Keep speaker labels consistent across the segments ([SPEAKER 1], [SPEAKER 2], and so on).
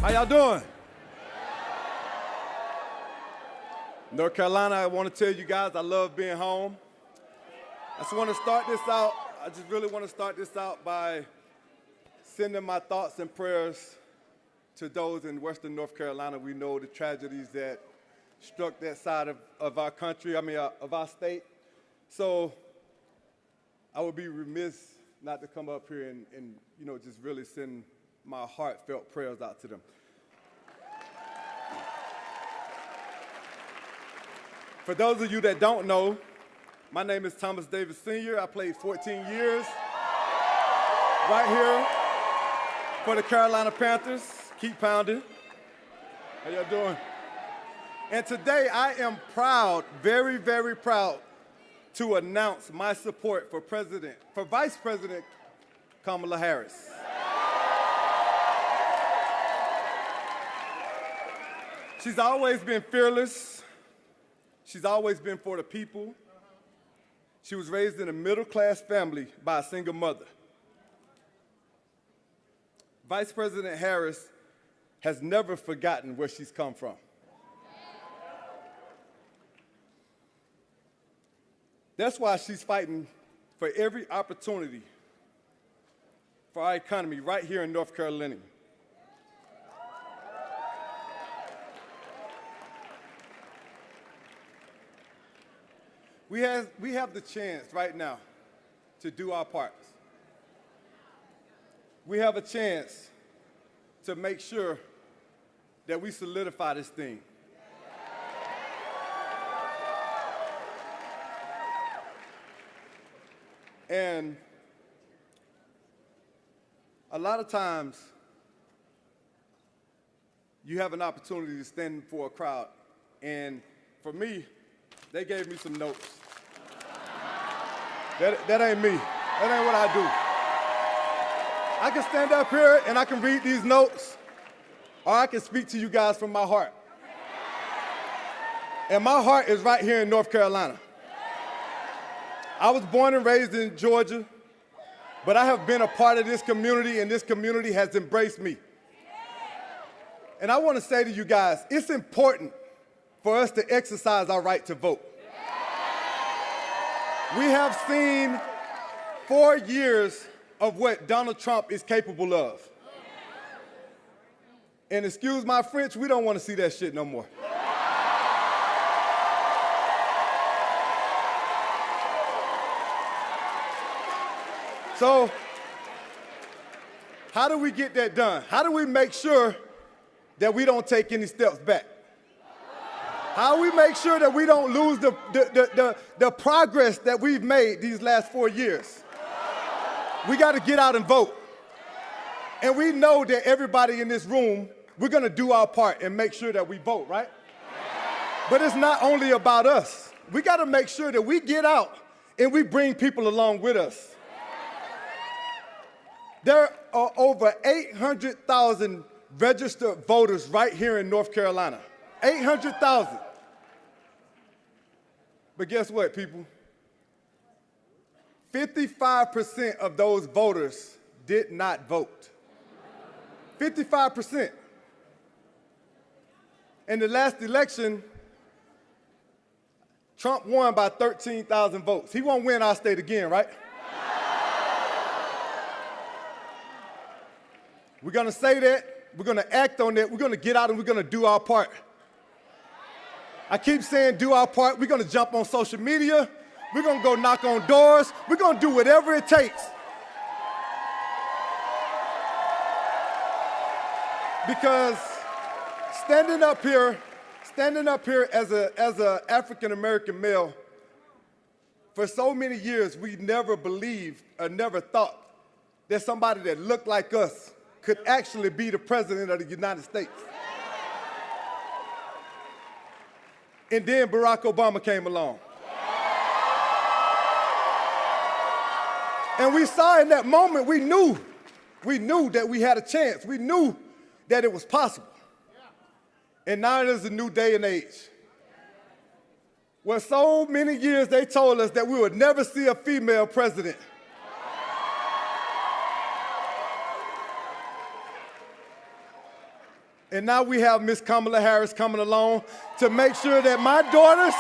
[SPEAKER 1] How y'all doing? North Carolina, I want to tell you guys I love being home. I just want to start this out. I just really want to start this out by sending my thoughts and prayers to those in Western North Carolina. We know the tragedies that struck that side of our country, of our state. So I would be remiss not to come up here and just really send my heartfelt prayers out to them. For those of you that don't know, my name is Thomas Davis Sr. I played 14 years right here for the Carolina Panthers. Keep pounding. How y'all doing? And today I am proud, very, very proud, to announce my support for Vice President Kamala Harris. She's always been fearless. She's always been for the people. She was raised in a middle-class family by a single mother. Vice President Harris has never forgotten where she's come from. That's why she's fighting for every opportunity for our economy right here in North Carolina. We have the chance right now to do our parts. We have a chance to make sure that we solidify this thing. And a lot of times, you have an opportunity to stand before a crowd. And for me, they gave me some notes. That ain't me. That ain't what I do. I can stand up here and I can read these notes, or I can speak to you guys from my heart. And my heart is right here in North Carolina. I was born and raised in Georgia, but I have been a part of this community, and this community has embraced me. And I want to say to you guys, it's important for us to exercise our right to vote. We have seen 4 years of what Donald Trump is capable of. And excuse my French, we don't want to see that shit no more. So, how do we get that done? How do we make sure that we don't take any steps back? How do we make sure that we don't lose the progress that we've made these last 4 years? We got to get out and vote. And we know that everybody in this room, we're going to do our part and make sure that we vote, right? But it's not only about us. We got to make sure that we get out and we bring people along with us. There are over 800,000 registered voters right here in North Carolina. 800,000. But guess what, people? 55% of those voters did not vote. 55%. In the last election, Trump won by 13,000 votes. He won't win our state again, right? We're going to say that. We're going to act on that. We're going to get out and we're going to do our part. I keep saying do our part. We're going to jump on social media. We're going to go knock on doors. We're going to do whatever it takes. Because standing up here as a African American male, for so many years we never believed or never thought that somebody that looked like us could actually be the president of the United States. And then Barack Obama came along. And we saw in that moment, we knew that we had a chance. We knew that it was possible. And now it is a new day and age. Where so many years they told us that we would never see a female president. And now we have Miss Kamala Harris coming along to make sure that my daughters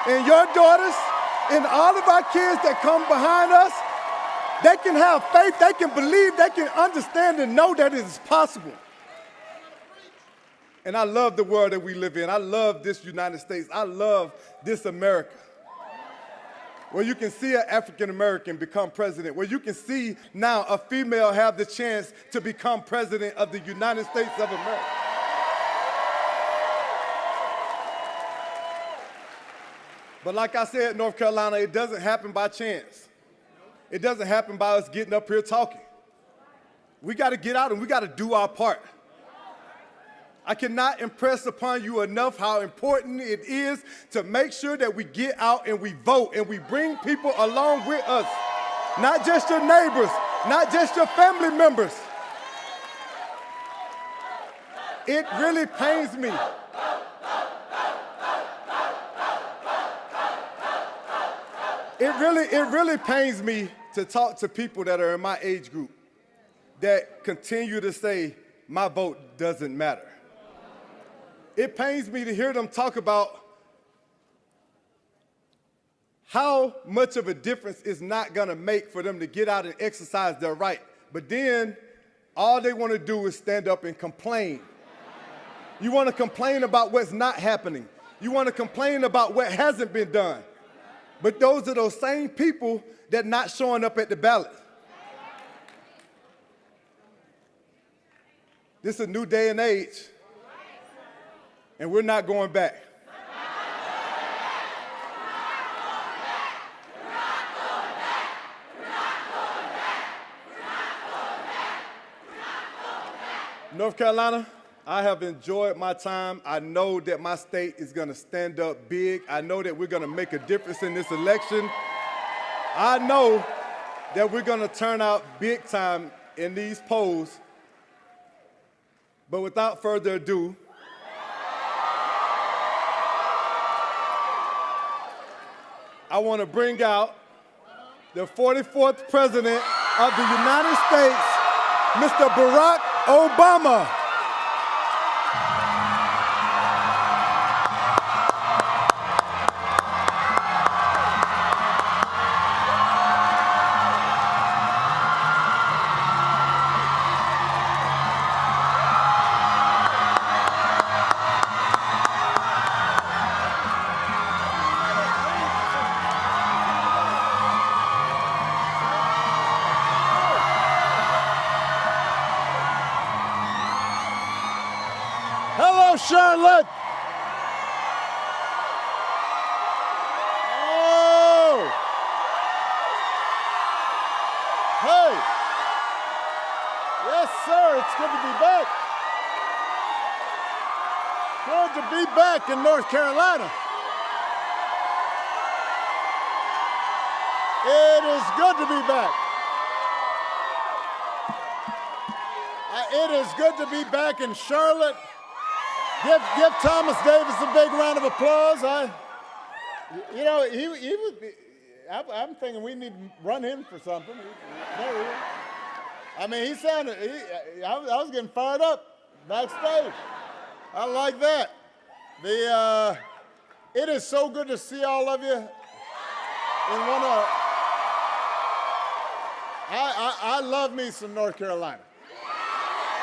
[SPEAKER 1] and your daughters and all of our kids that come behind us, they can have faith, they can believe, they can understand and know that it is possible. And I love the world that we live in. I love this United States. I love this America, where you can see an African American become president, where you can see now a female have the chance to become president of the United States of America. But like I said, North Carolina, it doesn't happen by chance. It doesn't happen by us getting up here talking. We got to get out and we got to do our part. I cannot impress upon you enough how important it is to make sure that we get out and we vote and we bring people along with us. Not just your neighbors, not just your family members. It really pains me. It really pains me to talk to people that are in my age group that continue to say, my vote doesn't matter. It pains me to hear them talk about how much of a difference it's not going to make for them to get out and exercise their right. But then all they want to do is stand up and complain. You want to complain about what's not happening. You want to complain about what hasn't been done. But those are those same people that are not showing up at the ballot. This is a new day and age, and we're not going back. North Carolina, I have enjoyed my time. I know that my state is going to stand up big. I know that we're going to make a difference in this election. I know that we're going to turn out big time in these polls. But without further ado, I want to bring out the 44th President of the United States, Mr. Barack Obama.
[SPEAKER 2] Hello, Charlotte. Oh. Hey. Yes, sir. It's good to be back. Good to be back in North Carolina. It is good to be back. It is good to be back in Charlotte. Give Thomas Davis a big round of applause. I'm thinking we need to run him for something. I mean, he sounded, I was getting fired up backstage. I like that. It is so good to see all of you. I love me some North Carolina.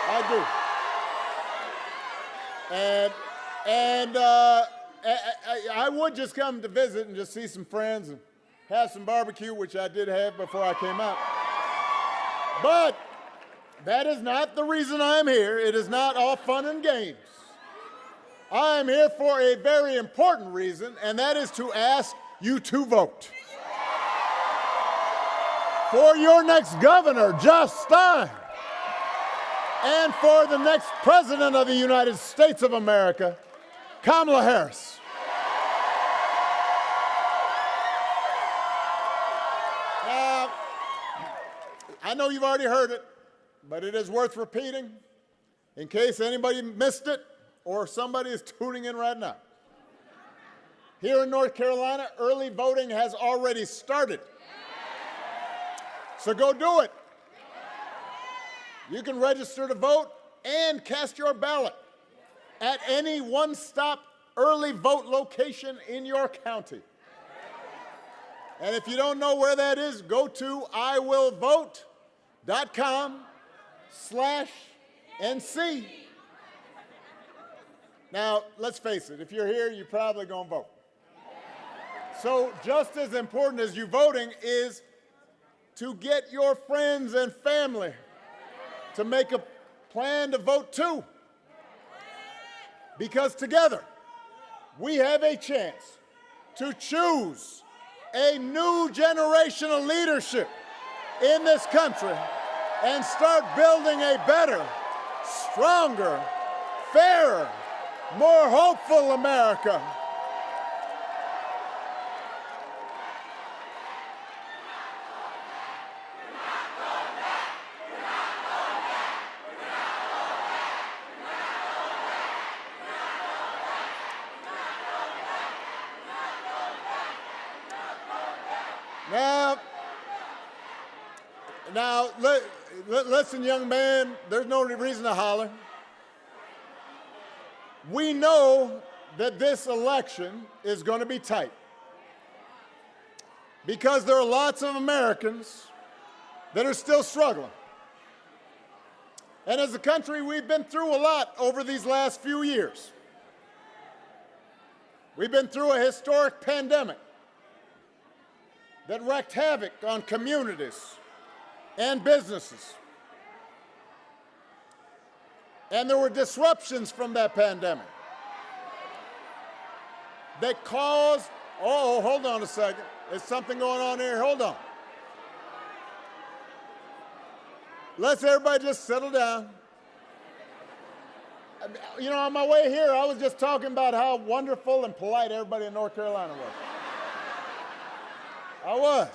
[SPEAKER 2] I do. And I would just come to visit and just see some friends and have some barbecue, which I did have before I came out. But that is not the reason I'm here. It is not all fun and games. I am here for a very important reason, and that is to ask you to vote for your next governor, Josh Stein, and for the next President of the United States of America, Kamala Harris. I know you've already heard it, but it is worth repeating in case anybody missed it or somebody is tuning in right now. Here in North Carolina, early voting has already started. So go do it. You can register to vote and cast your ballot at any one-stop early vote location in your county. And if you don't know where that is, go to iwillvote.com/NC. Now, let's face it, if you're here, you're probably going to vote. So just as important as you voting is to get your friends and family to make a plan to vote too. Because together, we have a chance to choose a new generation of leadership in this country and start building a better, stronger, fairer, more hopeful America. Now, listen, young man, there's no reason to holler. We know that this election is going to be tight because there are lots of Americans that are still struggling. And as a country, we've been through a lot over these last few years. We've been through a historic pandemic that wreaked havoc on communities and businesses. And there were disruptions from that pandemic that caused, oh, hold on a second. There's something going on here. Hold on. Let's everybody just settle down. You know, on my way here, I was just talking about how wonderful and polite everybody in North Carolina was. I was.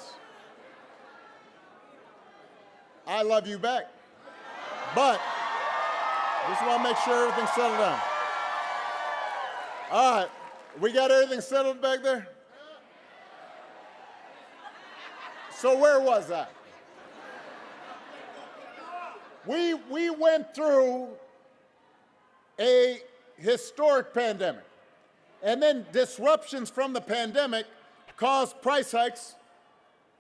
[SPEAKER 2] I love you back. But just want to make sure everything's settled down. All right. We got everything settled back there? So where was I? We went through a historic pandemic. And then disruptions from the pandemic caused price hikes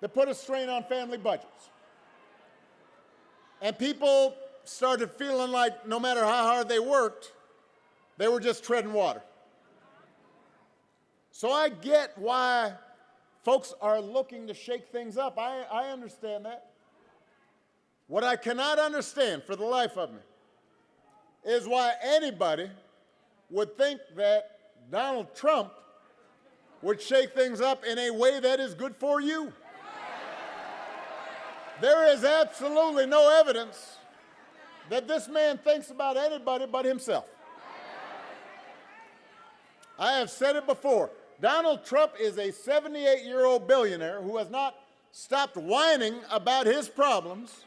[SPEAKER 2] that put a strain on family budgets. And people started feeling like no matter how hard they worked, they were just treading water. So I get why folks are looking to shake things up. I understand that. What I cannot understand for the life of me is why anybody would think that Donald Trump would shake things up in a way that is good for you. There is absolutely no evidence that this man thinks about anybody but himself. I have said it before. Donald Trump is a 78-year-old billionaire who has not stopped whining about his problems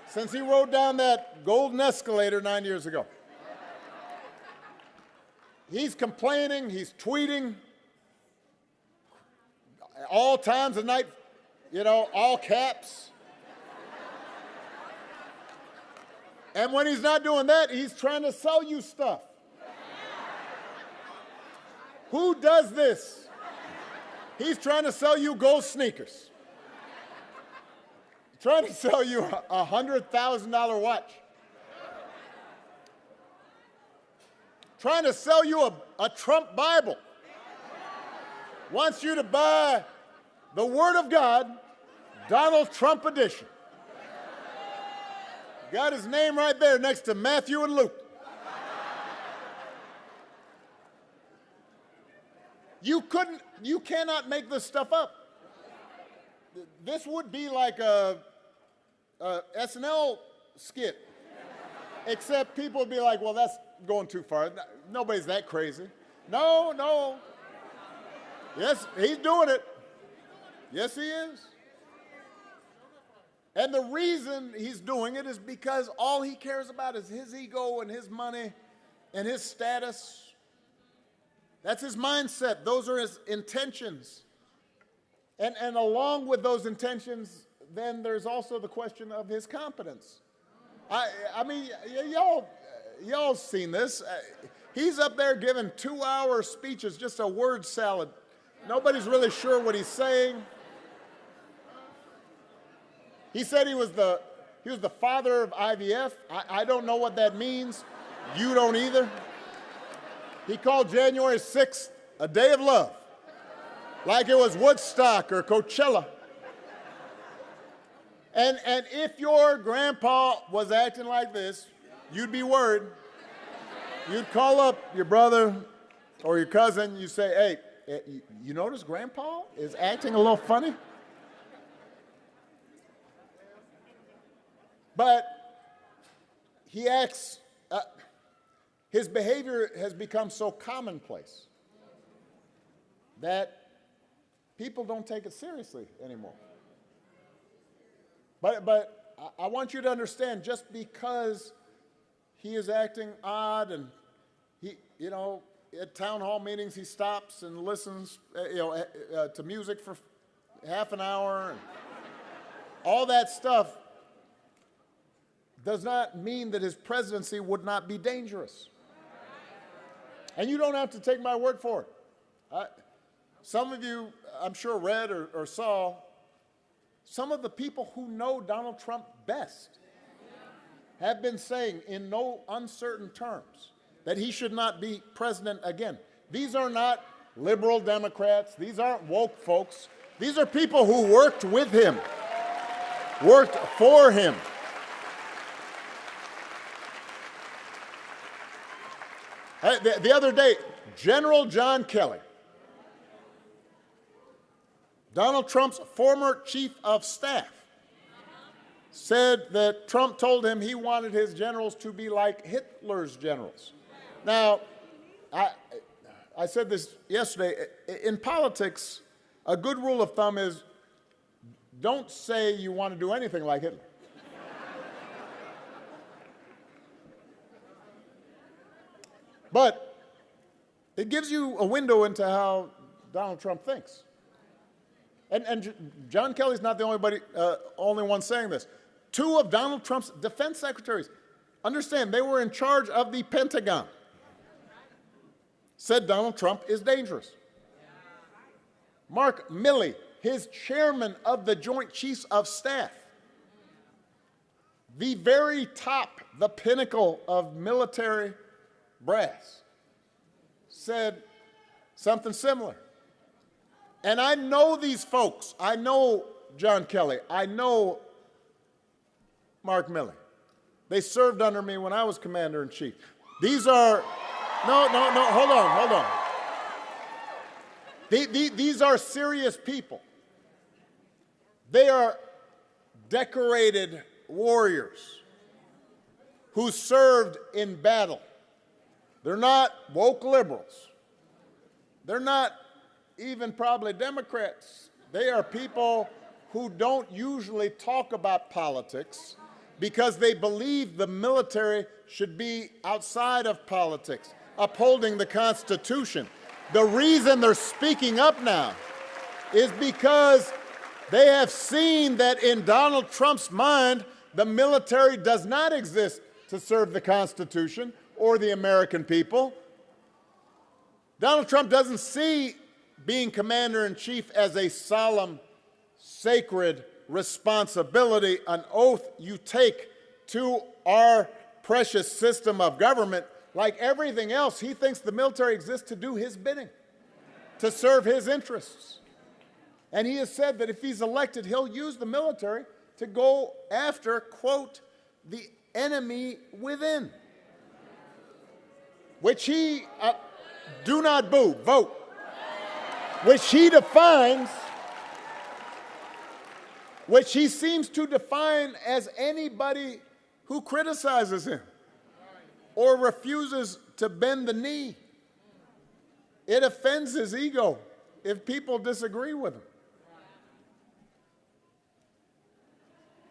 [SPEAKER 2] since he rode down that golden escalator 9 years ago. He's complaining, he's tweeting all times of night, you know, all caps. And when he's not doing that, he's trying to sell you stuff. Who does this? He's trying to sell you gold sneakers. Trying to sell you a $100,000 watch. Trying to sell you a Trump Bible. Wants you to buy the Word of God, Donald Trump edition. Got his name right there next to Matthew and Luke. You cannot make this stuff up. This would be like a SNL skit, except people would be like, well, that's going too far. Nobody's that crazy. No. Yes, he's doing it. Yes, he is. And the reason he's doing it is because all he cares about is his ego and his money and his status. That's his mindset. Those are his intentions. And along with those intentions, then there's also the question of his competence. I mean, y'all seen this. He's up there giving 2-hour speeches, just a word salad. Nobody's really sure what he's saying. He said he was the father of IVF. I don't know what that means. You don't either. He called January 6th a day of love, like it was Woodstock or Coachella. And if your grandpa was acting like this, you'd be worried. You'd call up your brother or your cousin. You say, hey, you notice grandpa is acting a little funny? But he acts, his behavior has become so commonplace that people don't take it seriously anymore. But I want you to understand, just because he is acting odd and he, at town hall meetings he stops and listens, to music for half an hour and all that stuff, does not mean that his presidency would not be dangerous. And you don't have to take my word for it. Some of you, I'm sure, read or saw some of the people who know Donald Trump best have been saying in no uncertain terms that he should not be president again. These are not liberal Democrats. These aren't woke folks. These are people who worked with him, worked for him. The other day, General John Kelly, Donald Trump's former chief of staff, said that Trump told him he wanted his generals to be like Hitler's generals. Now, I said this yesterday. In politics, a good rule of thumb is don't say you want to do anything like Hitler. But it gives you a window into how Donald Trump thinks. And John Kelly's not the only one saying this. 2 of Donald Trump's defense secretaries, understand, they were in charge of the Pentagon, said Donald Trump is dangerous. Mark Milley, his chairman of the Joint Chiefs of Staff, the very top, the pinnacle of military brass, said something similar. And I know these folks. I know John Kelly. I know Mark Milley. They served under me when I was commander-in-chief. These are, hold on. These are serious people. They are decorated warriors who served in battle. They're not woke liberals. They're not even probably Democrats. They are people who don't usually talk about politics because they believe the military should be outside of politics, upholding the Constitution. The reason they're speaking up now is because they have seen that in Donald Trump's mind, the military does not exist to serve the Constitution or the American people. Donald Trump doesn't see being commander-in-chief as a solemn, sacred responsibility, an oath you take to our precious system of government. Like everything else, he thinks the military exists to do his bidding, to serve his interests. And he has said that if he's elected, he'll use the military to go after, quote, the enemy within, which he, do not boo, vote, which he defines, which he seems to define as anybody who criticizes him or refuses to bend the knee. It offends his ego if people disagree with him.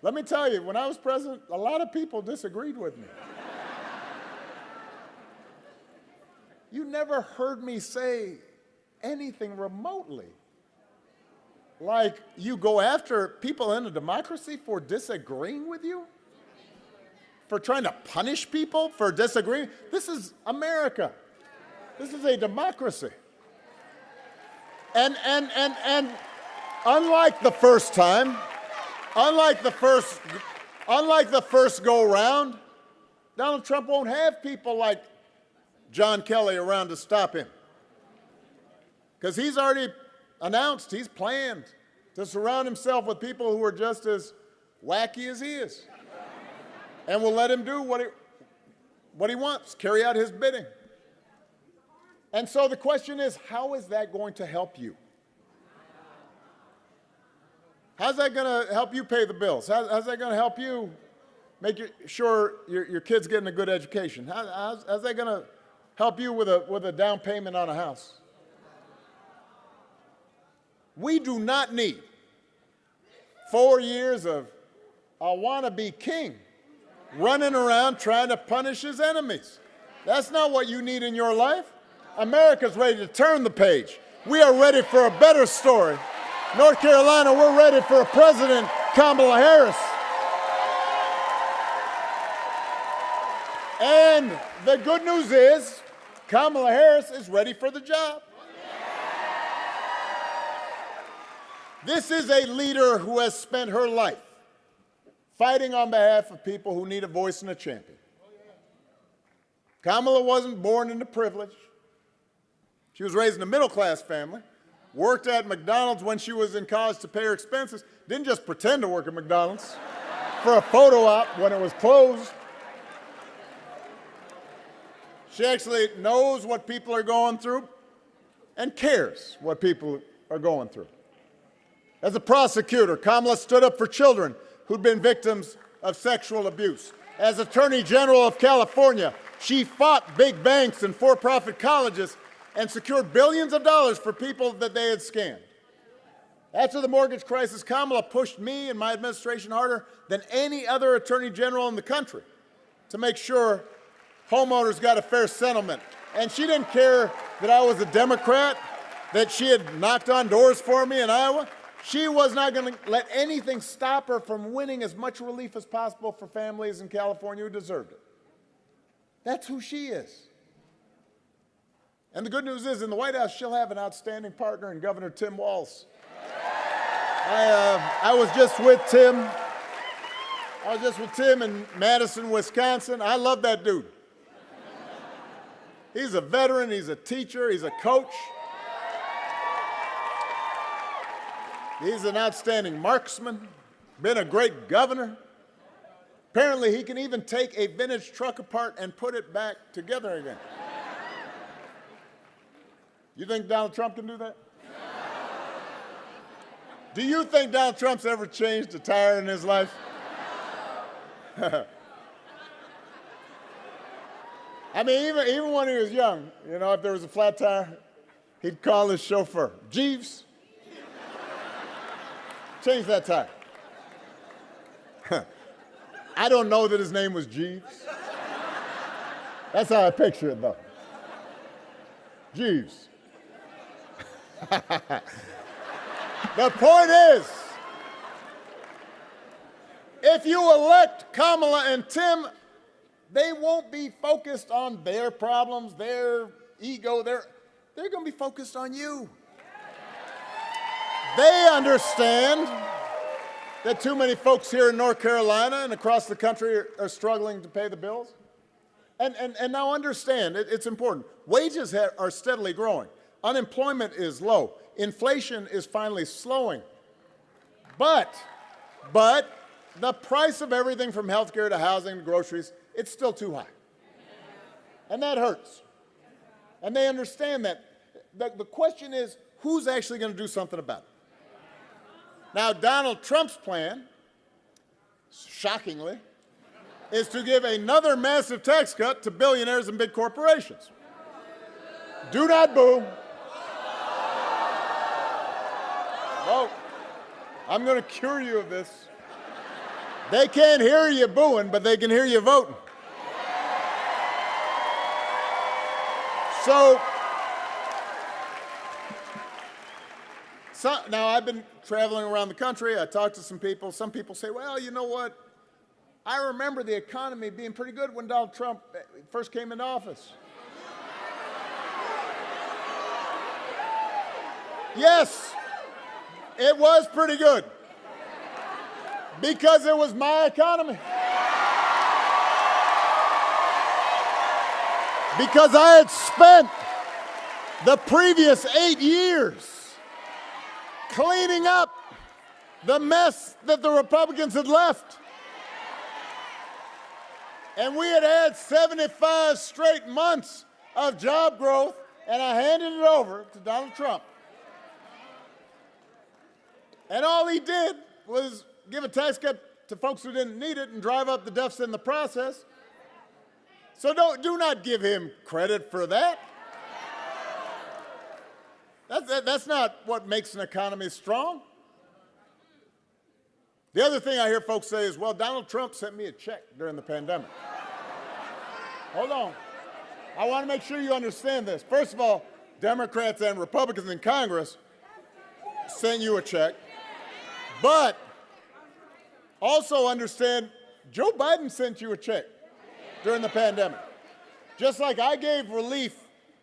[SPEAKER 2] Let me tell you, when I was president, a lot of people disagreed with me. You never heard me say anything remotely like you go after people in a democracy for disagreeing with you, for trying to punish people for disagreeing. This is America. This is a democracy. And unlike the first time, unlike the first go round, Donald Trump won't have people like John Kelly around to stop him. Because he's already announced, he's planned to surround himself with people who are just as wacky as he is. And will let him do what he wants, carry out his bidding. And so the question is, how is that going to help you? How's that going to help you pay the bills? How's that going to help you make sure your kid's getting a good education? How's that going to help you with a down payment on a house? We do not need 4 years of a wannabe king running around trying to punish his enemies. That's not what you need in your life. America's ready to turn the page. We are ready for a better story. North Carolina, we're ready for a President Kamala Harris. And the good news is Kamala Harris is ready for the job. This is a leader who has spent her life fighting on behalf of people who need a voice and a champion. Kamala wasn't born into privilege. She was raised in a middle-class family, worked at McDonald's when she was in college to pay her expenses, didn't just pretend to work at McDonald's for a photo op when it was closed. She actually knows what people are going through and cares what people are going through. As a prosecutor, Kamala stood up for children who'd been victims of sexual abuse. As Attorney General of California, she fought big banks and for-profit colleges and secured billions of dollars for people that they had scammed. After the mortgage crisis, Kamala pushed me and my administration harder than any other attorney general in the country to make sure homeowners got a fair settlement. And she didn't care that I was a Democrat, that she had knocked on doors for me in Iowa. She was not going to let anything stop her from winning as much relief as possible for families in California who deserved it. That's who she is. And the good news is, in the White House, she'll have an outstanding partner in Governor Tim Walz. I was just with Tim in Madison, Wisconsin. I love that dude. He's a veteran, he's a teacher, he's a coach. He's an outstanding marksman, been a great governor. Apparently, he can even take a vintage truck apart and put it back together again. You think Donald Trump can do that? Do you think Donald Trump's ever changed a tire in his life? I mean, even when he was young, you know, if there was a flat tire, he'd call his chauffeur, Jeeves, change that tire. I don't know that his name was Jeeves. That's how I picture it, though. Jeeves. The point is, if you elect Kamala and Tim, they won't be focused on their problems, their ego. They're going to be focused on you. They understand that too many folks here in North Carolina and across the country are struggling to pay the bills. And now understand, it's important. Wages are steadily growing. Unemployment is low. Inflation is finally slowing. But the price of everything from healthcare to housing to groceries, it's still too high. And that hurts. And they understand that. The question is, who's actually going to do something about it? Now, Donald Trump's plan, shockingly, is to give another massive tax cut to billionaires and big corporations. Do not boo. Vote. I'm going to cure you of this. They can't hear you booing, but they can hear you voting. So now I've been traveling around the country. I talked to some people. Some people say, well, you know what? I remember the economy being pretty good when Donald Trump first came into office. Yes, it was pretty good because it was my economy. Because I had spent the previous 8 years cleaning up the mess that the Republicans had left. And we had had 75 straight months of job growth, and I handed it over to Donald Trump. And all he did was give a tax cut to folks who didn't need it and drive up the deficit in the process. So do not give him credit for that. That's not what makes an economy strong. The other thing I hear folks say is, well, Donald Trump sent me a check during the pandemic. Hold on. I want to make sure you understand this. First of all, Democrats and Republicans in Congress sent you a check. But also understand, Joe Biden sent you a check during the pandemic. Just like I gave relief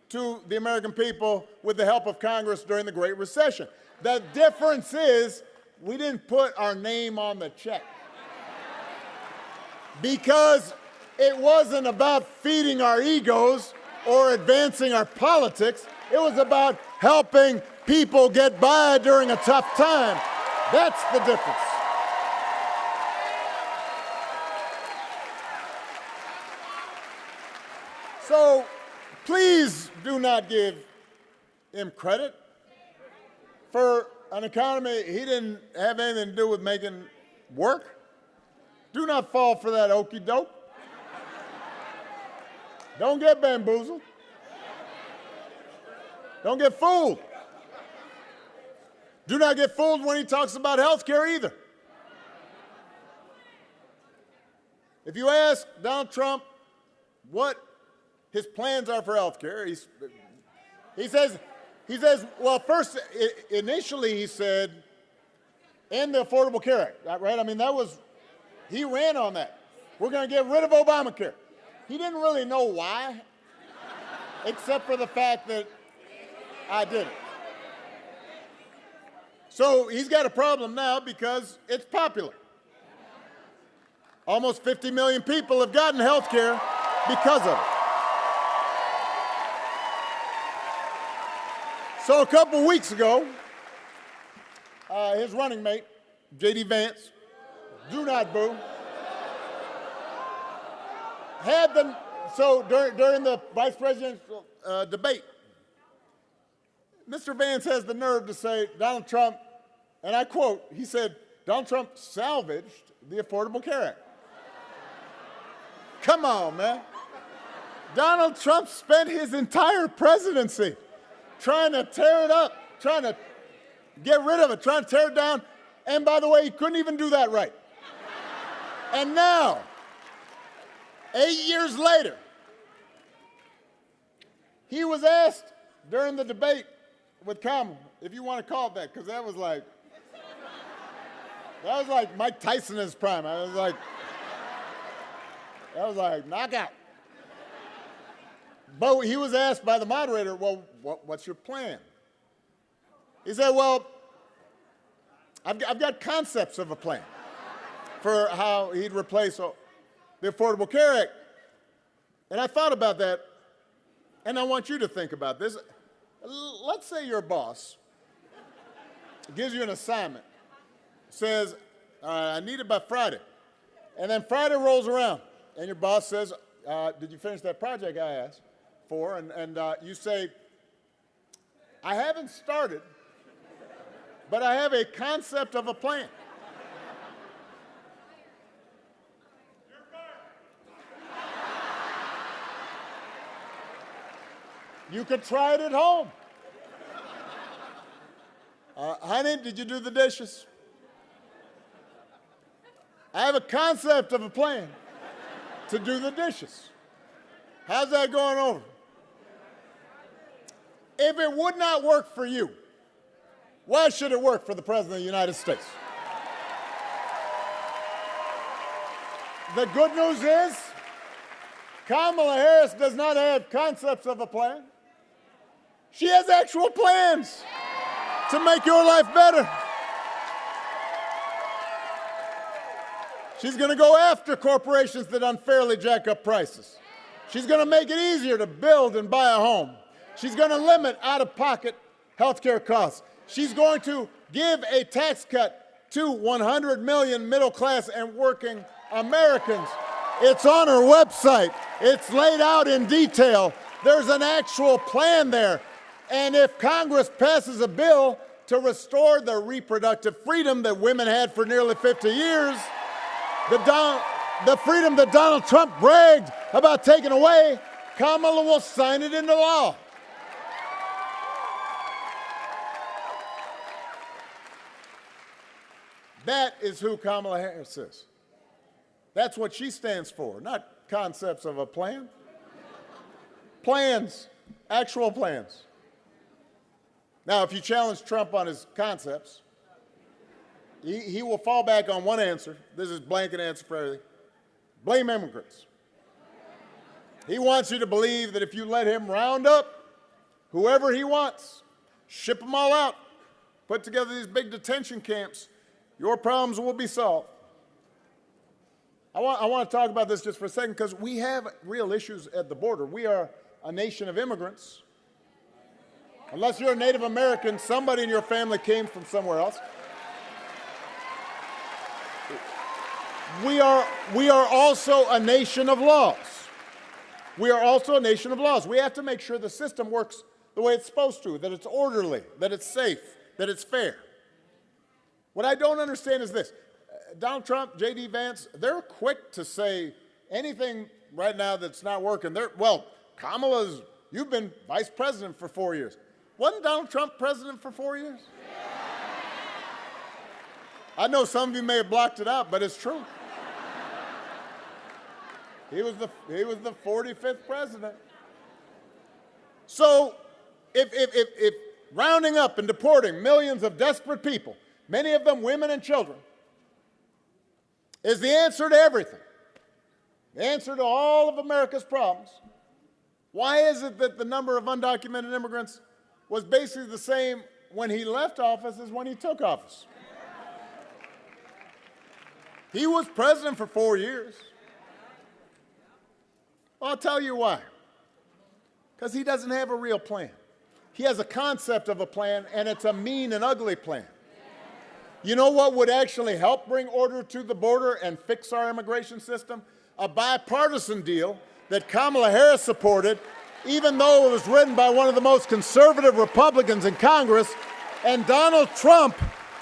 [SPEAKER 2] to the American people with the help of Congress during the Great Recession. The difference is we didn't put our name on the check. Because it wasn't about feeding our egos or advancing our politics. It was about helping people get by during a tough time. That's the difference. So please do not give him credit for an economy he didn't have anything to do with making work. Do not fall for that okey doke. Don't get bamboozled. Don't get fooled. Do not get fooled when he talks about health care either. If you ask Donald Trump what his plans are for health care, he says, well, first, initially he said, end the Affordable Care Act, right? I mean, he ran on that. We're going to get rid of Obamacare. He didn't really know why, except for the fact that I did it. So he's got a problem now because it's popular. Almost 50 million people have gotten health care because of it. So a couple weeks ago, his running mate, J.D. Vance, do not boo, during the vice presidential debate, Mr. Vance has the nerve to say Donald Trump, and I quote, he said, Donald Trump salvaged the Affordable Care Act. Come on, man. Donald Trump spent his entire presidency trying to tear it up, trying to get rid of it, trying to tear it down. And by the way, he couldn't even do that right. And now, 8 years later, he was asked during the debate with Kamala, if you want to call it that, because that was like Mike Tyson in his prime. That was like knockout. But he was asked by the moderator, well, what's your plan? He said, well, I've got concepts of a plan for how he'd replace the Affordable Care Act. And I thought about that, and I want you to think about this. Let's say your boss gives you an assignment, says, I need it by Friday. And then Friday rolls around, and your boss says, did you finish that project I asked for? And you say, I haven't started, but I have a concept of a plan. You could try it at home. Honey, did you do the dishes? I have a concept of a plan to do the dishes. How's that going over? If it would not work for you, why should it work for the President of the United States? The good news is, Kamala Harris does not have concepts of a plan. She has actual plans to to make your life better. She's going to go after corporations that unfairly jack up prices. She's going to make it easier to build and buy a home. She's going to limit out-of-pocket health care costs. She's going to give a tax cut to 100 million middle-class and working Americans. It's on her website. It's laid out in detail. There's an actual plan there. And if Congress passes a bill to restore the reproductive freedom that women had for nearly 50 years, the freedom that Donald Trump bragged about taking away, Kamala will sign it into law. That is who Kamala Harris is. That's what she stands for, not concepts of a plan. Plans, actual plans. Now, if you challenge Trump on his concepts, he will fall back on one answer. This is blanket answer for everything. Blame immigrants. He wants you to believe that if you let him round up whoever he wants, ship them all out, put together these big detention camps, your problems will be solved. I want to talk about this just for a second because we have real issues at the border. We are a nation of immigrants. Unless you're a Native American, somebody in your family came from somewhere else. We are also a nation of laws. We are also a nation of laws. We have to make sure the system works the way it's supposed to, that it's orderly, that it's safe, that it's fair. What I don't understand is this. Donald Trump, J.D. Vance, they're quick to say anything right now that's not working. Well, Kamala's, you've been vice president for 4 years. Wasn't Donald Trump president for 4 years? I know some of you may have blocked it out, but it's true. He was the 45th president. So if rounding up and deporting millions of desperate people, many of them women and children, is the answer to everything, the answer to all of America's problems, why is it that the number of undocumented immigrants was basically the same when he left office as when he took office? He was president for 4 years. Well, I'll tell you why. Because he doesn't have a real plan. He has a concept of a plan, and it's a mean and ugly plan. You know what would actually help bring order to the border and fix our immigration system? A bipartisan deal that Kamala Harris supported, even though it was written by one of the most conservative Republicans in Congress, and Donald Trump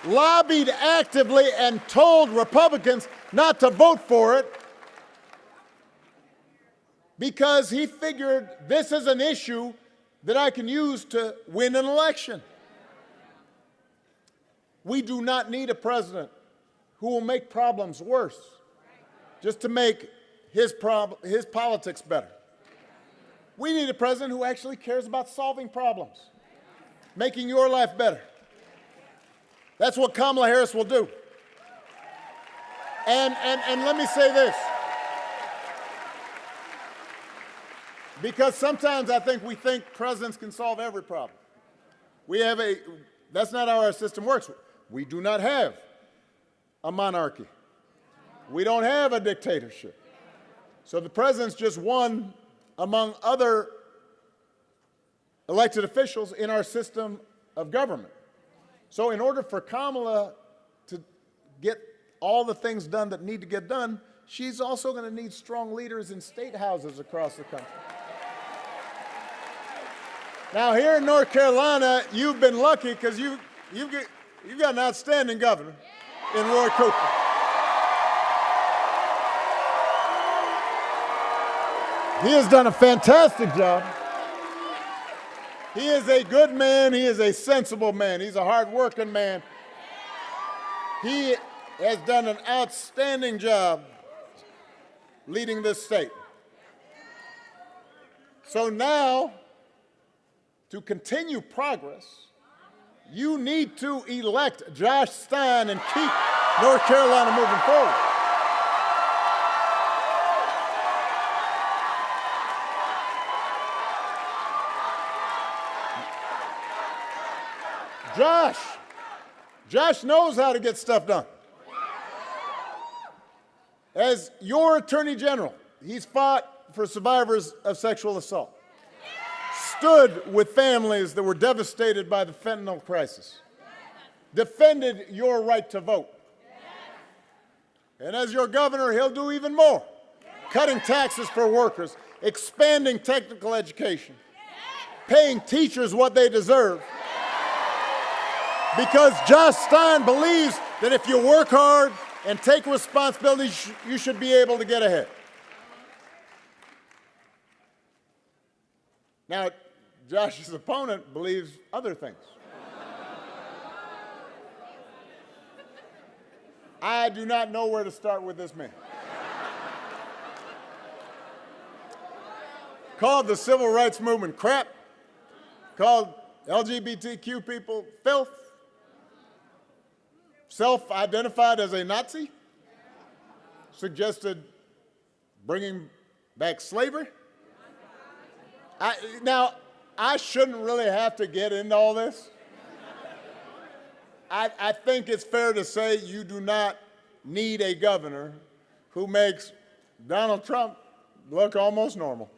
[SPEAKER 2] lobbied actively and told Republicans not to vote for it because he figured this is an issue that I can use to win an election. We do not need a president who will make problems worse just to make his politics better. We need a president who actually cares about solving problems, making your life better. That's what Kamala Harris will do. And let me say this, because sometimes I think we think presidents can solve every problem. That's not how our system works. We do not have a monarchy. We don't have a dictatorship. So the president's just one among other elected officials in our system of government. So in order for Kamala to get all the things done that need to get done, she's also going to need strong leaders in state houses across the country. Now here in North Carolina, you've been lucky because you've got an outstanding governor in Roy Cooper. He has done a fantastic job. He is a good man. He is a sensible man. He's a hard-working man. He has done an outstanding job leading this state. So now, to continue progress, you need to elect Josh Stein and keep North Carolina moving forward. Josh knows how to get stuff done. As your Attorney General, he's fought for survivors of sexual assault, stood with families that were devastated by the fentanyl crisis, defended your right to vote. And as your governor, he'll do even more, cutting taxes for workers, expanding technical education, paying teachers what they deserve. Because Josh Stein believes that if you work hard and take responsibility, you should be able to get ahead. Now, Josh's opponent believes other things. I do not know where to start with this man. Called the civil rights movement crap, called LGBTQ people filth, self-identified as a Nazi, suggested bringing back slavery. Now, I shouldn't really have to get into all this. I think it's fair to say you do not need a governor who makes Donald Trump look almost normal.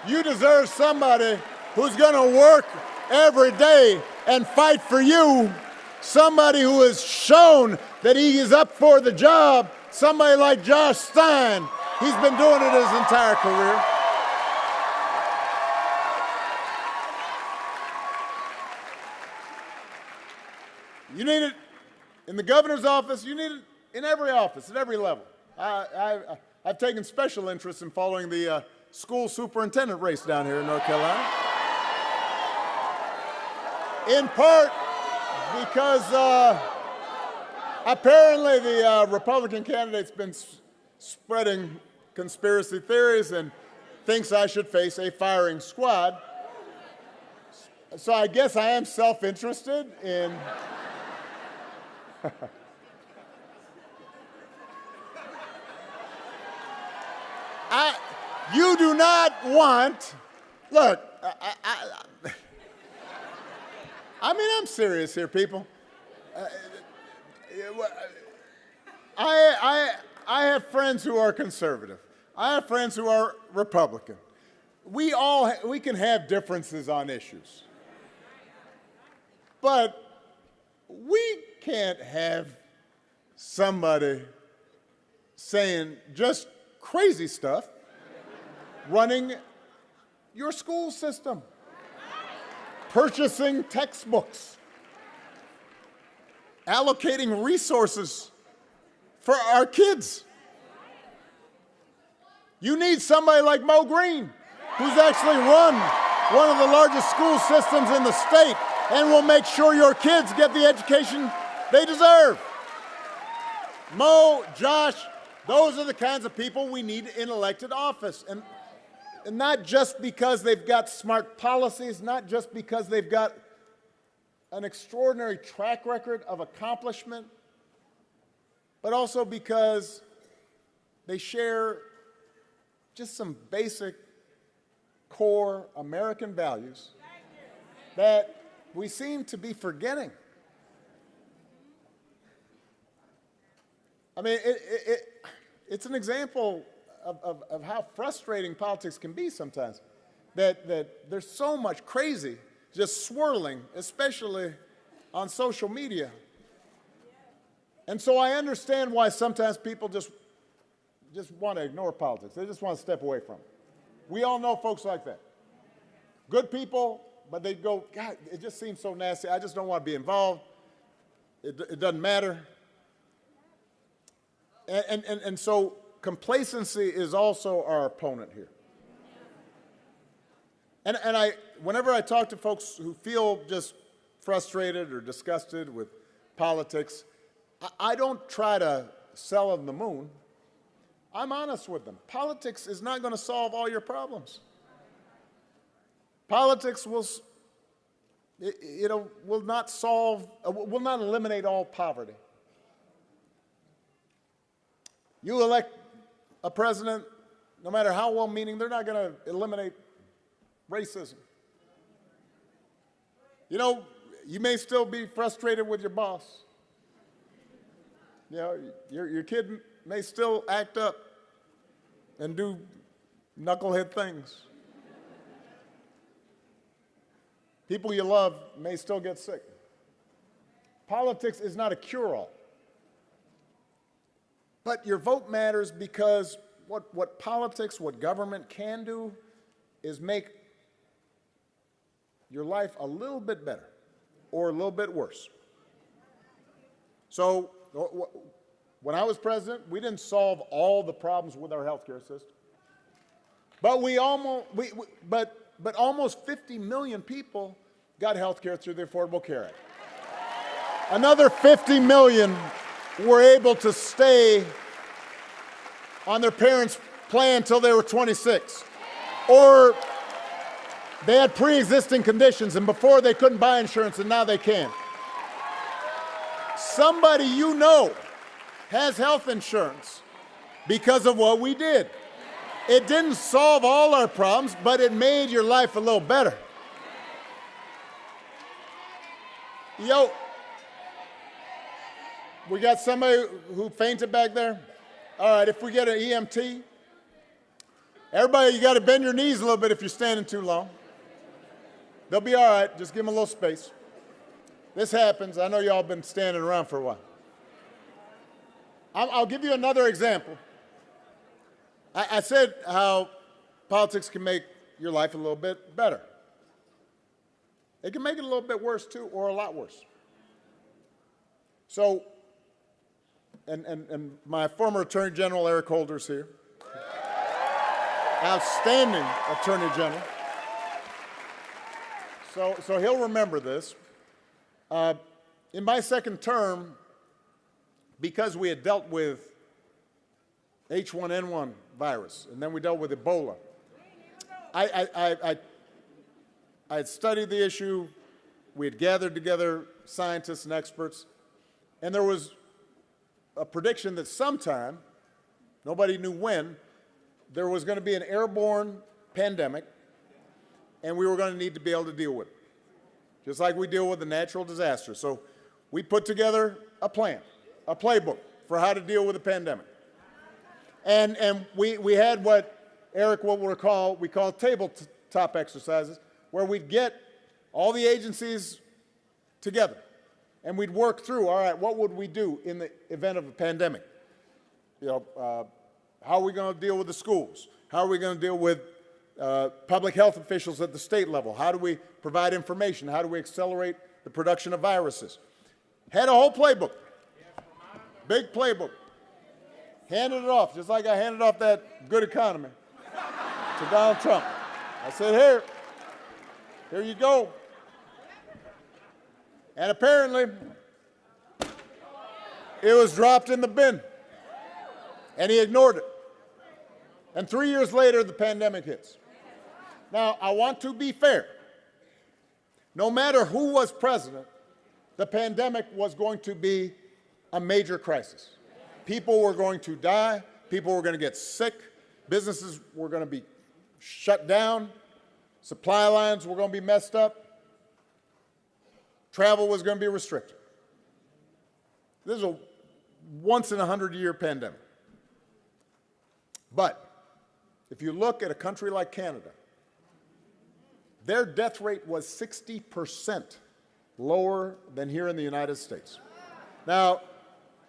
[SPEAKER 2] You deserve somebody who's going to work every day and fight for you, somebody who has shown that he is up for the job, somebody like Josh Stein. He's been doing it his entire career. You need it in the governor's office. You need it in every office, at every level. I've taken special interest in following the school superintendent race down here in North Carolina. In part because apparently the Republican candidate's been spreading conspiracy theories and thinks I should face a firing squad. So I guess I am self-interested in you do not want, look, I mean, I'm serious here, people. I have friends who are conservative. I have friends who are Republican. We can have differences on issues. But we can't have somebody saying just crazy stuff running your school system, purchasing textbooks, allocating resources for our kids. You need somebody like Mo Green, who's actually run one of the largest school systems in the state and will make sure your kids get the education they deserve. Mo, Josh, those are the kinds of people we need in elected office. And not just because they've got smart policies, not just because they've got an extraordinary track record of accomplishment, but also because they share just some basic core American values that we seem to be forgetting. I mean, it's an example of how frustrating politics can be sometimes, that there's so much crazy just swirling, especially on social media. And so I understand why sometimes people just want to ignore politics. They just want to step away from it. We all know folks like that. Good people, but they go, God, it just seems so nasty. I just don't want to be involved. It doesn't matter. And so complacency is also our opponent here. And whenever I talk to folks who feel just frustrated or disgusted with politics, I don't try to sell them the moon. I'm honest with them. Politics is not going to solve all your problems. Politics will not eliminate all poverty. You elect a president, no matter how well-meaning, they're not going to eliminate racism. You know, you may still be frustrated with your boss. You know, your kid may still act up and do knucklehead things. People you love may still get sick. Politics is not a cure-all. But your vote matters because what politics, what government can do is make your life a little bit better or a little bit worse. So when I was president, we didn't solve all the problems with our healthcare system. But but almost 50 million people got healthcare through the Affordable Care Act. Another 50 million were able to stay on their parents' plan until they were 26. Or they had pre-existing conditions, and before they couldn't buy insurance, and now they can. Somebody you know has health insurance because of what we did. It didn't solve all our problems, but it made your life a little better. Yo, we got somebody who fainted back there? All right, if we get an EMT, everybody, you got to bend your knees a little bit if you're standing too long. They'll be all right. Just give them a little space. This happens. I know y'all been standing around for a while. I'll give you another example. I said how politics can make your life a little bit better. It can make it a little bit worse, too, or a lot worse. So, and my former Attorney General, Eric Holder's here. Outstanding Attorney General. So he'll remember this. In my second term, because we had dealt with H1N1 virus, and then we dealt with Ebola, I had studied the issue. We had gathered together scientists and experts, and there was a prediction that sometime, nobody knew when, there was going to be an airborne pandemic, and we were going to need to be able to deal with it, just like we deal with a natural disaster. So we put together a plan, a playbook for how to deal with a pandemic. And we had what Eric will recall, we call tabletop exercises, where we'd get all the agencies together, and we'd work through, all right, what would we do in the event of a pandemic? You know, how are we going to deal with the schools? How are we going to deal with public health officials at the state level? How do we provide information? How do we accelerate the production of viruses? Had a whole playbook, big playbook. Handed it off, just like I handed off that good economy to Donald Trump. I said, here you go. And apparently, it was dropped in the bin, and he ignored it. And 3 years later, the pandemic hits. Now, I want to be fair. No matter who was president, the pandemic was going to be a major crisis. People were going to die. People were going to get sick. Businesses were going to be shut down. Supply lines were going to be messed up. Travel was going to be restricted. This is a once-in-a-100-year pandemic. But if you look at a country like Canada, their death rate was 60% lower than here in the United States. Now,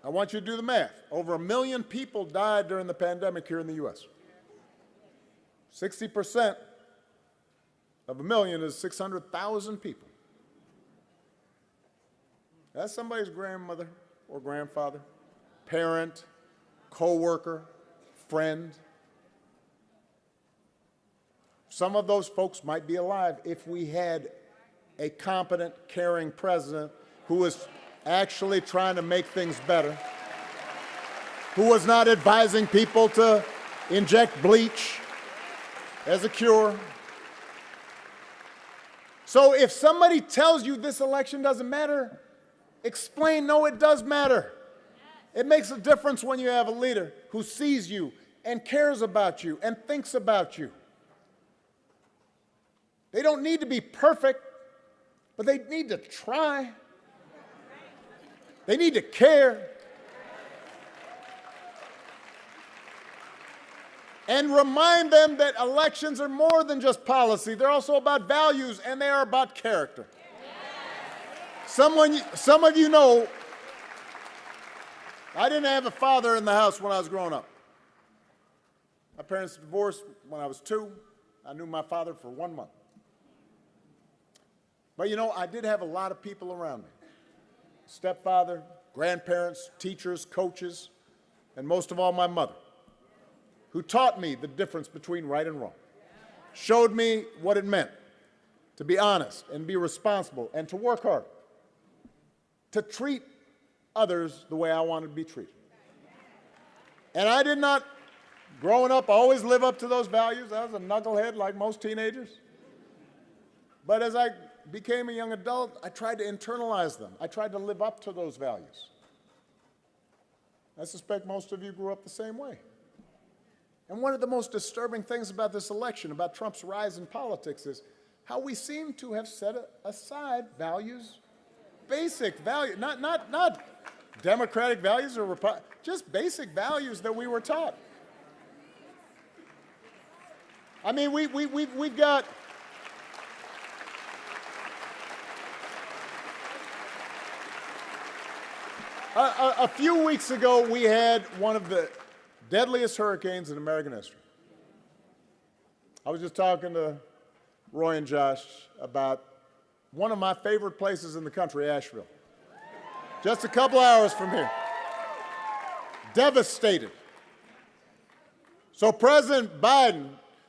[SPEAKER 2] I want you to do the math. Over 1 million people died during the pandemic here in the U.S. 60% of 1 million is 600,000 people. That's somebody's grandmother or grandfather, parent, coworker, friend. Some of those folks might be alive if we had a competent, caring president who was actually trying to make things better, who was not advising people to inject bleach as a cure. So if somebody tells you this election doesn't matter, explain, no, it does matter. It makes a difference when you have a leader who sees you and cares about you and thinks about you. They don't need to be perfect. But they need to try. They need to care. And remind them that elections are more than just policy. They're also about values, and they are about character. Some of you know, I didn't have a father in the house when I was growing up. My parents divorced when I was 2. I knew my father for 1 month. But you know, I did have a lot of people around me. Stepfather, grandparents, teachers, coaches, and most of all, my mother, who taught me the difference between right and wrong, showed me what it meant to be honest and be responsible and to work hard, to treat others the way I wanted to be treated. And I did not, growing up, always live up to those values. I was a knucklehead like most teenagers. But as I became a young adult, I tried to internalize them. I tried to live up to those values. I suspect most of you grew up the same way. And one of the most disturbing things about this election, about Trump's rise in politics, is how we seem to have set aside values, basic values, not democratic values or just basic values that we were taught. I mean, we've got a few weeks ago, we had one of the deadliest hurricanes in American history. I was just talking to Roy and Josh about one of my favorite places in the country, Asheville. Just a couple hours from here. Devastated. So President Biden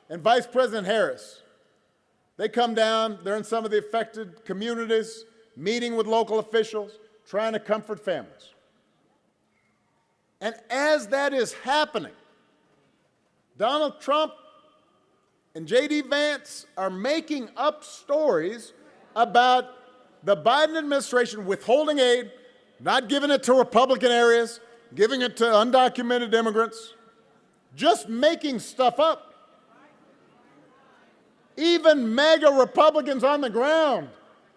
[SPEAKER 2] and Vice President Harris, they come down, they're in some of the affected communities, meeting with local officials, trying to comfort families. And as that is happening, Donald Trump and J.D. Vance are making up stories about the Biden administration withholding aid, not giving it to Republican areas, giving it to undocumented immigrants, just making stuff up. Even MAGA Republicans on the ground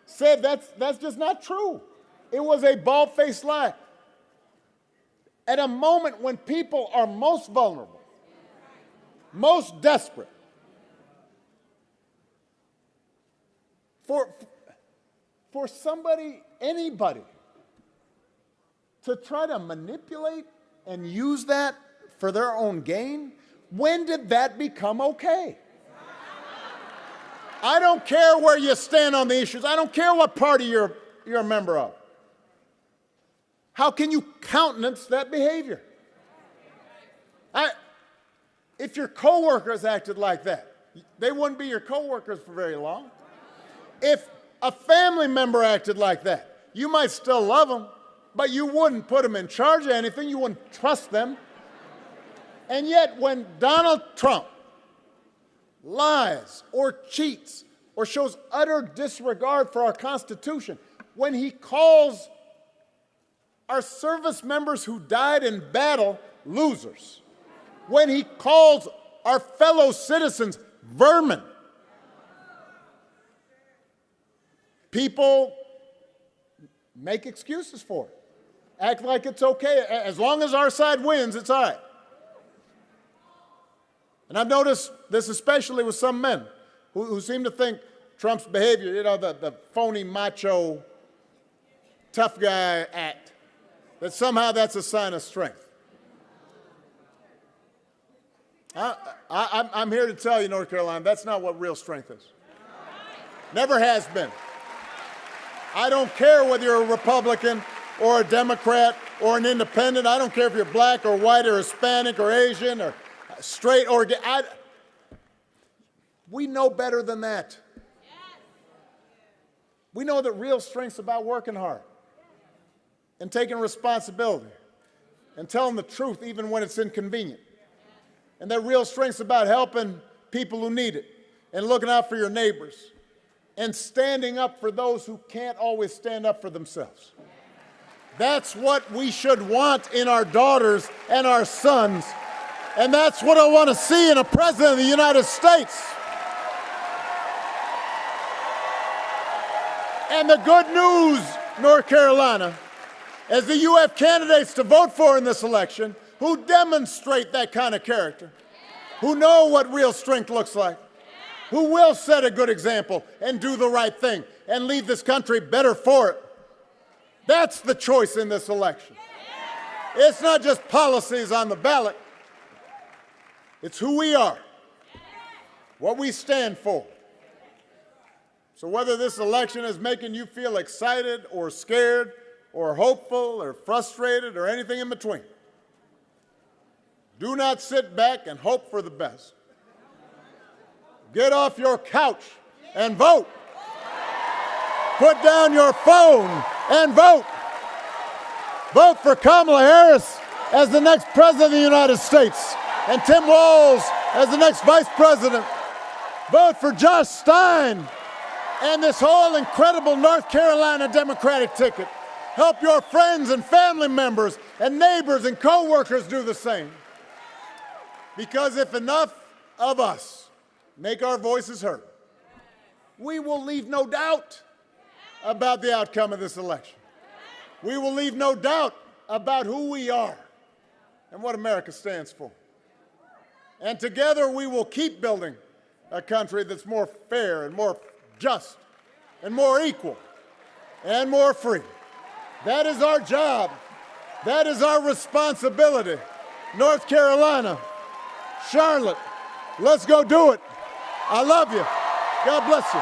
[SPEAKER 2] said that's just not true. It was a bald-faced lie. At a moment when people are most vulnerable, most desperate, for somebody, anybody, to try to manipulate and use that for their own gain, when did that become okay? I don't care where you stand on the issues. I don't care what party you're a member of. How can you countenance that behavior? If your coworkers acted like that, they wouldn't be your coworkers for very long. If a family member acted like that, you might still love them, but you wouldn't put them in charge of anything. You wouldn't trust them. And yet, when Donald Trump lies or cheats or shows utter disregard for our Constitution, when he calls our service members who died in battle losers, when he calls our fellow citizens vermin, people make excuses for it, act like it's okay. As long as our side wins, it's all right. And I've noticed this especially with some men who seem to think Trump's behavior, you know, the phony macho tough guy act, that somehow that's a sign of strength. I'm here to tell you, North Carolina, that's not what real strength is. Never has been. I don't care whether you're a Republican or a Democrat or an independent. I don't care if you're black or white or Hispanic or Asian or straight or gay. We know better than that. We know that real strength's about working hard and taking responsibility and telling the truth even when it's inconvenient. And that real strength's about helping people who need it and looking out for your neighbors and standing up for those who can't always stand up for themselves. That's what we should want in our daughters and our sons. And that's what I want to see in a president of the United States. And the good news, North Carolina, is that you have candidates to vote for in this election who demonstrate that kind of character, who know what real strength looks like, who will set a good example and do the right thing and leave this country better for it. That's the choice in this election. It's not just policies on the ballot. It's who we are, what we stand for. So whether this election is making you feel excited or scared or hopeful or frustrated or anything in between, do not sit back and hope for the best. Get off your couch and vote. Put down your phone and vote. Vote for Kamala Harris as the next president of the United States and Tim Walz as the next vice president. Vote for Josh Stein and this whole incredible North Carolina Democratic ticket. Help your friends and family members and neighbors and co-workers do the same. Because if enough of us make our voices heard, we will leave no doubt about the outcome of this election. We will leave no doubt about who we are and what America stands for. And together we will keep building a country that's more fair and more just and more equal and more free. That is our job. That is our responsibility. North Carolina, Charlotte, let's go do it. I love you. God bless you.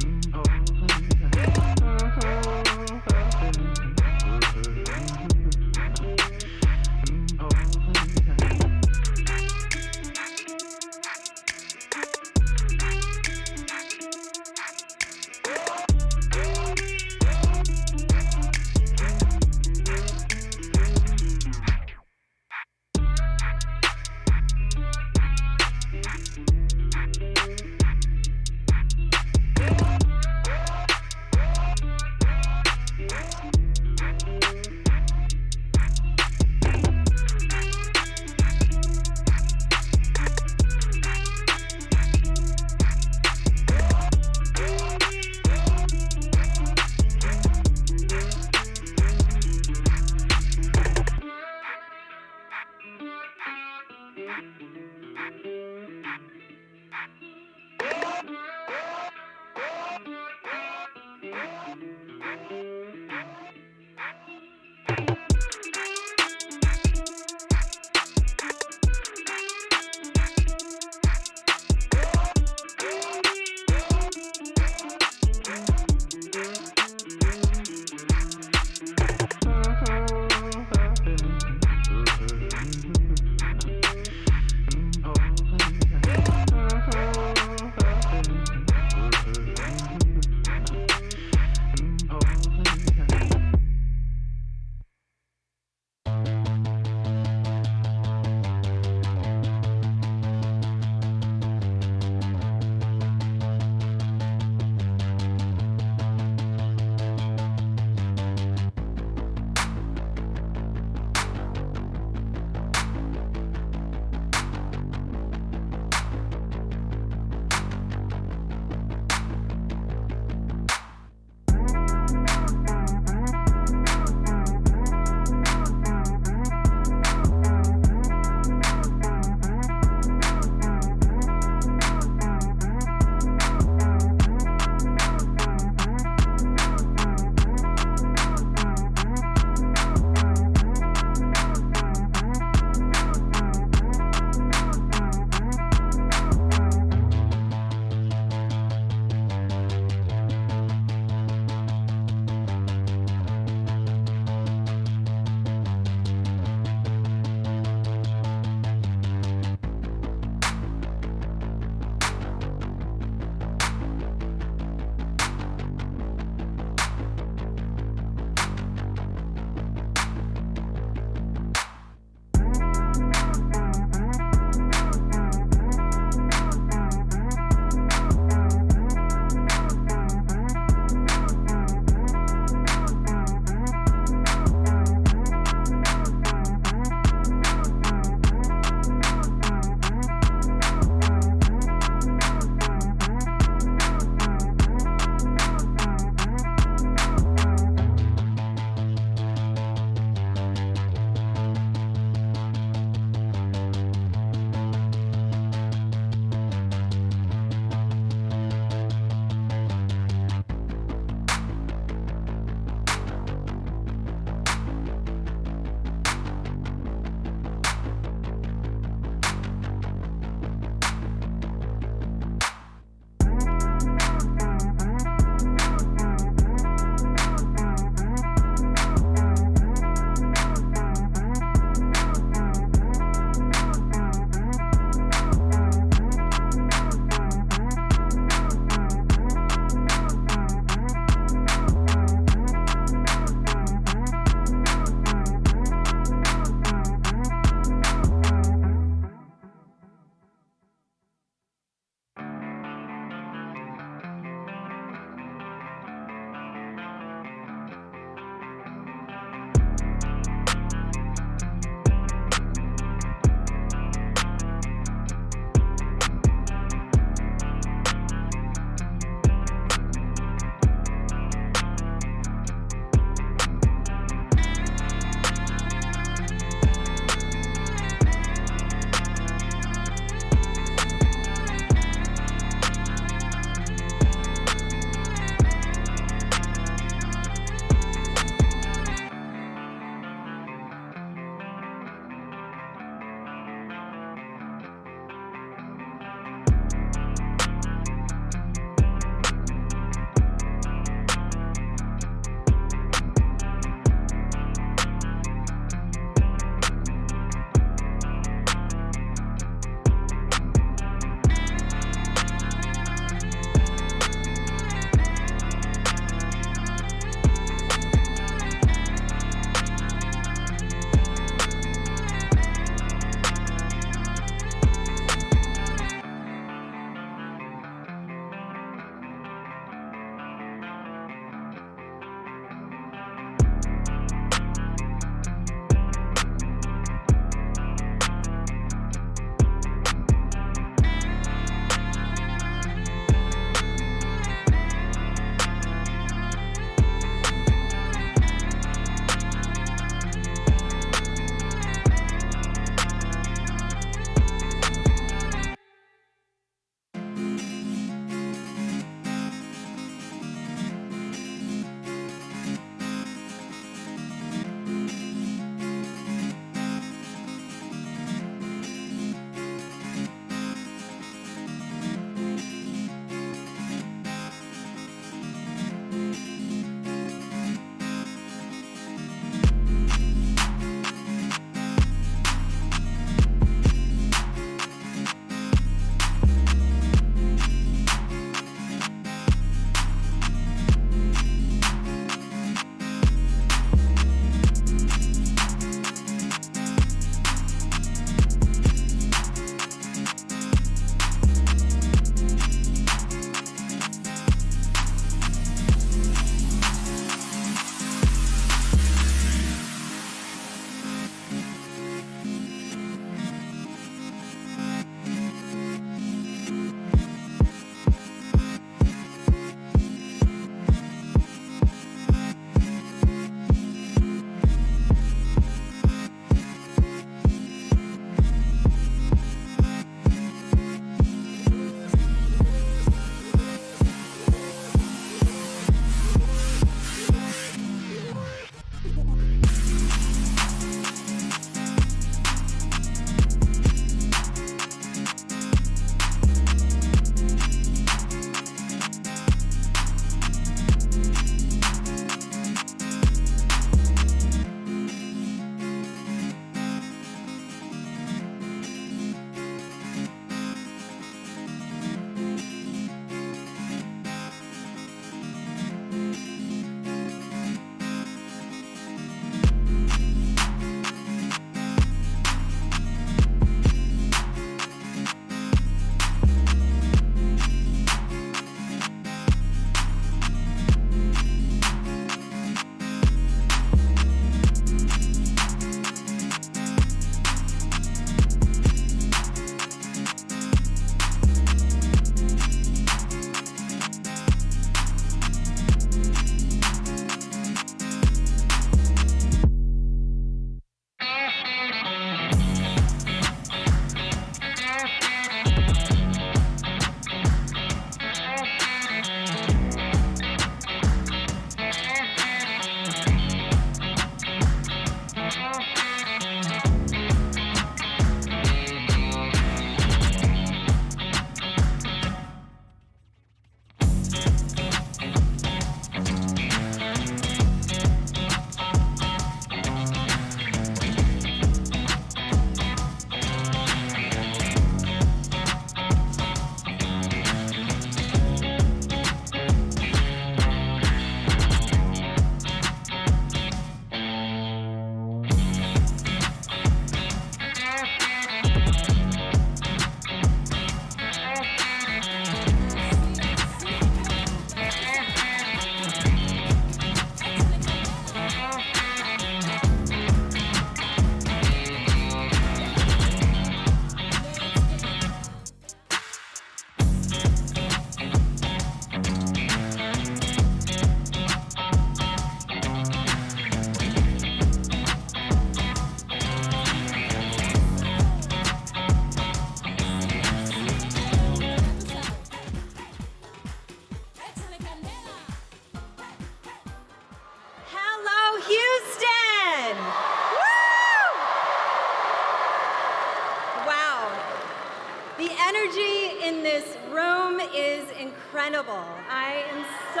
[SPEAKER 3] The energy in this room is incredible. I am so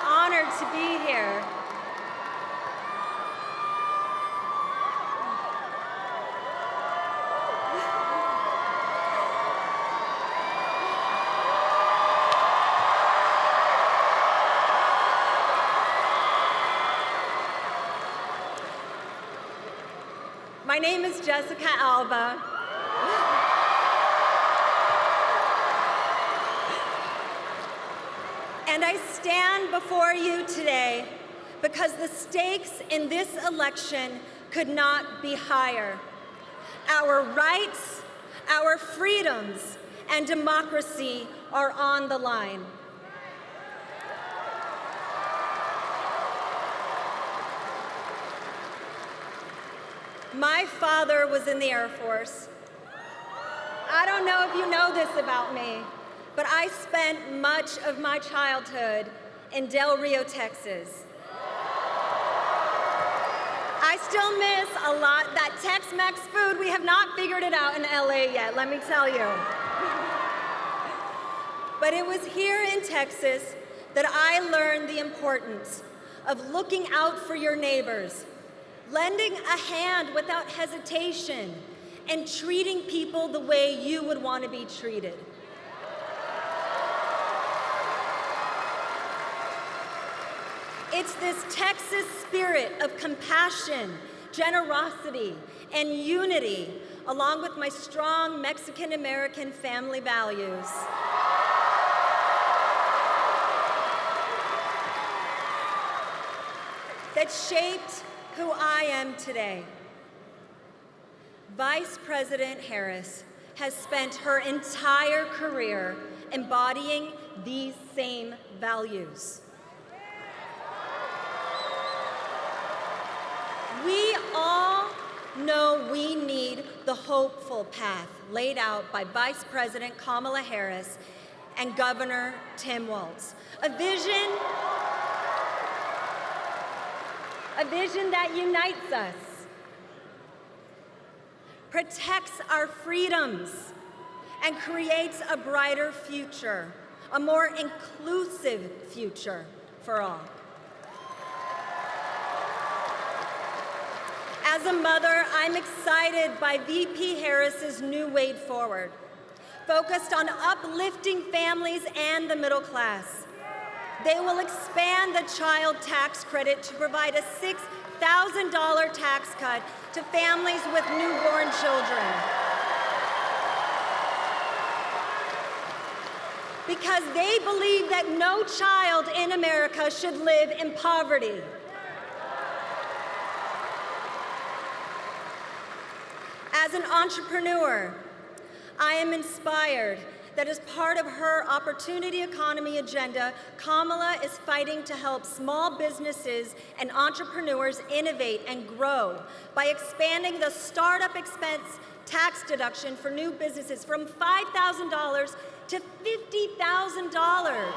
[SPEAKER 3] honored to be here. My name is Jessica Alba. And I stand before you today because the stakes in this election could not be higher. Our rights, our freedoms, and democracy are on the line. My father was in the Air Force. I don't know if you know this about me, but I spent much of my childhood in Del Rio, Texas. I still miss a lot that Tex-Mex food. We have not figured it out in LA yet, let me tell you. But it was here in Texas that I learned the importance of looking out for your neighbors, lending a hand without hesitation, and treating people the way you would want to be treated. It's this Texas spirit of compassion, generosity, and unity, along with my strong Mexican-American family values, that shaped who I am today. Vice President Harris has spent her entire career embodying these same values. We all know we need the hopeful path laid out by Vice President Kamala Harris and Governor Tim Walz. A vision that unites us, protects our freedoms, and creates a brighter future, a more inclusive future for all. As a mother, I'm excited by VP Harris's new way forward, focused on uplifting families and the middle class. They will expand the child tax credit to provide a $6,000 tax cut to families with newborn children. Because they believe that no child in America should live in poverty. As an entrepreneur, I am inspired that as part of her opportunity economy agenda, Kamala is fighting to help small businesses and entrepreneurs innovate and grow by expanding the startup expense tax deduction for new businesses from $5,000 to $50,000.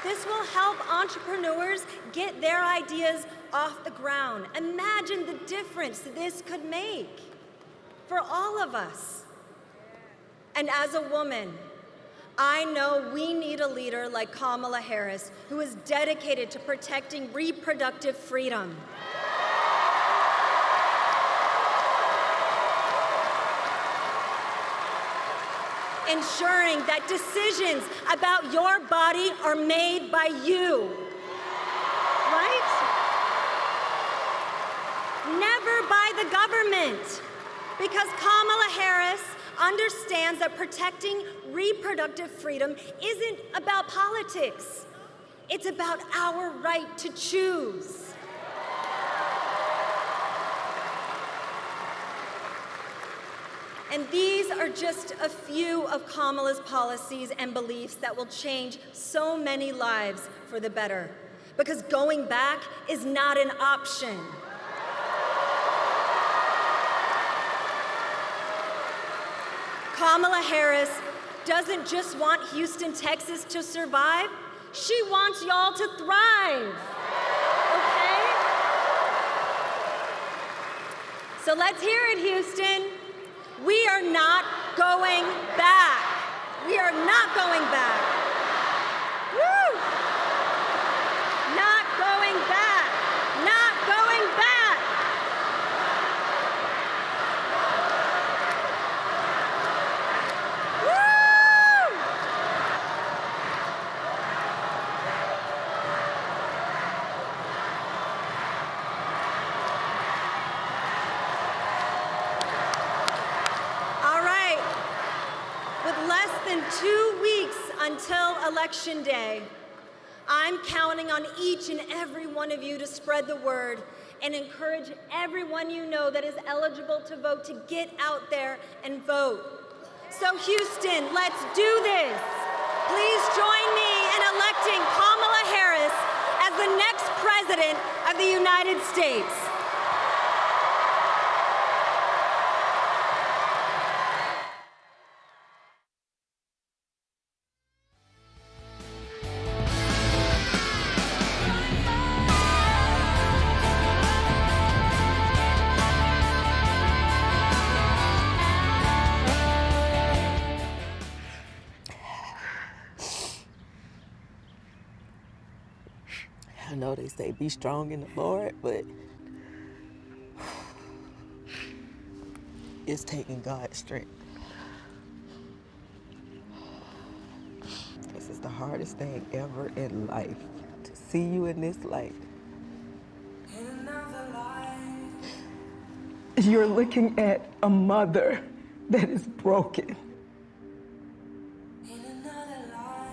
[SPEAKER 3] This will help entrepreneurs get their ideas off the ground. Imagine the difference this could make for all of us. And as a woman, I know we need a leader like Kamala Harris, who is dedicated to protecting reproductive freedom. Ensuring that decisions about your body are made by you, right? Never by the government, because Kamala Harris understands that protecting reproductive freedom isn't about politics. It's about our right to choose. And these are just a few of Kamala's policies and beliefs that will change so many lives for the better, because going back is not an option. Kamala Harris doesn't just want Houston, Texas to survive, she wants y'all to thrive, okay? So let's hear it, Houston. We are not going back. We are not going back. Woo! Not going back. Not going back. Woo! All right. With less than 2 weeks until Election Day, I'm counting on each and every one of you to spread the word and encourage everyone you know that is eligible to vote to get out there and vote. So Houston, let's do this. Please join me in electing Kamala Harris as the next president of the United States.
[SPEAKER 4] I know they say be strong in the Lord, but it's taking God's strength. This is the hardest thing ever in life, to see you in this light.
[SPEAKER 5] You're looking at a mother that is broken.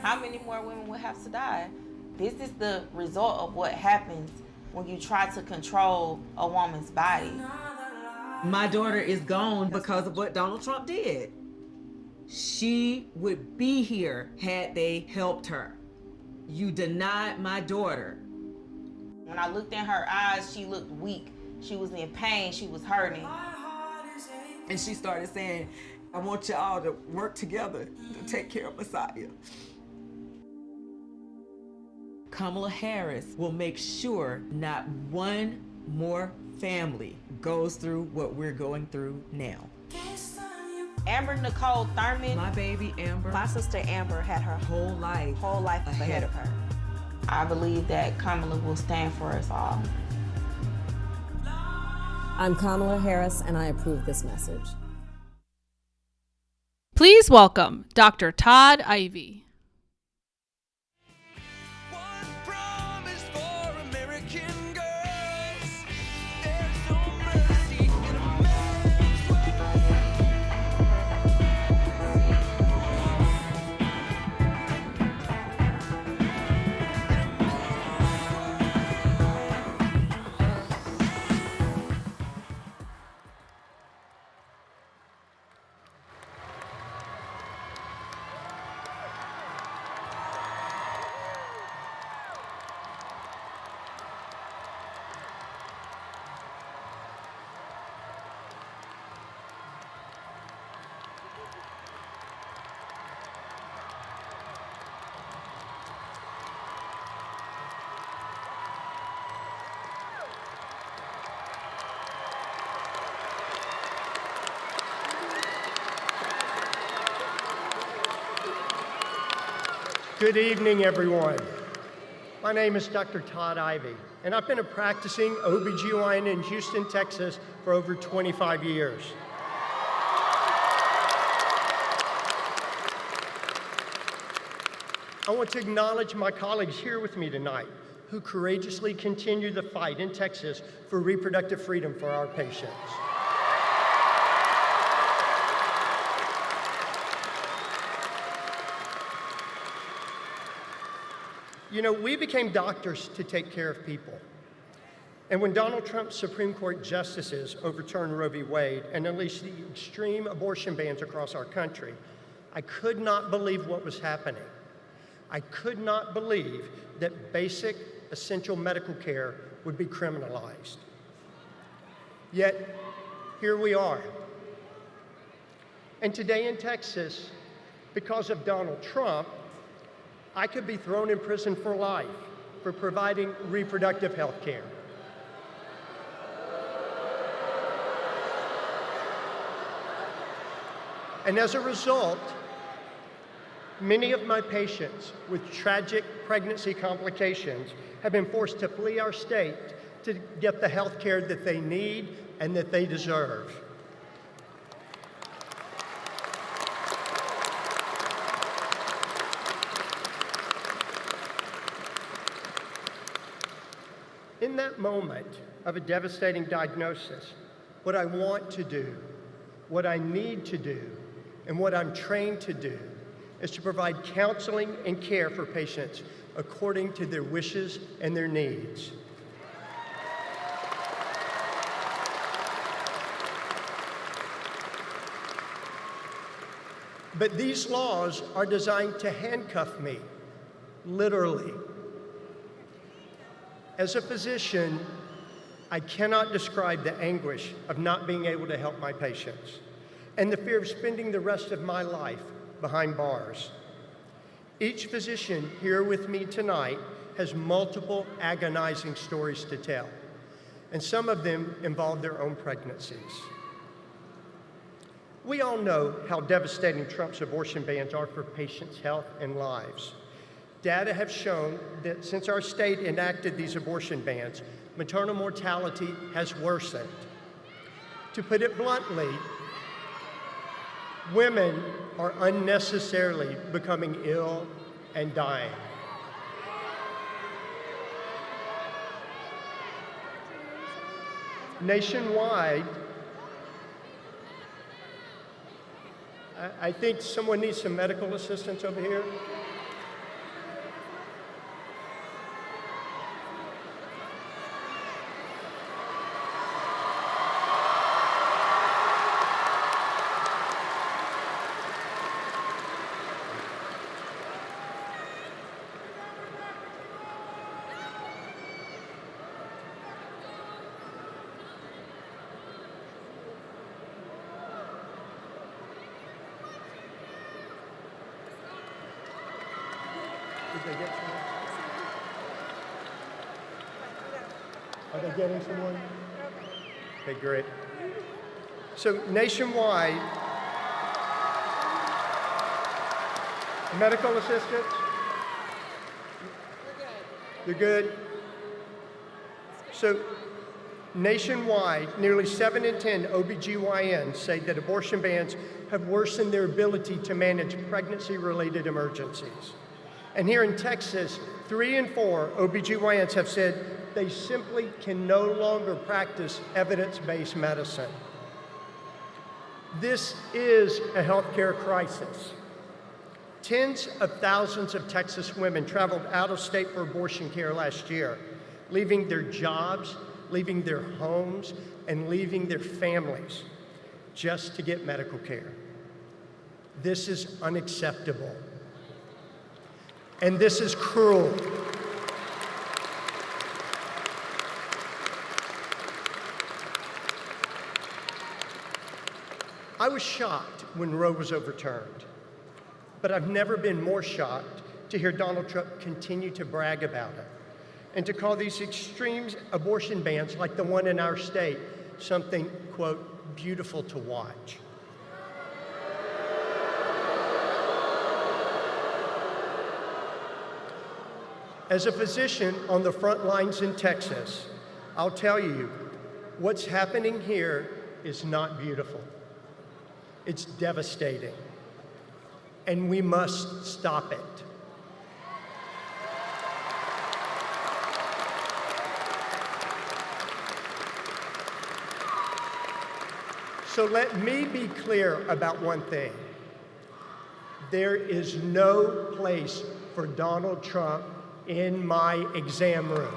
[SPEAKER 6] How many more women would have to die? This is the result of what happens when you try to control a woman's body.
[SPEAKER 7] My daughter is gone because of what Donald Trump did. She would be here had they helped her. You denied my daughter.
[SPEAKER 6] When I looked in her eyes, she looked weak. She was in pain, she was hurting.
[SPEAKER 4] And she started saying, I want y'all to work together to take care of Messiah.
[SPEAKER 7] Kamala Harris will make sure not one more family goes through what we're going through now.
[SPEAKER 6] Amber Nicole Thurman,
[SPEAKER 7] My baby Amber,
[SPEAKER 8] My sister Amber had her
[SPEAKER 7] whole life
[SPEAKER 8] ahead of her.
[SPEAKER 6] I believe that Kamala will stand for us all.
[SPEAKER 9] I'm Kamala Harris, and I approve this message.
[SPEAKER 10] Please welcome Dr. Todd Ivey.
[SPEAKER 11] Good evening, everyone. My name is Dr. Todd Ivey, and I've been a practicing OBGYN in Houston, Texas for over 25 years. I want to acknowledge my colleagues here with me tonight who courageously continue the fight in Texas for reproductive freedom for our patients. You know, we became doctors to take care of people. And when Donald Trump's Supreme Court justices overturned Roe v. Wade and unleashed the extreme abortion bans across our country, I could not believe what was happening. I could not believe that basic, essential medical care would be criminalized. Yet, here we are. And today in Texas, because of Donald Trump, I could be thrown in prison for life for providing reproductive health care. And as a result, many of my patients with tragic pregnancy complications have been forced to flee our state to get the health care that they need and that they deserve. In that moment of a devastating diagnosis, what I want to do, what I need to do, and what I'm trained to do is to provide counseling and care for patients according to their wishes and their needs. But these laws are designed to handcuff me, literally. As a physician, I cannot describe the anguish of not being able to help my patients and the fear of spending the rest of my life behind bars. Each physician here with me tonight has multiple agonizing stories to tell, and some of them involve their own pregnancies. We all know how devastating Trump's abortion bans are for patients' health and lives. Data have shown that since our state enacted these abortion bans, maternal mortality has worsened. To put it bluntly, women are unnecessarily becoming ill and dying. Nationwide, I think someone needs some medical assistance over here. Did they get someone? Are they getting someone? Okay, great. So nationwide, medical assistants? They're good? So nationwide, nearly 7 in 10 OBGYNs say that abortion bans have worsened their ability to manage pregnancy-related emergencies. And here in Texas, 3 in 4 OBGYNs have said they simply can no longer practice evidence-based medicine. This is a healthcare crisis. Tens of thousands of Texas women traveled out of state for abortion care last year, leaving their jobs, leaving their homes, and leaving their families just to get medical care. This is unacceptable. And this is cruel. I was shocked when Roe was overturned, but I've never been more shocked to hear Donald Trump continue to brag about it and to call these extreme abortion bans, like the one in our state, something, quote, beautiful to watch. As a physician on the front lines in Texas, I'll tell you, what's happening here is not beautiful. It's devastating, and we must stop it. So let me be clear about one thing. There is no place for Donald Trump in my exam room.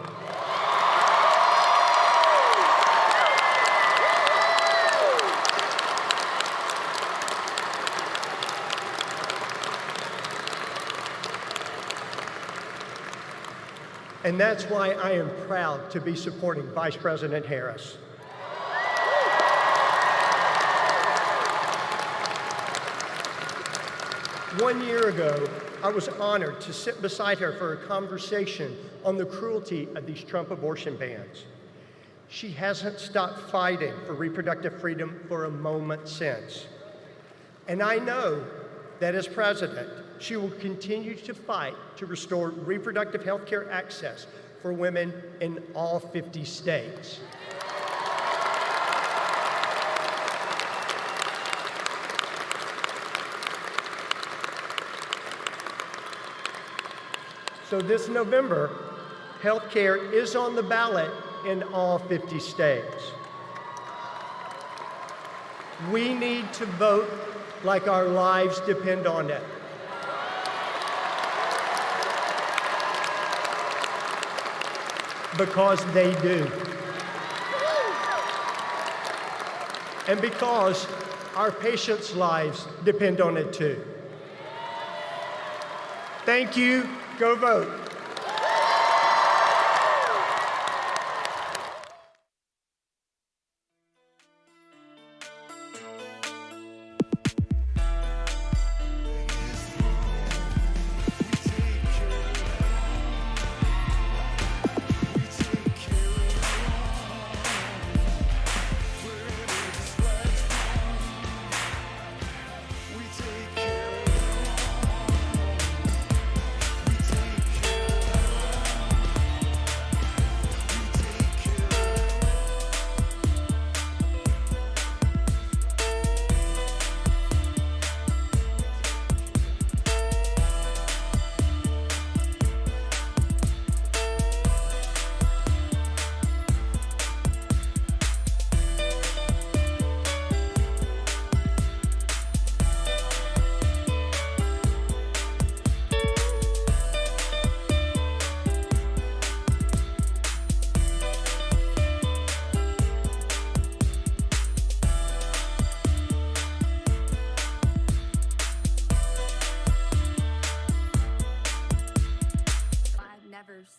[SPEAKER 11] And that's why I am proud to be supporting Vice President Harris. One year ago, I was honored to sit beside her for a conversation on the cruelty of these Trump abortion bans. She hasn't stopped fighting for reproductive freedom for a moment since. And I know that as president, she will continue to fight to restore reproductive health care access for women in all 50 states. So this November, health care is on the ballot in all 50 states. We need to vote like our lives depend on it. Because they do. And because our patients' lives depend on it too. Thank you. Go vote.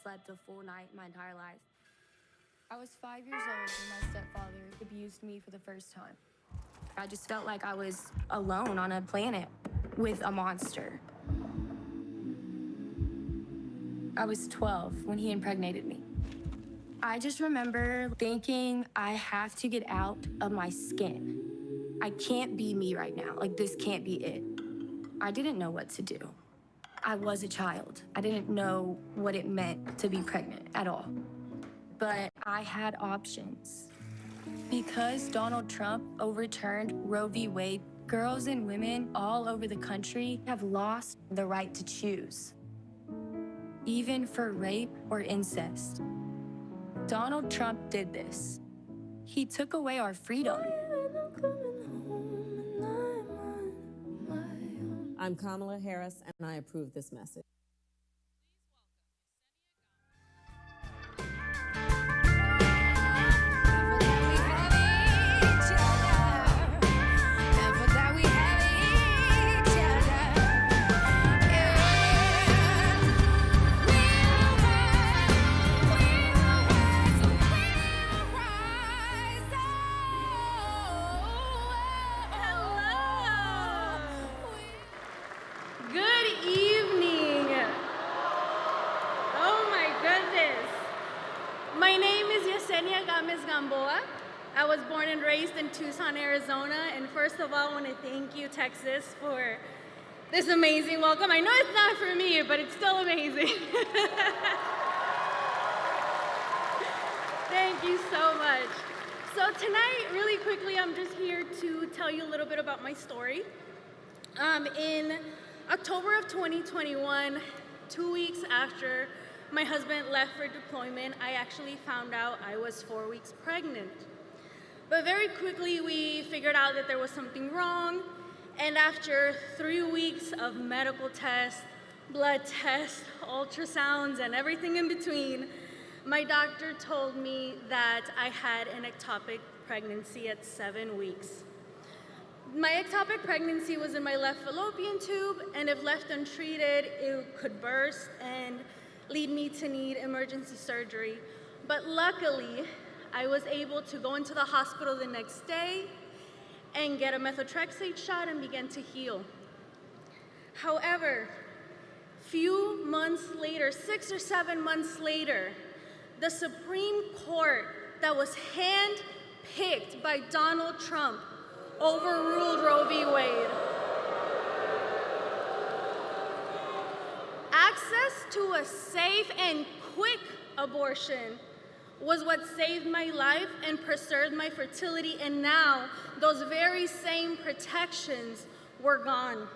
[SPEAKER 12] Slept a full night my entire life. I was 5 years old when my stepfather abused me for the first time. I just felt like I was alone on a planet with a monster. I was 12 when he impregnated me. I just remember thinking, I have to get out of my skin. I can't be me right now. Like, this can't be it. I didn't know what to do. I was a child. I didn't know what it meant to be pregnant at all. But I had options. Because Donald Trump overturned Roe v. Wade, girls and women all over the country have lost the right to choose, even for rape or incest. Donald Trump did this. He took away our freedom.
[SPEAKER 9] I'm Kamala Harris, and I approve this message.
[SPEAKER 13] I was born and raised in Tucson, Arizona, and first of all, I want to thank you, Texas, for this amazing welcome. I know it's not for me, but it's still amazing. Thank you so much. So tonight, really quickly, I'm just here to tell you a little bit about my story. In October of 2021, 2 weeks after my husband left for deployment, I actually found out I was 4 weeks pregnant. But very quickly, we figured out that there was something wrong, and after 3 weeks of medical tests, blood tests, ultrasounds, and everything in between, my doctor told me that I had an ectopic pregnancy at 7 weeks. My ectopic pregnancy was in my left fallopian tube, and if left untreated, it could burst and lead me to need emergency surgery. But luckily, I was able to go into the hospital the next day and get a methotrexate shot and begin to heal. However, few months later, 6 or 7 months later, the Supreme Court that was hand-picked by Donald Trump overruled Roe v. Wade. access to a safe and quick abortion was what saved my life and preserved my fertility, and now those very same protections were gone.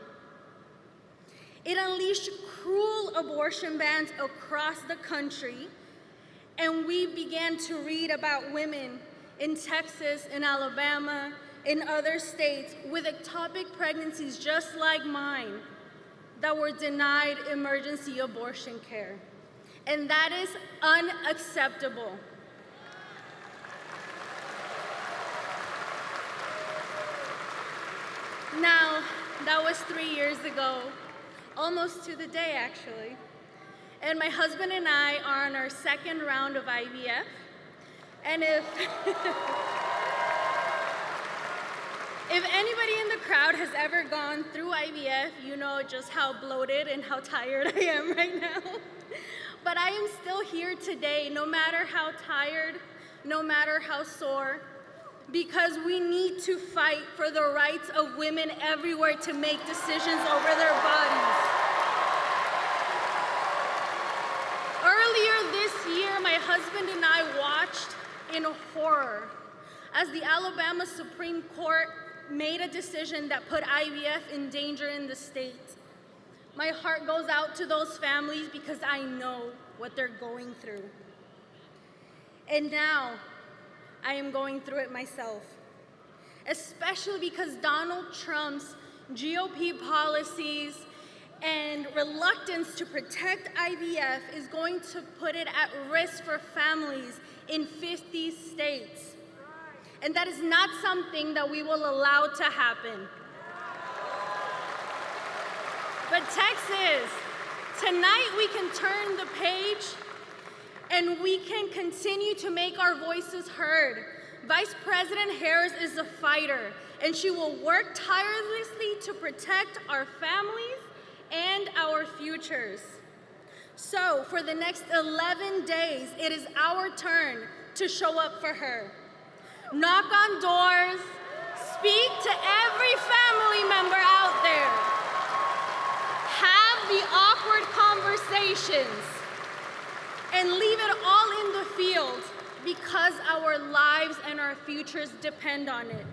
[SPEAKER 13] It unleashed cruel abortion bans across the country, and we began to read about women in Texas, in Alabama, in other states with ectopic pregnancies just like mine that were denied emergency abortion care. And that is unacceptable. Now, that was 3 years ago, almost to the day actually. And my husband and I are on our second round of IVF. And if anybody in the crowd has ever gone through IVF, you know just how bloated and how tired I am right now. But I am still here today, no matter how tired, no matter how sore, because we need to fight for the rights of women everywhere to make decisions over their bodies. Earlier this year, my husband and I watched in horror as the Alabama Supreme Court made a decision that put IVF in danger in the state. My heart goes out to those families because I know what they're going through. And now, I am going through it myself, especially because Donald Trump's GOP policies and reluctance to protect IVF is going to put it at risk for families in 50 states. And that is not something that we will allow to happen. But Texas, tonight we can turn the page and we can continue to make our voices heard. Vice President Harris is a fighter, and she will work tirelessly to protect our families and our futures. So for the next 11 days, it is our turn to show up for her. Knock on doors, speak to every family member out there. Have the awkward conversations and leave it all in the field because our lives and our futures depend on it.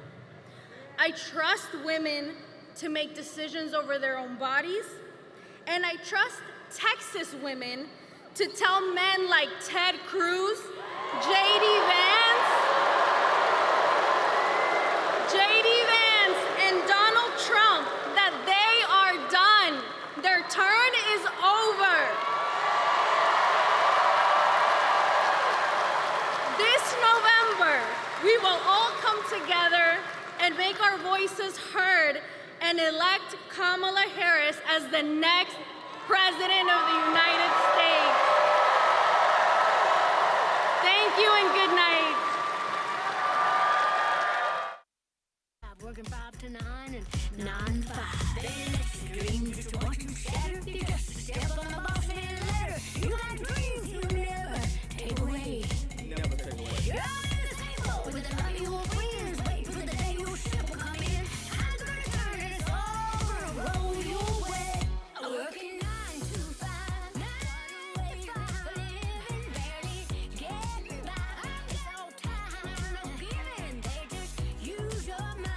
[SPEAKER 13] I trust women to make decisions over their own bodies, and I trust Texas women to tell men like Ted Cruz, J.D. Vance, and Donald Trump that they are done. Their turn is over. This November, we will all come together and make our voices heard and elect Kamala Harris as the next President of the United States. Thank you and good night.
[SPEAKER 14] Working 5 to 9 and 9 to 5. Then dreams just want to shatter. You just step on the boss man ladder. You got dreams you never take away.
[SPEAKER 1] Never take away.
[SPEAKER 14] You're all in the same boat with the love you will win. Wait for the day your ship will come in. I'm gonna turn it over, roll your way. Working 9 to 5, 9 to 5, living barely getting by. It's all time, no giving. They just use your mind.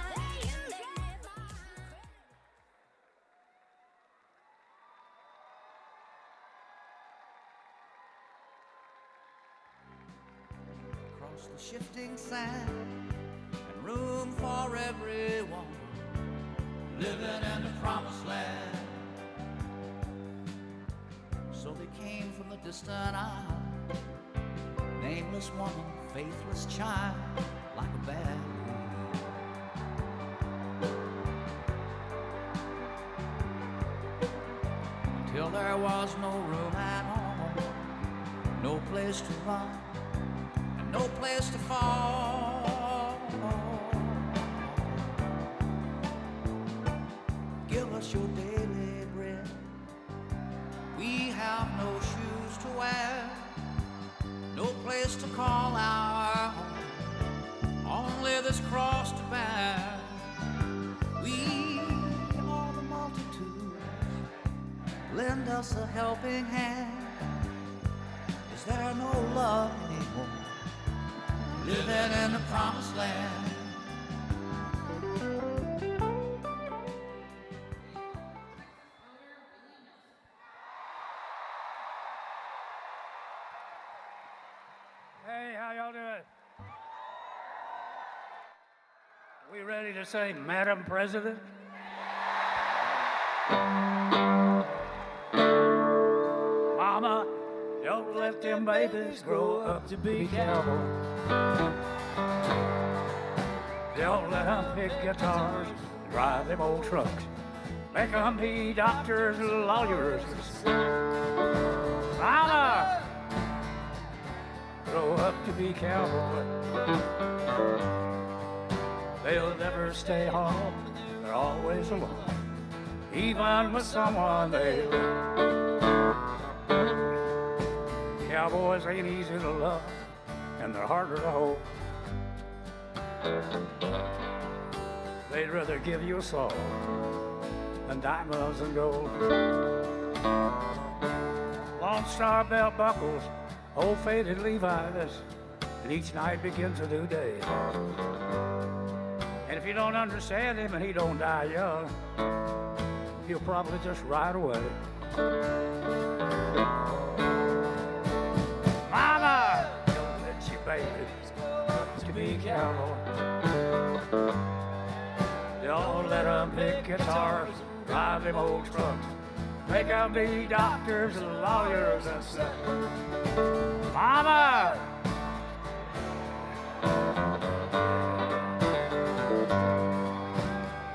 [SPEAKER 15] Across the shifting sand and room for everyone living in the promised land. So they came from the distant isle, nameless woman, faithless child, like a bad until there was no room at home, no place to run, and no place to fall. Give us your daily bread. We have no shoes to wear, no place to call our home, only this cross to bear. We are the multitude, lend us us a helping hand? Is there no love anymore? Living in the promised land.
[SPEAKER 16] Hey, how y'all doing? We ready to say, Madam President? Mama, don't let them babies grow up to be cowboys. Don't let them pick guitars, drive them old trucks. Make them be doctors, lawyers. Mama, grow up to be cowboys. They'll never stay home, they're always alone, even with someone they love. Cowboys ain't easy to love, and they're harder to hold. They'd rather give you a song than diamonds and gold. Lone Star belt buckles, old faded Levi's, and each night begins a new day. And if you don't understand him and he don't die young, he'll probably just ride away. Mama, don't let your babies to be cowboy. Don't let them pick guitars, drive them old trucks, make them be doctors and lawyers and stuff. Mama!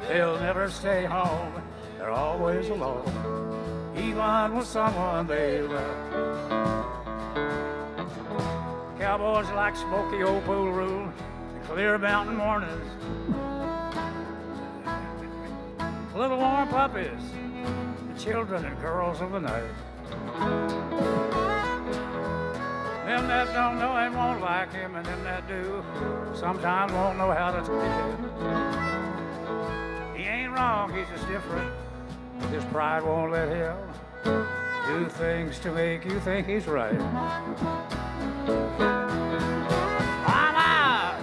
[SPEAKER 16] They'll never stay home, they're always alone, even with someone they love. Cowboys like smoky old pool room and clear mountain mornings. Little warm puppies, the children and girls of the night. Them that don't know him won't like him, and them that do sometimes won't know how to treat him. He ain't wrong, he's just different. His pride won't let him do things to make you think he's right. Mama!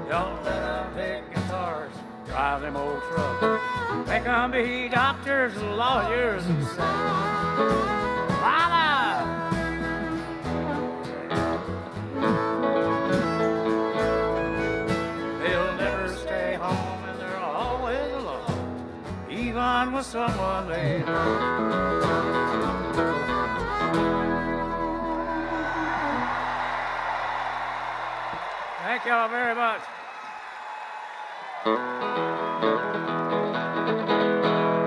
[SPEAKER 16] Don't let them pick guitars, drive them old trucks, make them be doctors, lawyers, and stuff. Mama! They'll never stay home and they're always alone, even with someone they love. Thank y'all very much.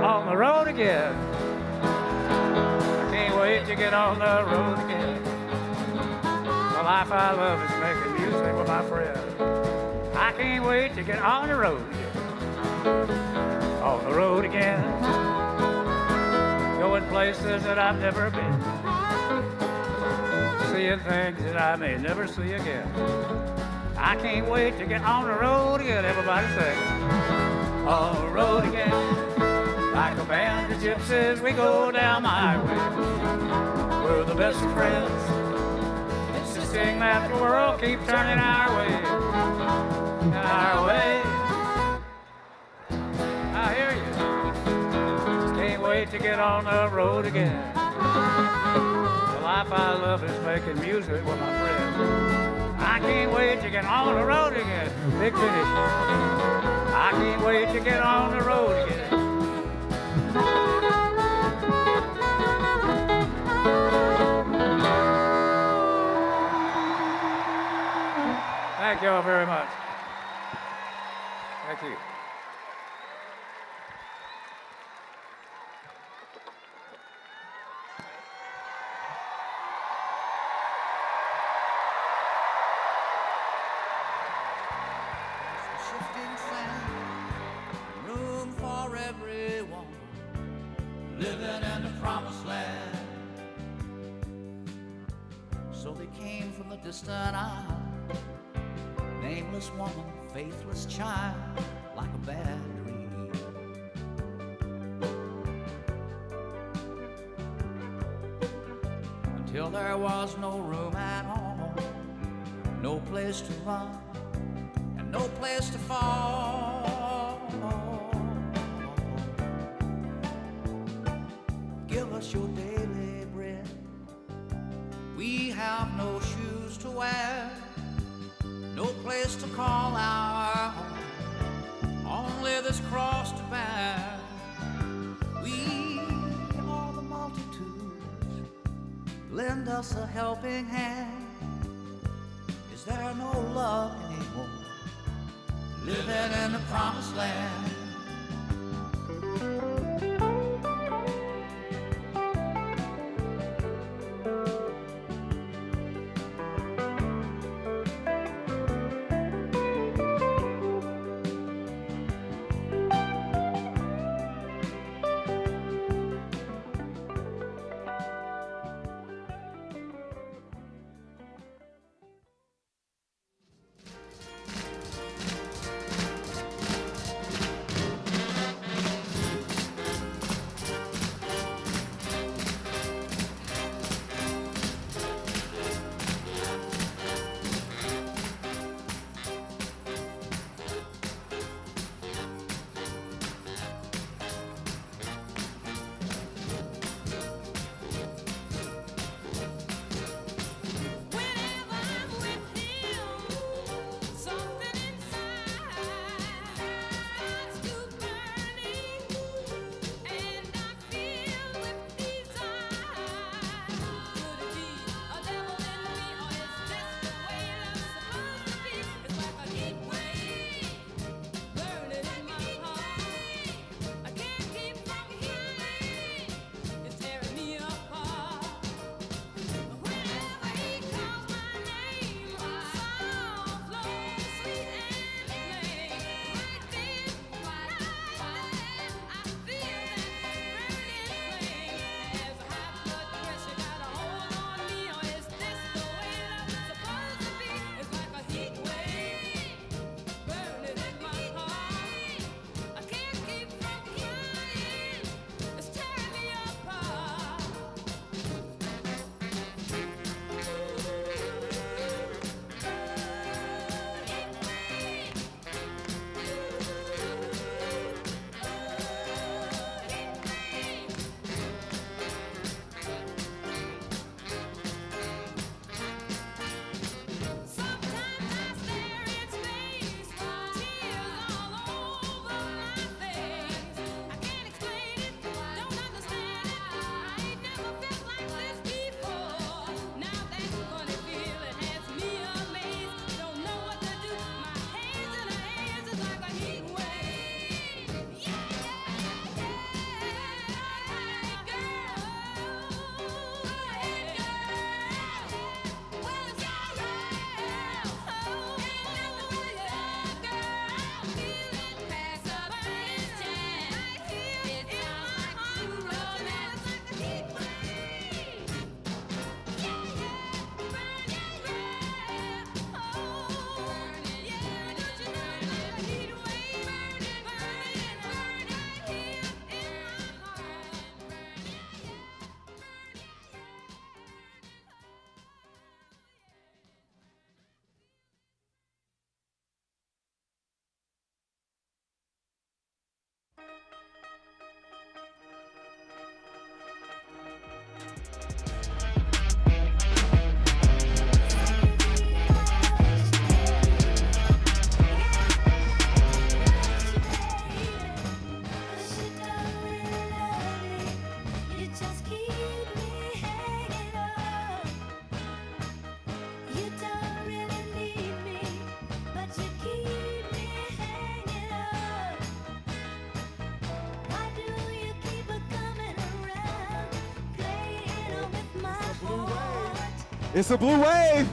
[SPEAKER 16] On the road again. I can't wait to get on the road again. The life I love is making music with my friends. I can't wait to get on the road again. On the road again. Going places that I've never been. Seeing things that I may never see again. I can't wait to get on the road again. Everybody say, on the road again. Like a band of gypsies, we go down the highway. We're the best of friends, insisting that the world keeps turning our way. Our way. I hear you. Just can't wait to get on the road again. The life I love is making music with my friends. I can't wait to get on the road again. Big finish. I can't wait to get on the road again. Thank you all very much. Thank you.
[SPEAKER 15] Shifting sand, room for everyone, living in the promised land. So they came from the distant isle, nameless woman, faithless child, like a bad dream. Until there was no room at home, no place to run, and no place to fall. Give us your daily bread. We have no shoes to wear, no place to call our own, only this cross to bear. We are the multitudes, lend us a helping hand. Is there no love anymore, living in the promised land?
[SPEAKER 1] It's a blue wave.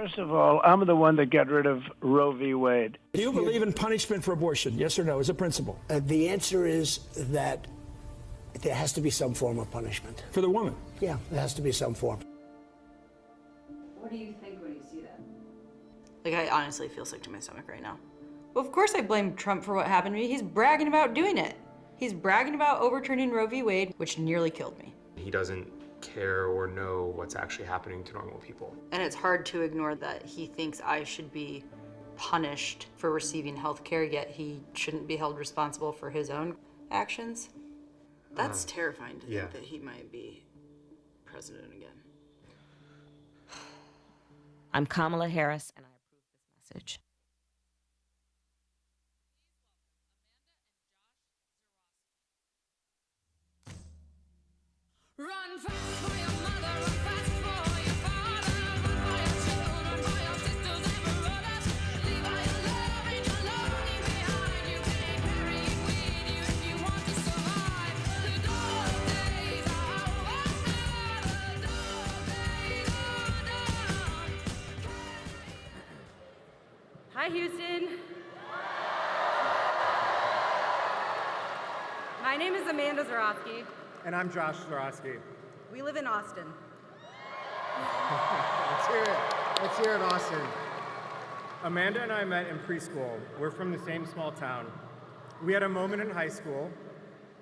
[SPEAKER 17] First of all, I'm the one that got rid of Roe v. Wade.
[SPEAKER 18] Do you believe in punishment for abortion? Yes or no, as a principle?
[SPEAKER 19] The answer is that there has to be some form of punishment.
[SPEAKER 18] For the woman?
[SPEAKER 19] Yeah, there has to be some form.
[SPEAKER 20] What do you think when you see that? Like, I honestly feel sick to my stomach right now. Well, of course I blame Trump for what happened to me. He's bragging about doing it. He's bragging about overturning Roe v. Wade, which nearly killed me.
[SPEAKER 21] He doesn't care or know what's actually happening to normal people.
[SPEAKER 20] And it's hard to ignore that he thinks I should be punished for receiving health care, yet he shouldn't be held responsible for his own actions. That's terrifying to think that he might be president again.
[SPEAKER 8] I'm Kamala Harris, and I approve this message.
[SPEAKER 14] Run fast for your mother, run fast for your father, run for your children, for your sisters and brothers. Leave all your love and your lonely behind. You can't carry it with you if you want to survive. The dark days are over now, the dark days are done.
[SPEAKER 22] Hi, Houston. My name is Amanda Zarofsky.
[SPEAKER 23] And I'm Josh Zarofsky.
[SPEAKER 22] We live in Austin.
[SPEAKER 23] Let's hear it. Let's hear it, Austin. Amanda and I met in preschool. We're from the same small town. We had a moment in high school,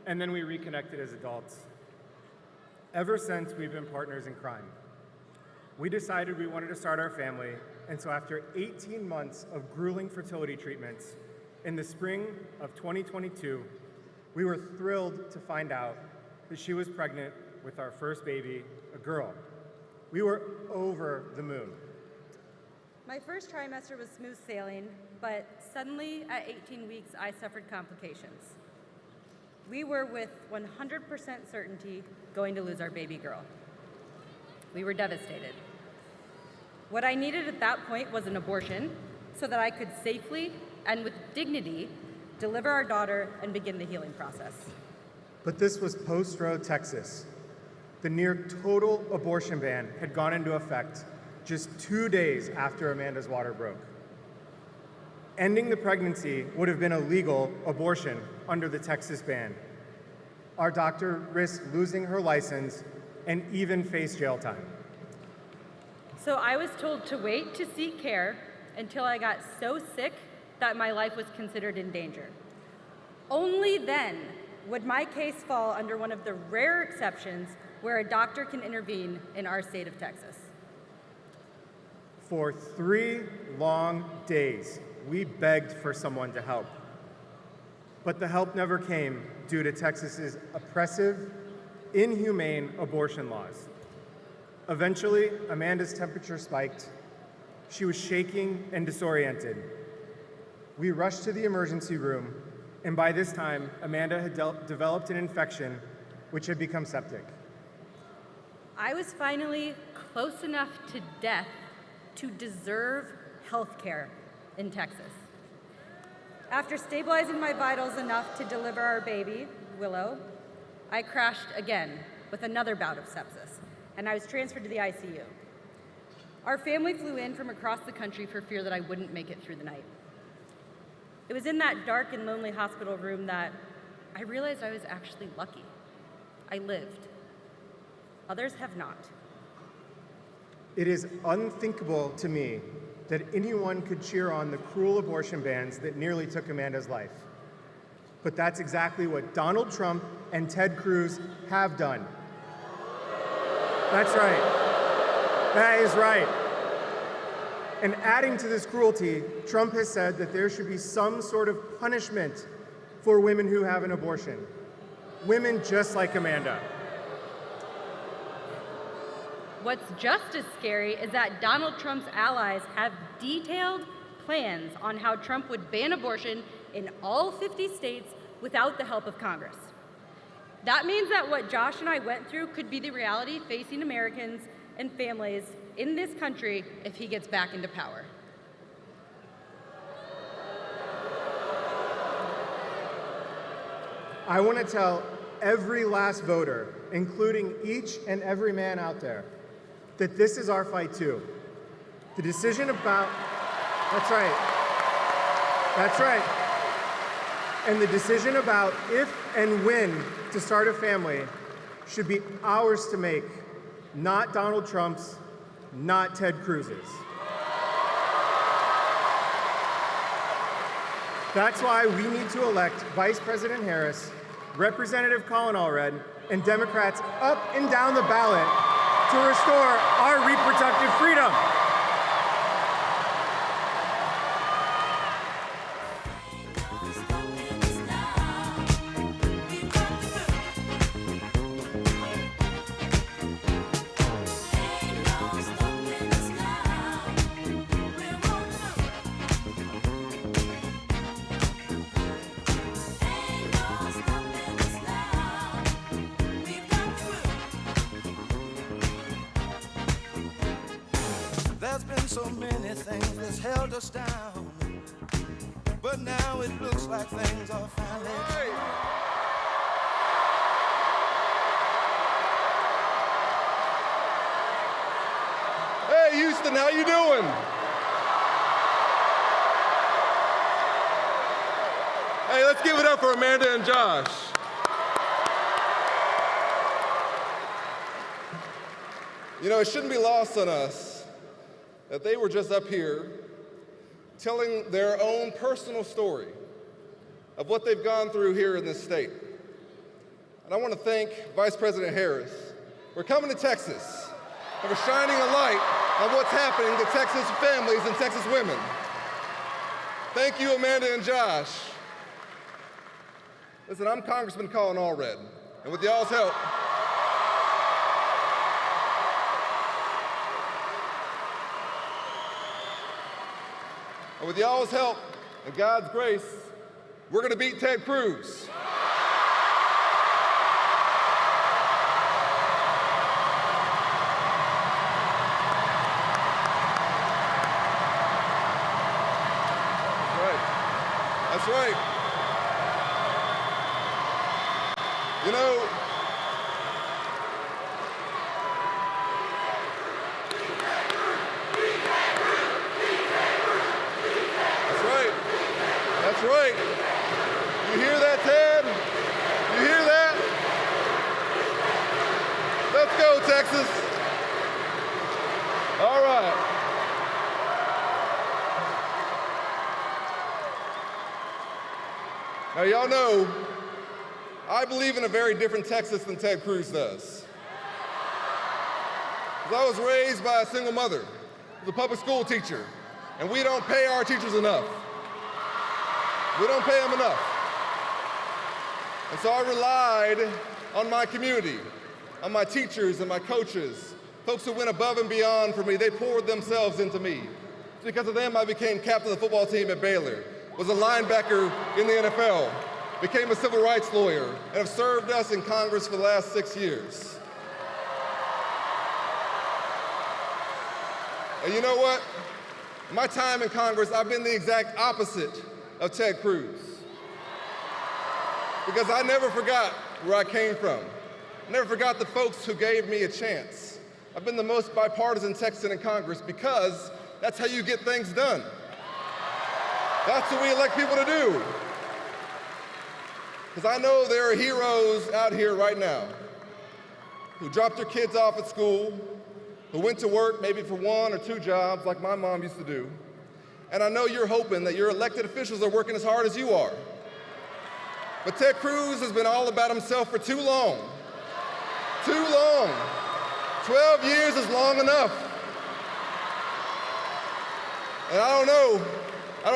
[SPEAKER 23] and then we reconnected as adults. Ever since, we've been partners in crime. We decided we wanted to start our family, and so after 18 months of grueling fertility treatments, in the spring of 2022, we were thrilled to find out that she was pregnant with our first baby, a girl. We were over the moon.
[SPEAKER 22] My first trimester was smooth sailing, but suddenly at 18 weeks, I suffered complications. We were with 100% certainty going to lose our baby girl. We were devastated. What I needed at that point was an abortion so that I could safely and with dignity deliver our daughter and begin the healing process.
[SPEAKER 23] But this was post-Roe, Texas. The near total abortion ban had gone into effect just 2 days after Amanda's water broke. Ending the pregnancy would have been a legal abortion under the Texas ban. Our doctor risked losing her license and even faced jail time.
[SPEAKER 22] So I was told to wait to seek care until I got so sick that my life was considered in danger. Only then would my case fall under one of the rare exceptions where a doctor can intervene in our state of Texas.
[SPEAKER 23] For 3 long days, we begged for someone to help. But the help never came due to Texas's oppressive, inhumane abortion laws. Eventually, Amanda's temperature spiked. She was shaking and disoriented. We rushed to the emergency room, and by this time, Amanda had developed an infection which had become septic.
[SPEAKER 22] I was finally close enough to death to deserve health care in Texas. After stabilizing my vitals enough to deliver our baby, Willow, I crashed again with another bout of sepsis, and I was transferred to the ICU. Our family flew in from across the country for fear that I wouldn't make it through the night. It was in that dark and lonely hospital room that I realized I was actually lucky. I lived. Others have not.
[SPEAKER 23] It is unthinkable to me that anyone could cheer on the cruel abortion bans that nearly took Amanda's life. But that's exactly what Donald Trump and Ted Cruz have done. That's right. That is right. And adding to this cruelty, Trump has said that there should be some sort of punishment for women who have an abortion. Women just like Amanda.
[SPEAKER 22] What's just as scary is that Donald Trump's allies have detailed plans on how Trump would ban abortion in all 50 states without the help of Congress. That means that what Josh and I went through could be the reality facing Americans and families in this country if he gets back into power.
[SPEAKER 23] I want to tell every last voter, including each and every man out there, that this is our fight too. The decision about, that's right. And the decision about if and when to start a family should be ours to make, not Donald Trump's, not Ted Cruz's. That's why we need to elect Vice President Harris, Representative Colin Allred, and Democrats up and down the ballot to restore our reproductive freedom.
[SPEAKER 15] There's been so many things that's held us down, but now it looks like things are finally.
[SPEAKER 1] Hey, Houston, how you doing? Hey, let's give it up for Amanda and Josh. You know, it shouldn't be lost on us that they were just up here telling their own personal story of what they've gone through here in this state. And I want to thank Vice President Harris for coming to Texas and for shining a light on what's happening to Texas families and Texas women. Thank you, Amanda and Josh. Listen, I'm Congressman Colin Allred, and with y'all's help, and God's grace, we're going to beat Ted Cruz. That's right. You know, that's right. You hear that, Ted? You hear that? Let's go, Texas. All right. Now, y'all know, I believe in a very different Texas than Ted Cruz does. 'Cause I was raised by a single mother, who's a public school teacher, and we don't pay our teachers enough. We don't pay them enough. And so I relied on my community, on my teachers and my coaches, folks who went above and beyond for me. They poured themselves into me. Because of them, I became captain of the football team at Baylor, was a linebacker in the NFL, became a civil rights lawyer, and have served us in Congress for the last 6 years. And you know what? My time in Congress, I've been the exact opposite of Ted Cruz. Because I never forgot where I came from. I never forgot the folks who gave me a chance. I've been the most bipartisan Texan in Congress because that's how you get things done. That's what we elect people to do. Because I know there are heroes out here right now who dropped their kids off at school, who went to work maybe for 1 or 2 jobs like my mom used to do. And I know you're hoping that your elected officials are working as hard as you are. But Ted Cruz has been all about himself for too long. Too long. 12 years is long enough. And I don't know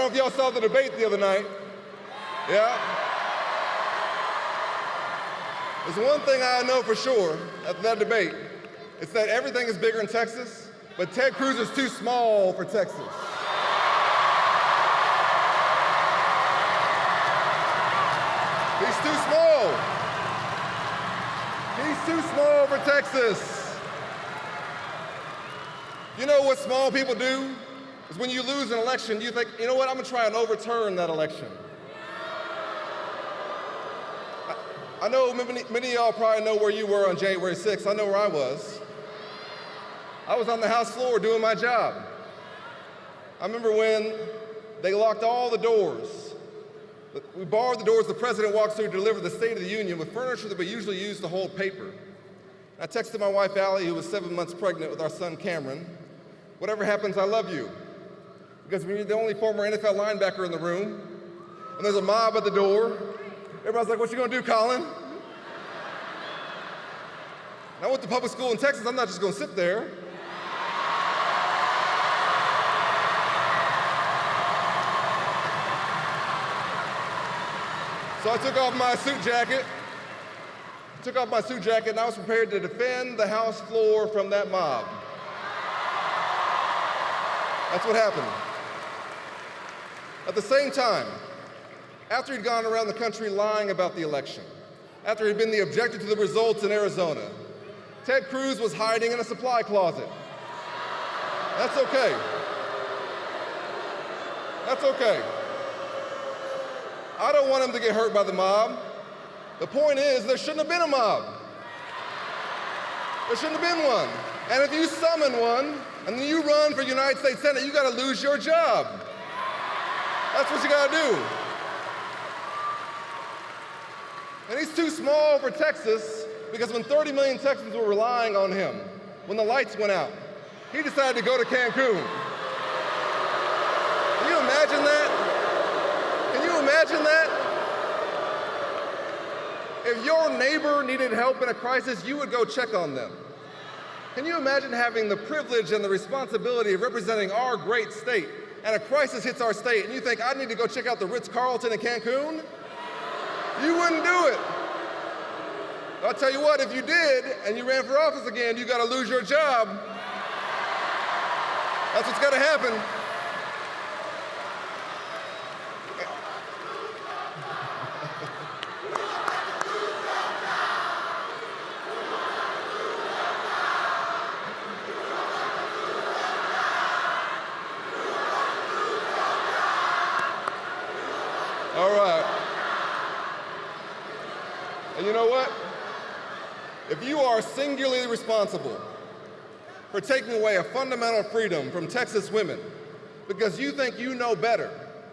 [SPEAKER 1] if y'all saw the debate the other night. Yeah? There's one thing I know for sure after that debate. It's that everything is bigger in Texas, but Ted Cruz is too small for Texas. He's too small. He's too small for Texas. You know what small people do? Is when you lose an election, you think, you know what, I'm gonna try and overturn that election. I know many of y'all probably know where you were on January 6th. I know where I was. I was on the House floor doing my job.
[SPEAKER 2] I remember when they locked all the doors. We barred the doors. The president walks through to deliver the State of the Union with furniture that we usually use to hold paper. I texted my wife, Allie, who was 7 months pregnant with our son, Cameron, "Whatever happens, I love you." Because when you're the only former NFL linebacker in the room, and there's a mob at the door, everybody's like, "What you gonna do, Colin?" And I went to public school in Texas. I'm not just gonna sit there. So I took off my suit jacket, and I was prepared to defend the House floor from that mob. That's what happened. At the same time, after he'd gone around the country lying about the election, after he'd been the objector to the results in Arizona, Ted Cruz was hiding in a supply closet. That's okay. That's okay. I don't want him to get hurt by the mob. The point is, there shouldn't have been a mob. There shouldn't have been one. And if you summon one, and then you run for United States Senate, you gotta lose your job. That's what you gotta do. And he's too small for Texas, because when 30 million Texans were relying on him, when the lights went out, he decided to go to Cancun. Can you imagine that? Can you imagine that? If your neighbor needed help in a crisis, you would go check on them. Can you imagine having the privilege and the responsibility of representing our great state, and a crisis hits our state, and you think, "I need to go check out the Ritz-Carlton in Cancun"? You wouldn't do it. I'll tell you what, if you did, and you ran for office again, you gotta lose your job. That's what's gotta happen. All right. And you know what? If you are singularly responsible for taking away a fundamental freedom from Texas women because you think you know better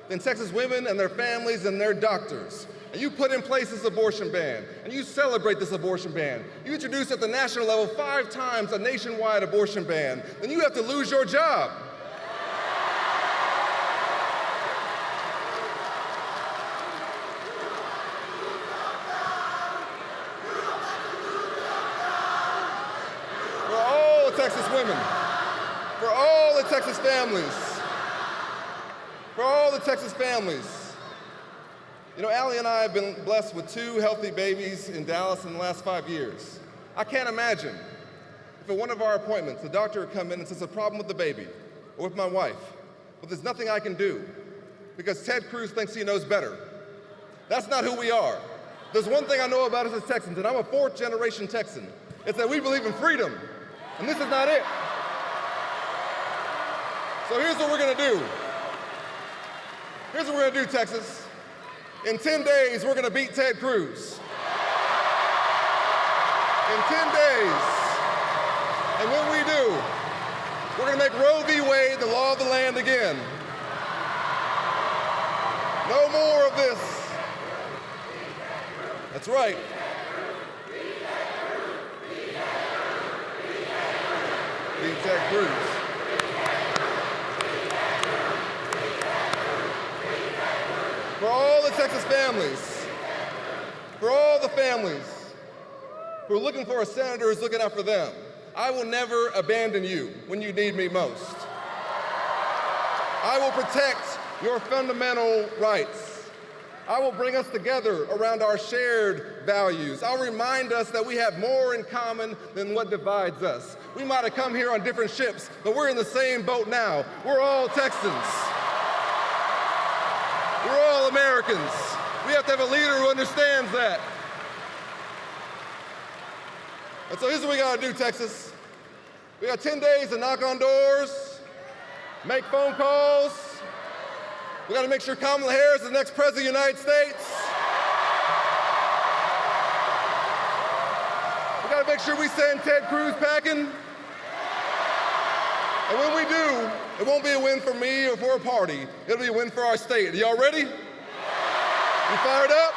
[SPEAKER 2] than Texas women and their families and their doctors, and you put in place this abortion ban, and you celebrate this abortion ban, you introduce at the national level 5 times a nationwide abortion ban, then you have to lose your job. Texas women, for all the Texas families, for all the Texas families. You know, Allie and I have been blessed with 2 healthy babies in Dallas in the last 5 years. I can't imagine if at one of our appointments, the doctor would come in and says, "A problem with the baby, or with my wife, but there's nothing I can do because Ted Cruz thinks he knows better." That's not who we are. There's one thing I know about us as Texans, and I'm a 4th-generation Texan. It's that we believe in freedom. And this is not it. So here's what we're gonna do. Here's what we're gonna do, Texas. In 10 days, we're gonna beat Ted Cruz. In 10 days. And when we do, we're gonna make Roe v. Wade the law of the land again. No more of this. That's right. Beat Ted Cruz. For all the Texas families, for all the families who are looking for a senator who's looking out for them, I will never abandon you when you need me most. I will protect your fundamental rights. I will bring us together around our shared values. I'll remind us that we have more in common than what divides us. We might have come here on different ships, but we're in the same boat now. We're all Texans. We're all Americans. We have to have a leader who understands that. And so here's what we gotta do, Texas. We got 10 days to knock on doors, make phone calls. We got to make sure Kamala Harris is the next president of the United States. We got to make sure we send Ted Cruz packing. And when we do, It won't be a win for me or for a party. It'll be a win for our state. Are y'all ready? You fired up?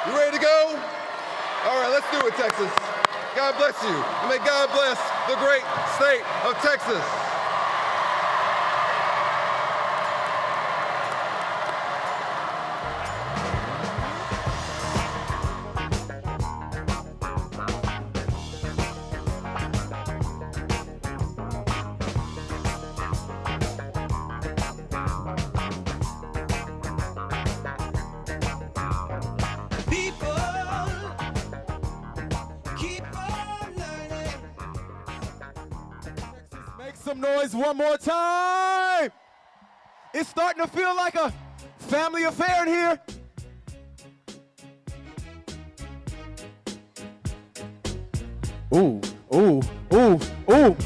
[SPEAKER 2] You ready to go? All right, let's do it, Texas. God bless you. And may God bless the great state of Texas.
[SPEAKER 1] Some noise one more time. It's starting to feel like a family affair in here. Ooh, ooh, ooh, ooh.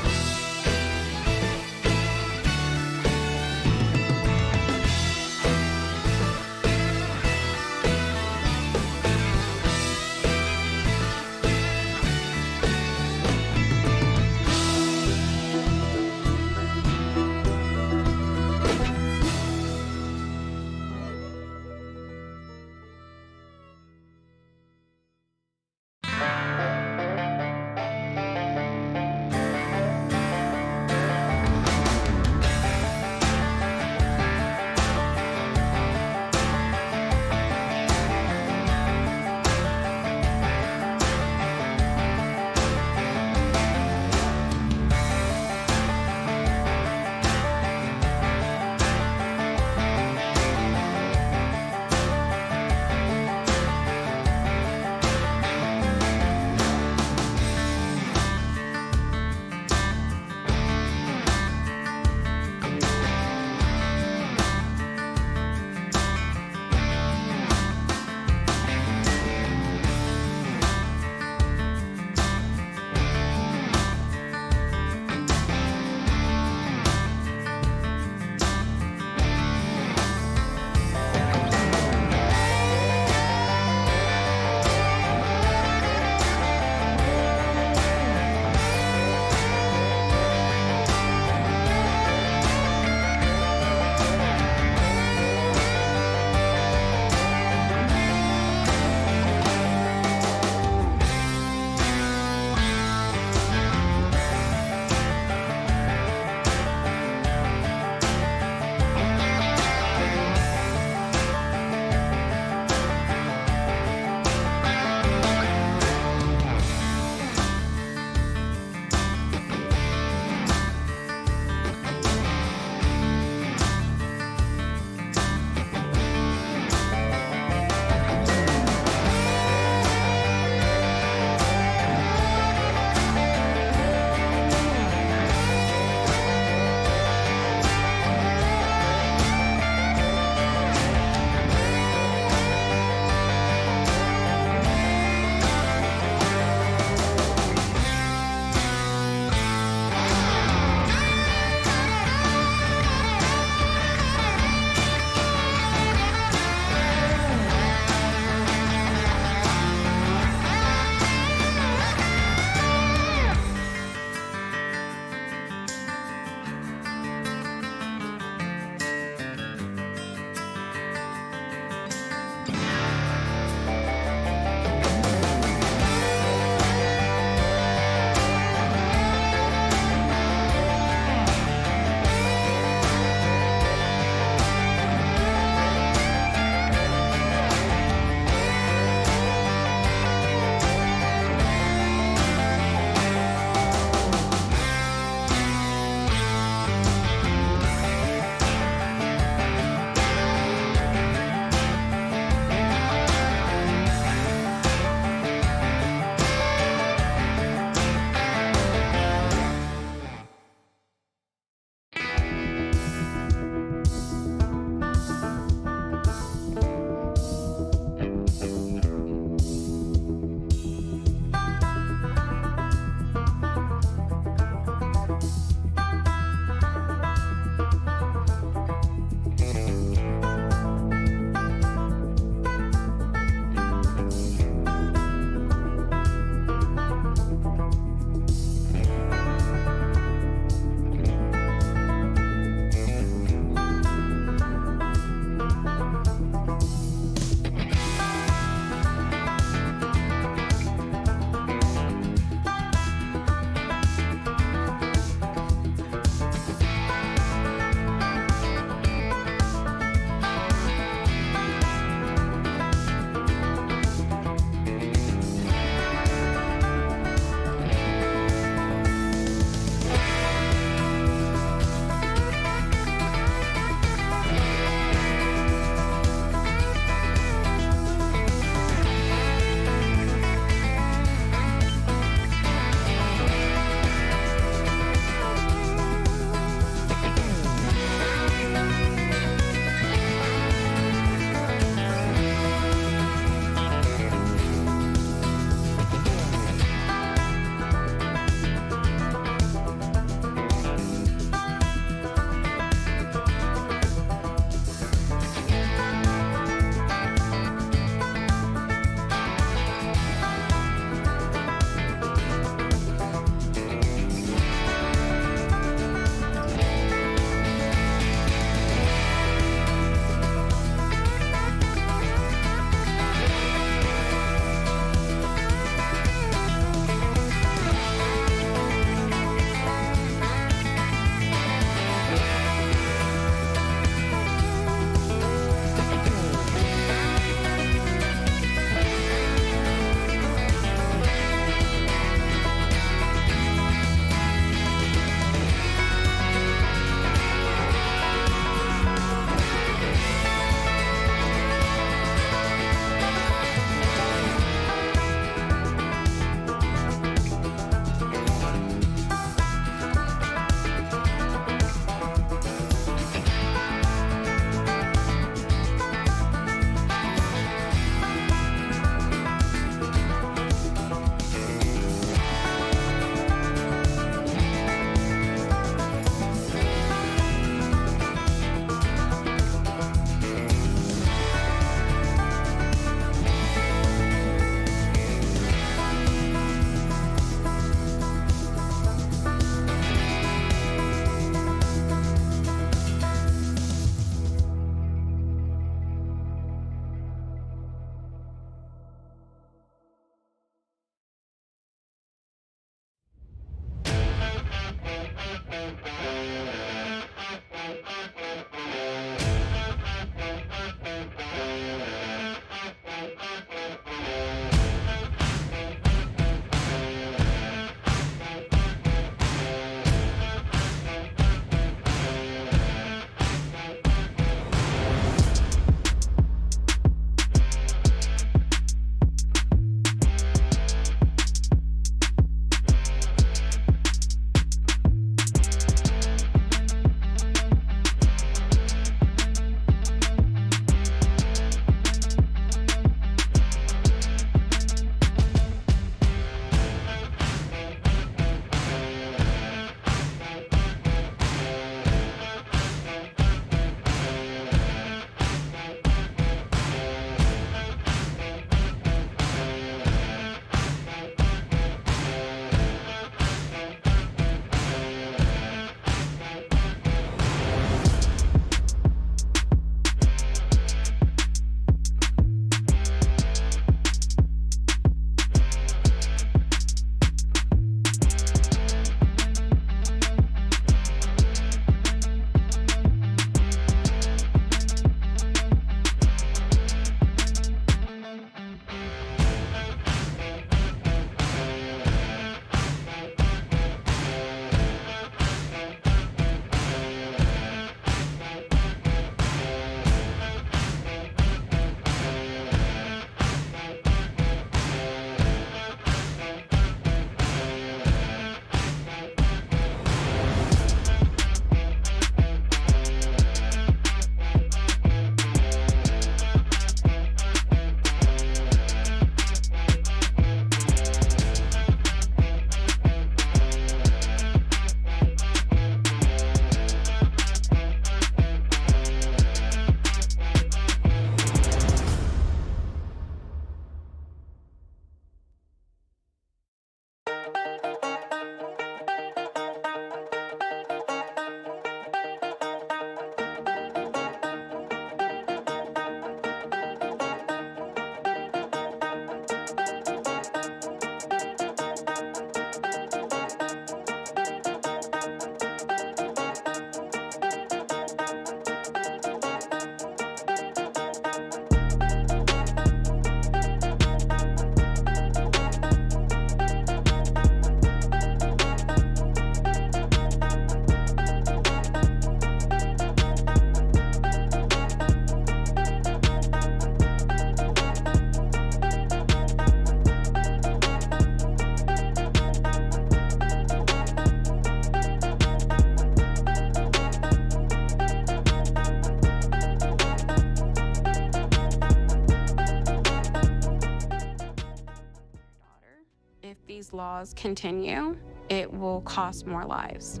[SPEAKER 12] laws continue, it will cost more lives.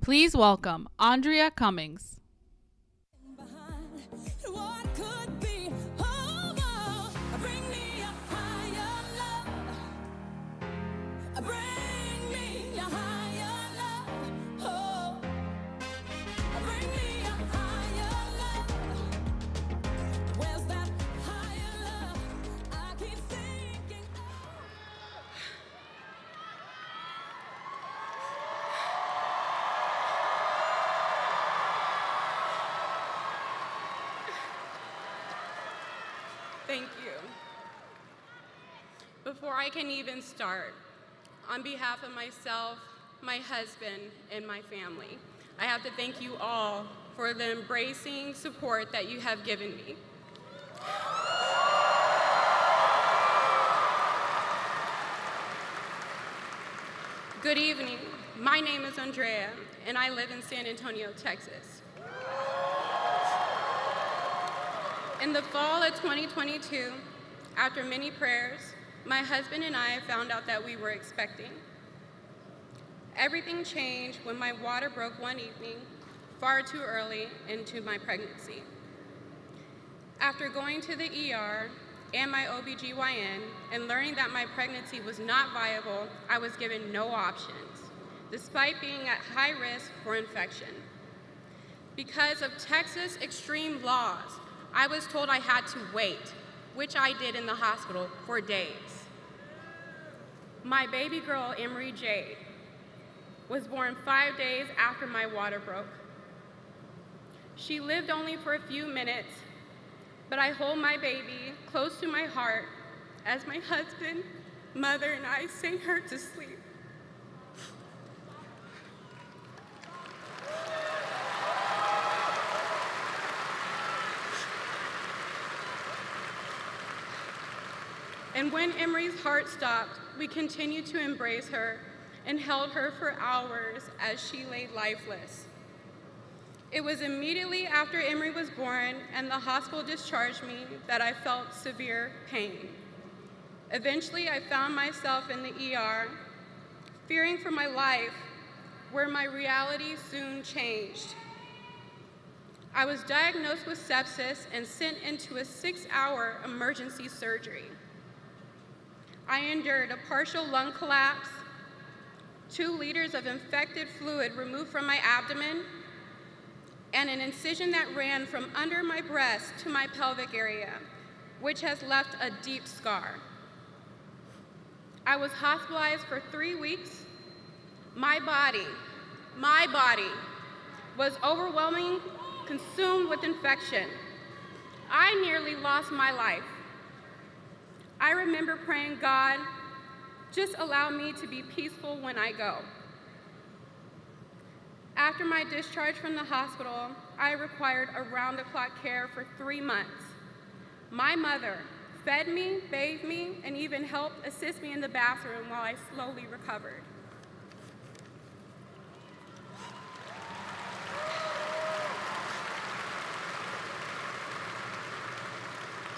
[SPEAKER 10] Please welcome Andrea Cummings.
[SPEAKER 3] Thank you. Before I can even start, on behalf of myself, my husband, and my family, I have to thank you all for the embracing support that you have given me. Good evening. My name is Andrea, and I live in San Antonio, Texas. In the fall of 2022, after many prayers, my husband and I found out that we were expecting. Everything changed when my water broke one evening, far too early into my pregnancy. After going to the ER and my OBGYN and learning that my pregnancy was not viable, I was given no options, despite being at high risk for infection. Because of Texas extreme laws, I was told I had to wait, which I did in the hospital for days. My baby girl, Emery Jade, was born 5 days after my water broke. She lived only for a few minutes, but I hold my baby close to my heart as my husband, mother, and I sing her to sleep. And when Emery's heart stopped, we continued to embrace her and held her for hours as she lay lifeless. It was immediately after Emery was born and the hospital discharged me that I felt severe pain. Eventually, I found myself in the ER, fearing for my life, where my reality soon changed. I was diagnosed with sepsis and sent into a 6-hour emergency surgery. I endured a partial lung collapse, 2 liters of infected fluid removed from my abdomen, and an incision that ran from under my breast to my pelvic area, which has left a deep scar. I was hospitalized for 3 weeks. My body was overwhelmingly consumed with infection. I nearly lost my life. I remember praying, God, just allow me to be peaceful when I go. After my discharge from the hospital, I required around-the-clock care for 3 months. My mother fed me, bathed me, and even helped assist me in the bathroom while I slowly recovered.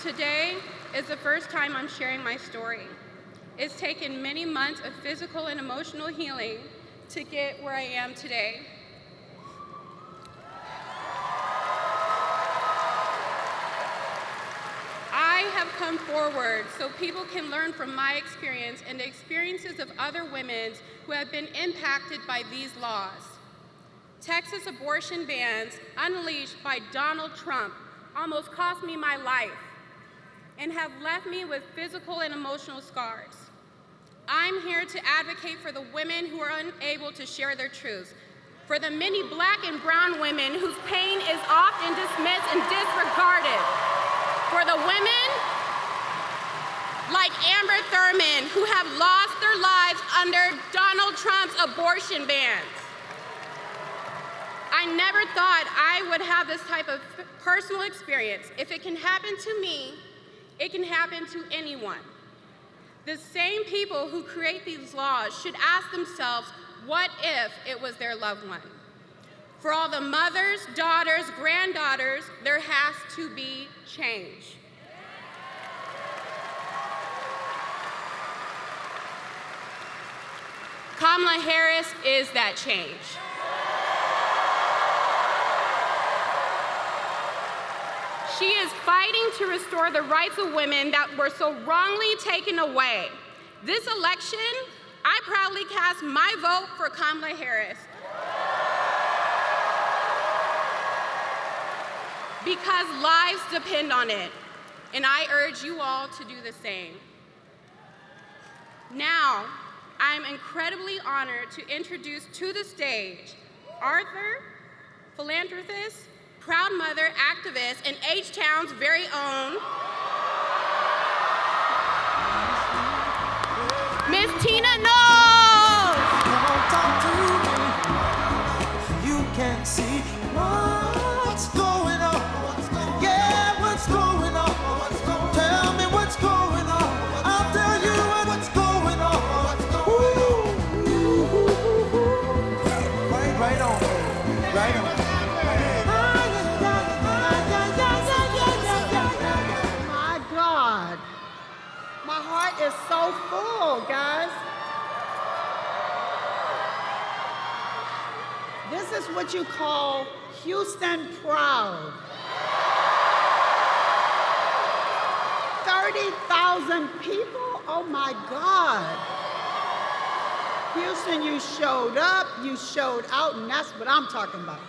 [SPEAKER 3] Today is the first time I'm sharing my story. It's taken many months of physical and emotional healing to get where I am today. I have come forward so people can learn from my experience and the experiences of other women who have been impacted by these laws. Texas abortion bans unleashed by Donald Trump almost cost me my life and have left me with physical and emotional scars. I'm here to advocate for the women who are unable to share their truths, for the many Black and brown women whose pain is often dismissed and disregarded, for the women like Amber Thurman who have lost their lives under Donald Trump's abortion bans. I never thought I would have this type of personal experience. If it can happen to me, it can happen to anyone. The same people who create these laws should ask themselves, what if it was their loved one? For all the mothers, daughters, granddaughters, there has to be change. Kamala Harris is that change. She is fighting to restore the rights of women that were so wrongly taken away. This election, I proudly cast my vote for Kamala Harris. Because lives depend on it, and I urge you all to do the same. Now, I am incredibly honored to introduce to the stage Arthur, philanthropist, proud mother, activist, and H-Town's very own Miss Tina Knowles.
[SPEAKER 15] Come on, talk to me. You can see what's going on. Yeah, what's going on? Tell me what's going on. I'll tell you what's going on. Right on. Right on.
[SPEAKER 4] My God. My heart is so full, guys. This is what you call Houston proud. 30,000 people? Oh my God. Houston, you showed up, you showed out, and that's what I'm talking about.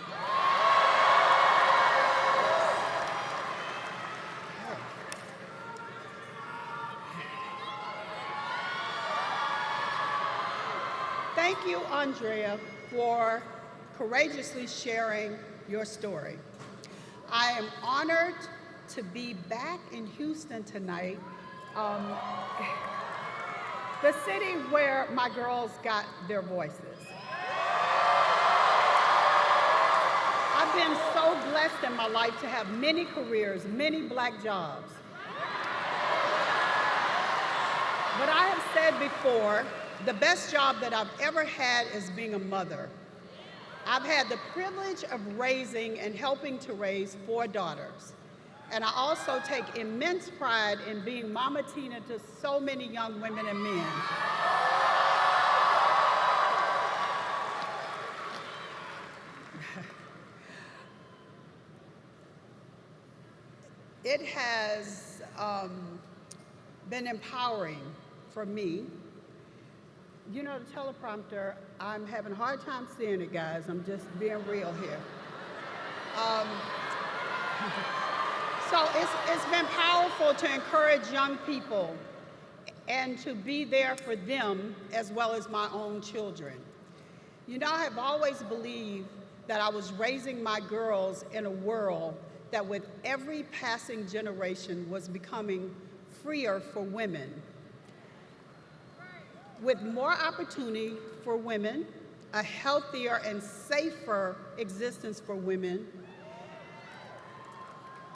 [SPEAKER 4] Thank you, Andrea, for courageously sharing your story. I am honored to be back in Houston tonight, the city where my girls got their voices. I've been so blessed in my life to have many careers, many black jobs. But I have said before, the best job that I've ever had is being a mother. I've had the privilege of raising and helping to raise 4 daughters. And I also take immense pride in being Mama Tina to so many young women and men. It has been empowering for me. You know, the teleprompter, I'm having a hard time seeing it, guys. I'm just being real here. So it's been powerful to encourage young people and to be there for them as well as my own children. You know, I have always believed that I was raising my girls in a world that with every passing generation was becoming freer for women. With more opportunity for women, a healthier and safer existence for women.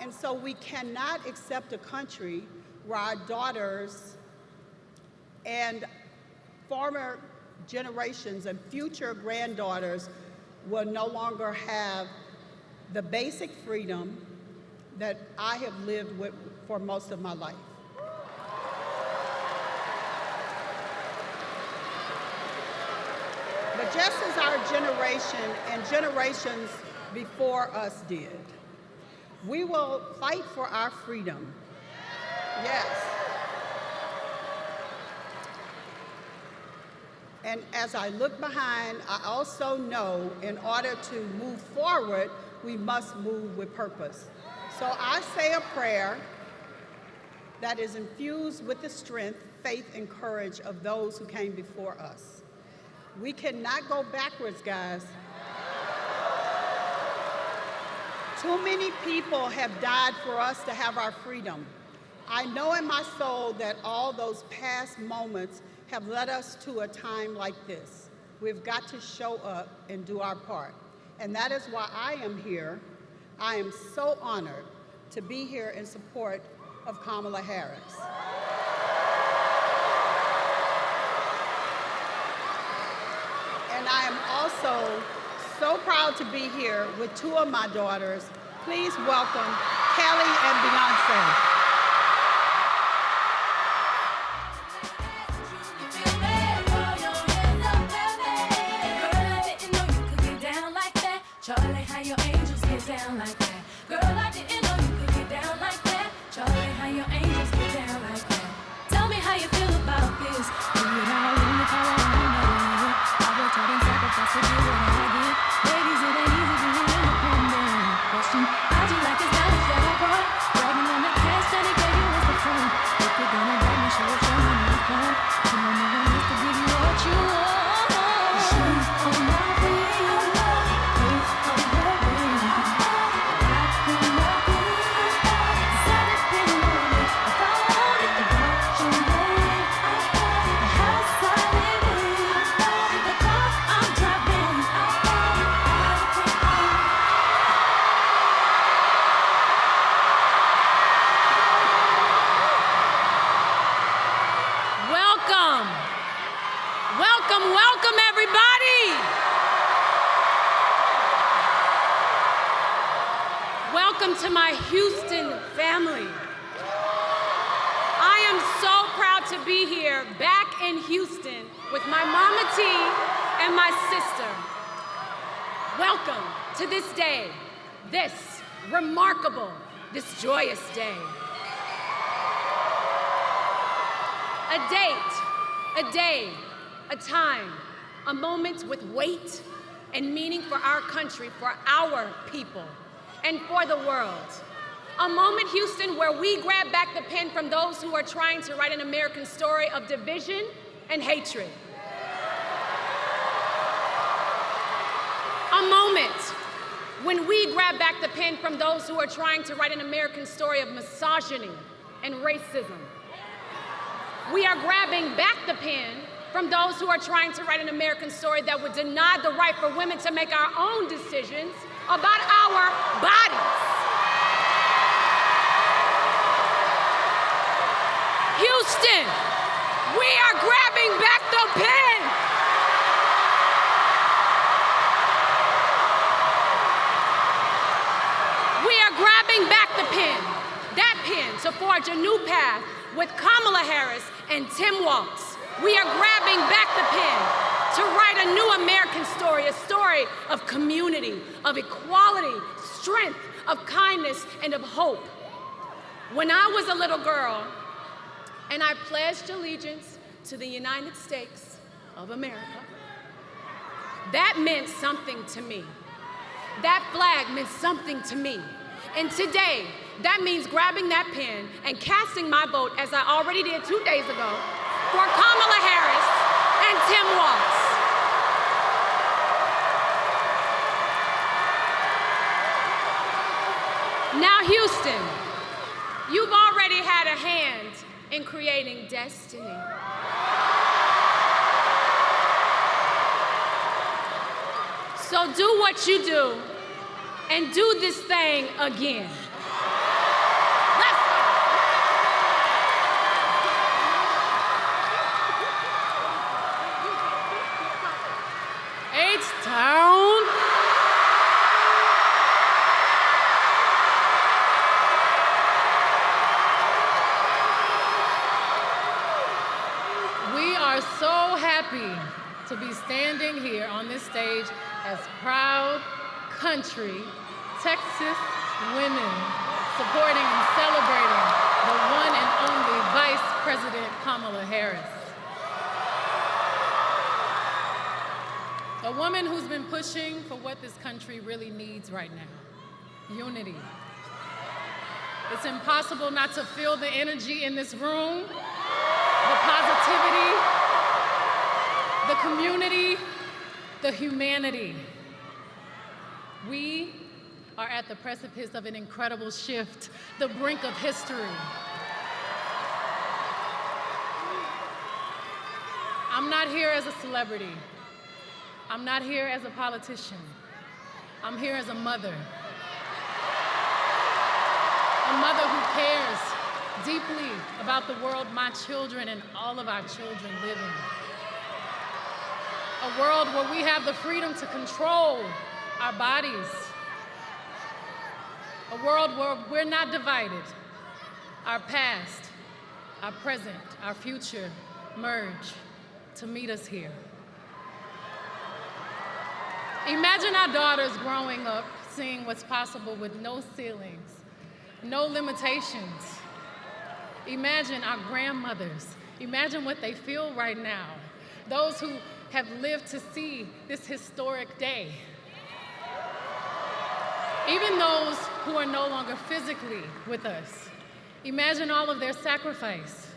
[SPEAKER 4] And so we cannot accept a country where our daughters and former generations and future granddaughters will no longer have the basic freedom that I have lived with for most of my life. But just as our generation and generations before us did, we will fight for our freedom. Yes. And as I look behind, I also know in order to move forward, we must move with purpose. So I say a prayer that is infused with the strength, faith, and courage of those who came before us. We cannot go backwards, guys. Too many people have died for us to have our freedom. I know in my soul that all those past moments have led us to a time like this. We've got to show up and do our part. And that is why I am here. I am so honored to be here in support of Kamala Harris. And I am also so proud to be here with two of my daughters. Please welcome Kelly and Beyonce.
[SPEAKER 14] Charlie, how your angels get down like that? Girl, I didn't know you could get down like that. Charlie, how your angels get down like that? Tell me how you feel about this. Do it all in if I want to. I worked hard and sacrificed to get what I get. Ladies, it ain't easy being independent. Question, how'd you like this knowledge that I brought? Bragging on that cash that he gave you was the fun. If you're gonna brag me, show it your money is fun. You know no one has to give you what you want. Shoes on my feet.
[SPEAKER 5] Welcome, everybody. Welcome to my Houston family. I am so proud to be here back in Houston with my mama T and my sister. Welcome to this day, this remarkable, this joyous day. A date, a day, a time, a moment with weight and meaning for our country, for our people, and for the world. A moment, Houston, where we grab back the pen from those who are trying to write an American story of division and hatred. A moment when we grab back the pen from those who are trying to write an American story of misogyny and racism. We are grabbing back the pen from those who are trying to write an American story that would deny the right for women to make our own decisions about our bodies. Houston, we are grabbing back the pen. We are grabbing back the pen, that pen, to forge a new path with Kamala Harris and Tim Walz. We are grabbing back the pen to write a new American story, a story of community, of equality, strength, of kindness, and of hope. When I was a little girl and I pledged allegiance to the United States of America, that meant something to me. That flag meant something to me. And today, that means grabbing that pen and casting my vote, as I already did 2 days ago, for Kamala Harris and Tim Walz. Now, Houston, you've already had a hand in creating destiny. So do what you do and do this thing again. H-Town. We are so happy to be standing here on this stage as proud country Texas women supporting and celebrating the one and only Vice President Kamala Harris. A woman who's been pushing for what this country really needs right now, unity. It's impossible not to feel the energy in this room, the positivity, the community, the humanity. We are at the precipice of an incredible shift, the brink of history. I'm not here as a celebrity. I'm not here as a politician. I'm here as a mother. A mother who cares deeply about the world my children and all of our children live in. A world where we have the freedom to control our bodies. A world where we're not divided. Our past, our present, our future merge to meet us here. Imagine our daughters growing up seeing what's possible with no ceilings, no limitations. Imagine our grandmothers. Imagine what they feel right now. Those who have lived to see this historic day. Even those who are no longer physically with us. Imagine all of their sacrifice.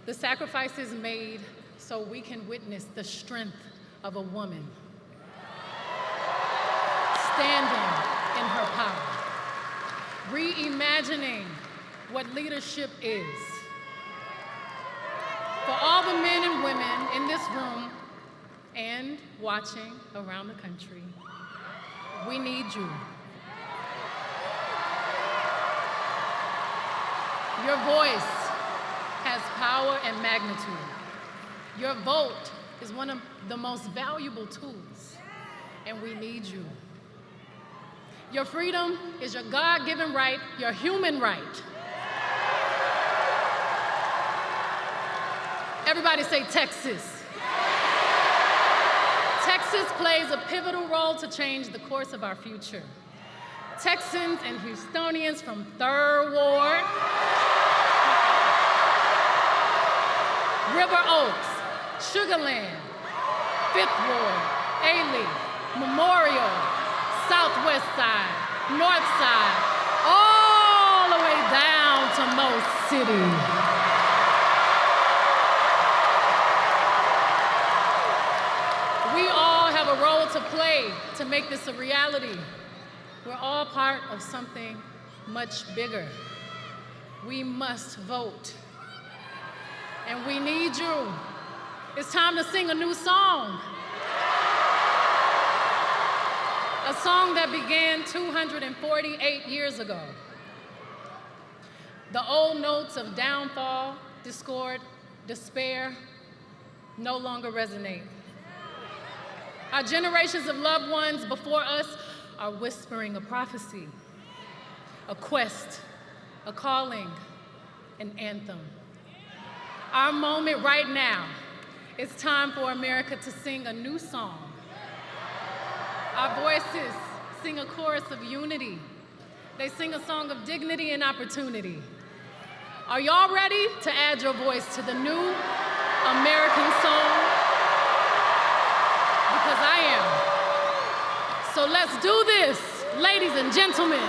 [SPEAKER 5] The sacrifices made so we can witness the strength of a woman standing in her power, reimagining what leadership is. For all the men and women in this room and watching around the country, we need you. Your voice has power and magnitude. Your vote is one of the most valuable tools, and we need you. Your freedom is your God-given right, your human right. Everybody say Texas. Texas plays a pivotal role to change the course of our future. Texans and Houstonians from 3rd Ward, River Oaks, Sugarland, 5th Ward, Alley, Memorial, Southwest Side, North Side, all the way down to Most City. We all have a role to play to make this a reality. We're all part of something much bigger. We must vote. And we need you. It's time to sing a new song. A song that began 248 years ago. The old notes of downfall, discord, despair no longer resonate. Our generations of loved ones before us are whispering a prophecy, a quest, a calling, an anthem. Our moment right now, it's time for America to sing a new song. Our voices sing a chorus of unity. They sing a song of dignity and opportunity. Are y'all ready to add your voice to the new American song? Because I am. So let's do this, ladies and gentlemen.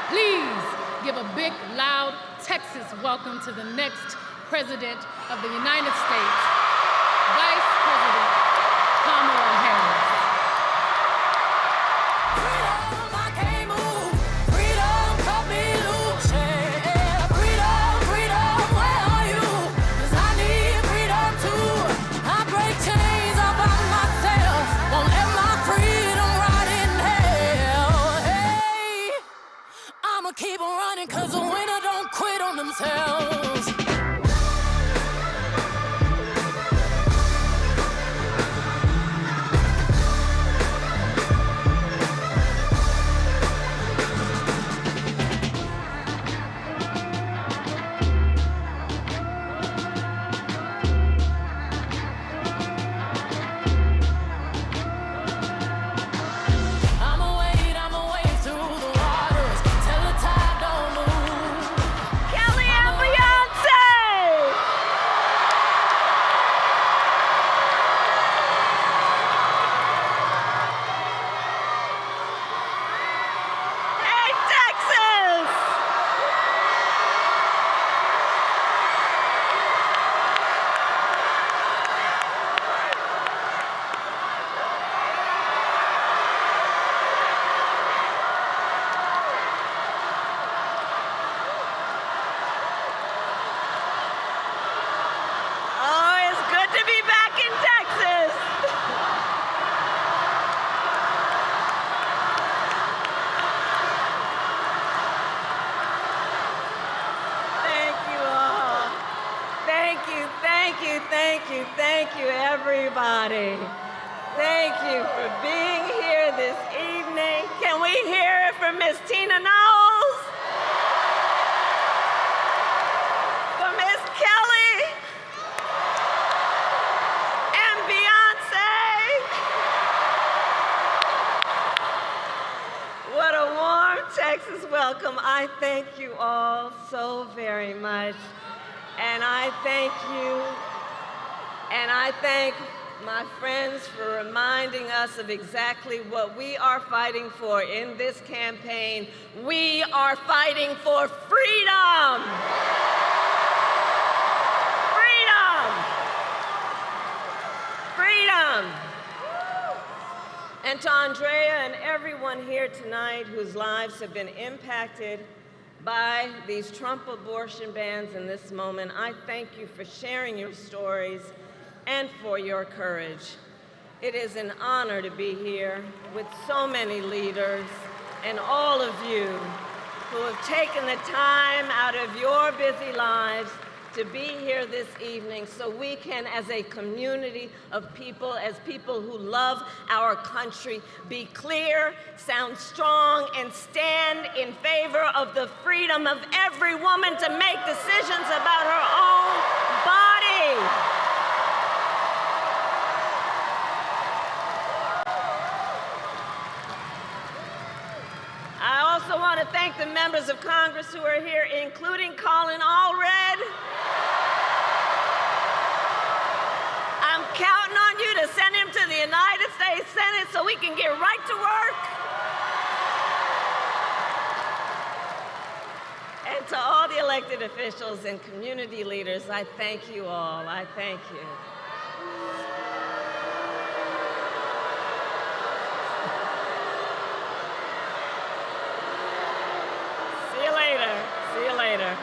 [SPEAKER 5] Please give a big, loud Texas welcome to the next President of the United States, Vice President Kamala Harris.
[SPEAKER 14] Keep on running, cause the winner don't quit on themselves.
[SPEAKER 6] Thank you, everybody. Thank you for being here this evening. Can we hear it for Miss Tina Knowles? For Miss Kelly? And Beyonce? What a warm Texas welcome. I thank you all so very much. And I thank you, and I thank my friends for reminding us of exactly what we are fighting for in this campaign. We are fighting for freedom. Freedom. Freedom. And to Andrea and everyone here tonight whose lives have been impacted by these Trump abortion bans in this moment, I thank you for sharing your stories and for your courage. It is an honor to be here with so many leaders and all of you who have taken the time out of your busy lives to be here this evening so we can, as a community of people, as people who love our country, be clear, sound strong, and stand in favor of the freedom of every woman to make decisions about her own body. I also want to thank the members of Congress who are here, including Colin, Allred. I'm counting on you to send him to the United States Senate so we can get right to work. And to all the elected officials and community leaders, I thank you all. I thank you. See you later. See you later.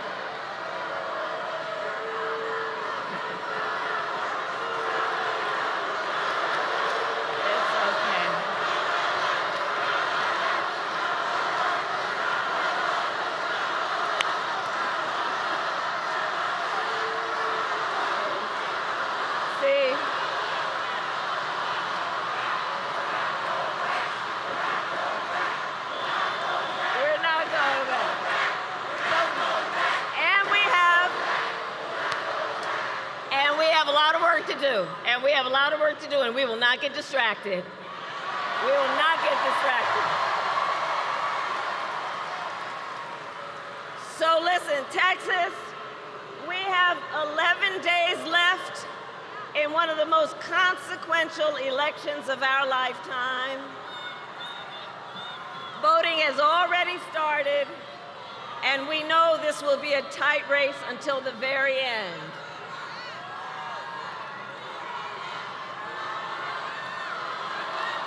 [SPEAKER 6] And we have a lot of work to do, and we will not get distracted. We will not get distracted. So listen, Texas, we have 11 days left in one of the most consequential elections of our lifetime. Voting has already started, and we know this will be a tight race until the very end.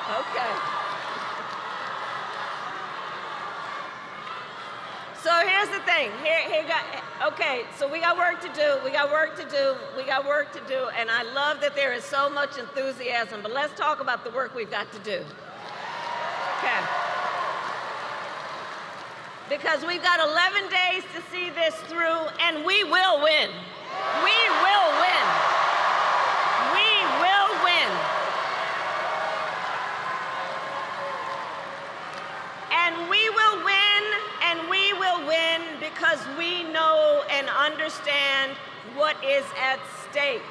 [SPEAKER 6] Okay. So here's the thing. Okay, so we got work to do. We got work to do. We got work to do. And I love that there is so much enthusiasm. But let's talk about the work we've got to do. Okay. Because we've got 11 days to see this through, and we will win. We will win. We will win. And we will win, and we will win because we know and understand what is at stake.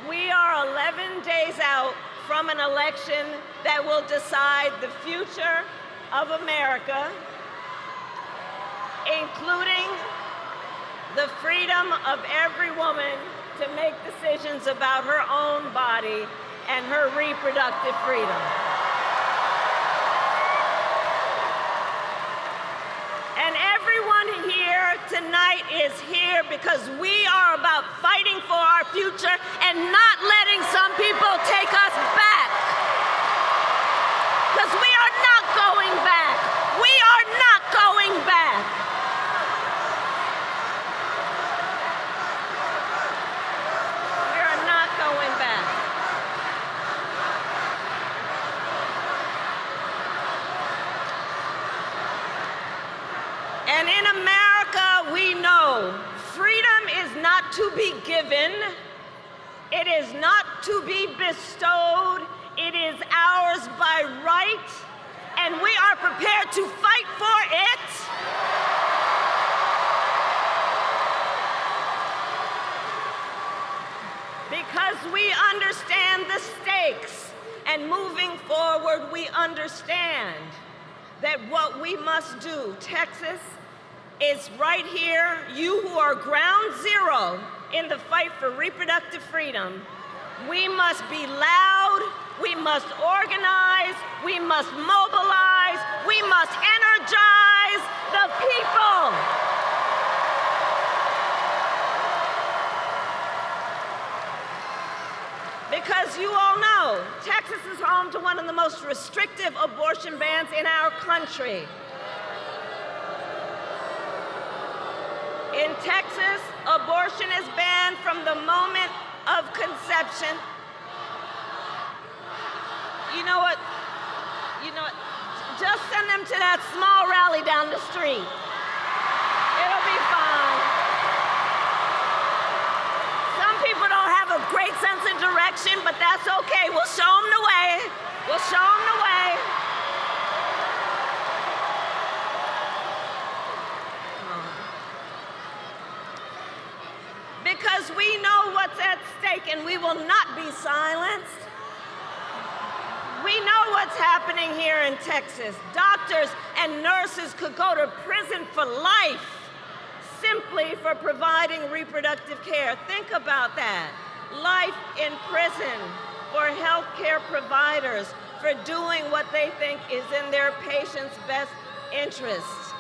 [SPEAKER 6] We are 11 days out from an election that will decide the future of America, including the freedom of every woman to make decisions about her own body and her reproductive freedom. And everyone here tonight is here because we are about fighting for our future and not letting some people take us back. Because we are not going back. We are not going back. We are not going back. And in America, we know freedom is not to be given. It is not to be bestowed. It is ours by right, and we are prepared to fight for it. Because we understand the stakes, and moving forward, we understand that what we must do, Texas is right here, you who are ground zero in the fight for reproductive freedom. We must be loud, we must organize, we must mobilize, we must energize the people. Because you all know, Texas is home to one of the most restrictive abortion bans in our country. In Texas, abortion is banned from the moment of conception. You know what? Just send them to that small rally down the street. It'll be fine. Some people don't have a great sense of direction, but that's okay. We'll show them the way. We'll show them the way. Because we know what's at stake and we will not be silenced. We know what's happening here in Texas. Doctors and nurses could go to prison for life simply for providing reproductive care. Think about that. Life in prison for healthcare providers for doing what they think is in their patients' best interests.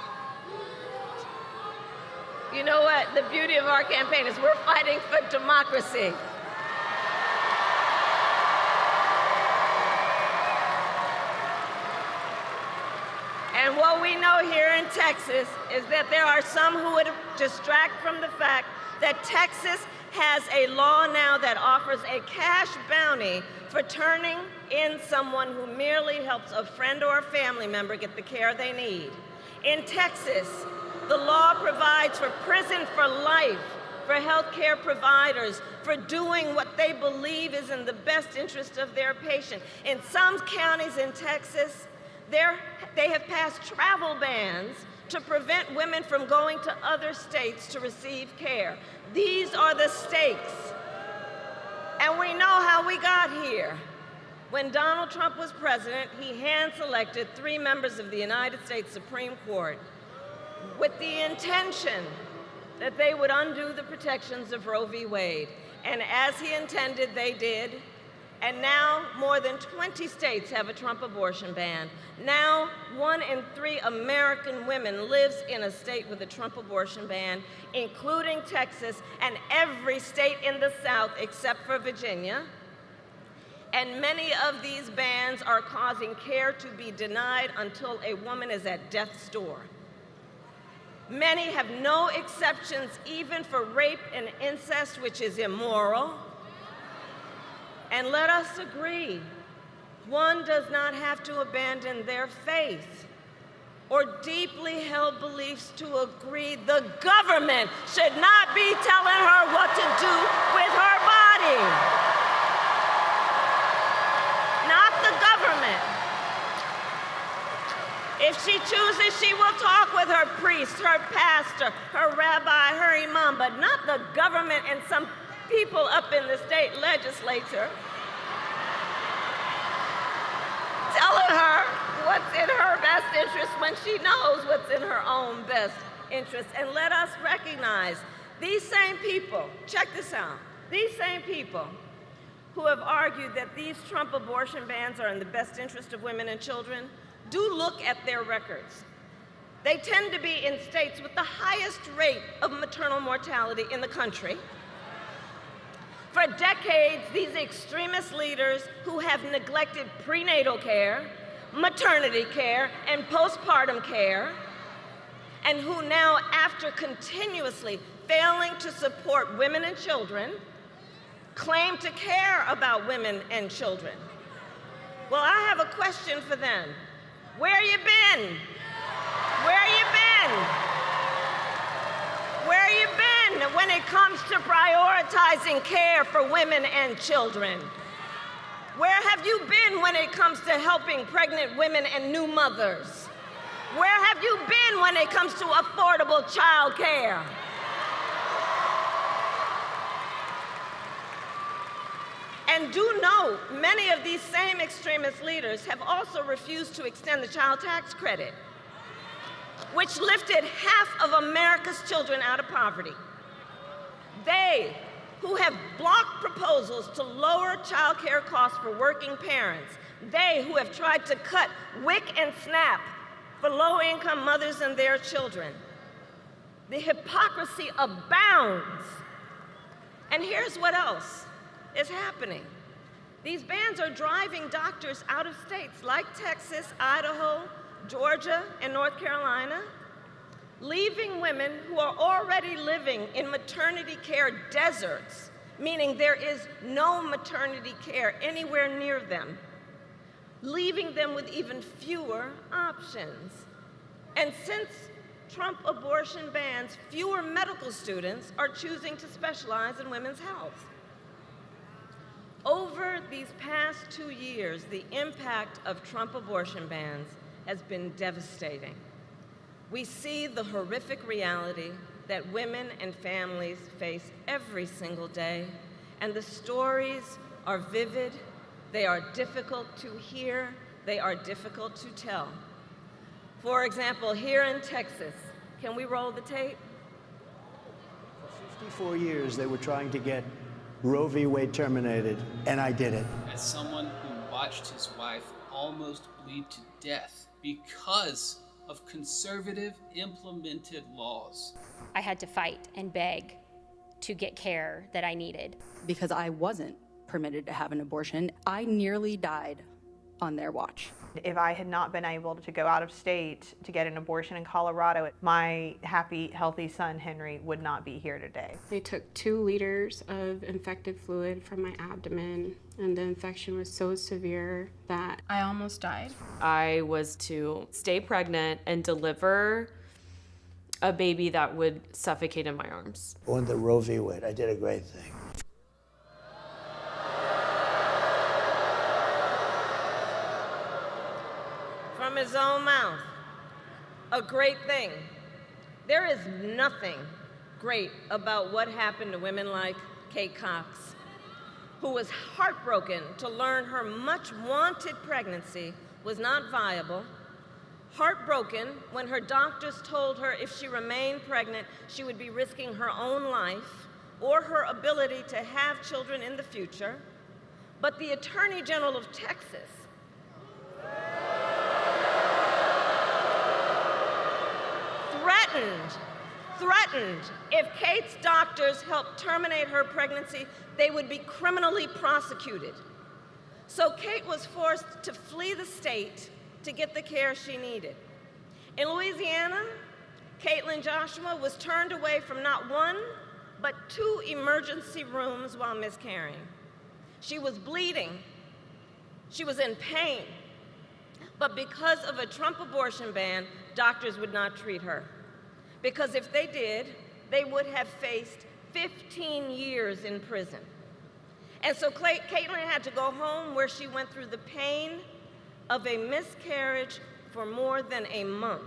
[SPEAKER 6] You know what? The beauty of our campaign is we're fighting for democracy. And what we know here in Texas is that there are some who would distract from the fact that Texas has a law now that offers a cash bounty for turning in someone who merely helps a friend or a family member get the care they need. In Texas, the law provides for prison for life for healthcare providers for doing what they believe is in the best interest of their patient. In some counties in Texas, they have passed travel bans to prevent women from going to other states to receive care. These are the stakes. And we know how we got here. When Donald Trump was president, he hand-selected 3 members of the United States Supreme Court with the intention that they would undo the protections of Roe v. Wade. And as he intended, they did. And now more than 20 states have a Trump abortion ban. Now 1 in 3 American women lives in a state with a Trump abortion ban, including Texas and every state in the South except for Virginia. And many of these bans are causing care to be denied until a woman is at death's door. Many have no exceptions even for rape and incest, which is immoral. And let us agree, one does not have to abandon their faith or deeply held beliefs to agree the government should not be telling her what to do with her body. Not the government. If she chooses, she will talk with her priest, her pastor, her rabbi, her imam, but not the government and some people up in the state legislature telling her what's in her best interest when she knows what's in her own best interest. And let us recognize these same people, check this out, these same people who have argued that these Trump abortion bans are in the best interest of women and children, do look at their records. They tend to be in states with the highest rate of maternal mortality in the country. For decades, these extremist leaders who have neglected prenatal care, maternity care, and postpartum care, and who now, after continuously failing to support women and children, claim to care about women and children. Well, I have a question for them. Where you been? Where you been? Where you been when it comes to prioritizing care for women and children? Where have you been when it comes to helping pregnant women and new mothers? Where have you been when it comes to affordable child care? And do note, many of these same extremist leaders have also refused to extend the child tax credit, which lifted half of America's children out of poverty. They, who have blocked proposals to lower child care costs for working parents, they who have tried to cut WIC and SNAP for low-income mothers and their children. The hypocrisy abounds. And here's what else is happening. These bans are driving doctors out of states like Texas, Idaho, Georgia, and North Carolina, leaving women who are already living in maternity care deserts, meaning there is no maternity care anywhere near them, leaving them with even fewer options. And since Trump abortion bans, fewer medical students are choosing to specialize in women's health. Over these past 2 years, the impact of Trump abortion bans has been devastating. We see the horrific reality that women and families face every single day, and the stories are vivid, they are difficult to hear, they are difficult to tell. For example, here in Texas, can we roll the tape?
[SPEAKER 19] For 54 years, they were trying to get Roe v. Wade terminated, and I did it.
[SPEAKER 7] As someone who watched his wife almost bleed to death because of conservative implemented laws,
[SPEAKER 9] I had to fight and beg to get care that I needed.
[SPEAKER 11] Because I wasn't permitted to have an abortion, I nearly died on their watch.
[SPEAKER 24] If I had not been able to go out of state to get an abortion in Colorado, my happy, healthy son, Henry, would not be here today.
[SPEAKER 3] They took 2 liters of infected fluid from my abdomen, and the infection was so severe that I almost died.
[SPEAKER 25] I was to stay pregnant and deliver a baby that would suffocate in my arms.
[SPEAKER 19] On the Roe v. Wade, I did a great thing.
[SPEAKER 6] From his own mouth, a great thing. There is nothing great about what happened to women like Kate Cox, who was heartbroken to learn her much-wanted pregnancy was not viable, heartbroken when her doctors told her if she remained pregnant, she would be risking her own life or her ability to have children in the future. But the Attorney General of Texas threatened if Kate's doctors helped terminate her pregnancy, they would be criminally prosecuted. So Kate was forced to flee the state to get the care she needed. In Louisiana, Caitlin Joshua was turned away from not 1, but 2 emergency rooms while miscarrying. She was bleeding. She was in pain. But because of a Trump abortion ban, doctors would not treat her. Because if they did, they would have faced 15 years in prison. And so Caitlin had to go home where she went through the pain of a miscarriage for more than a month,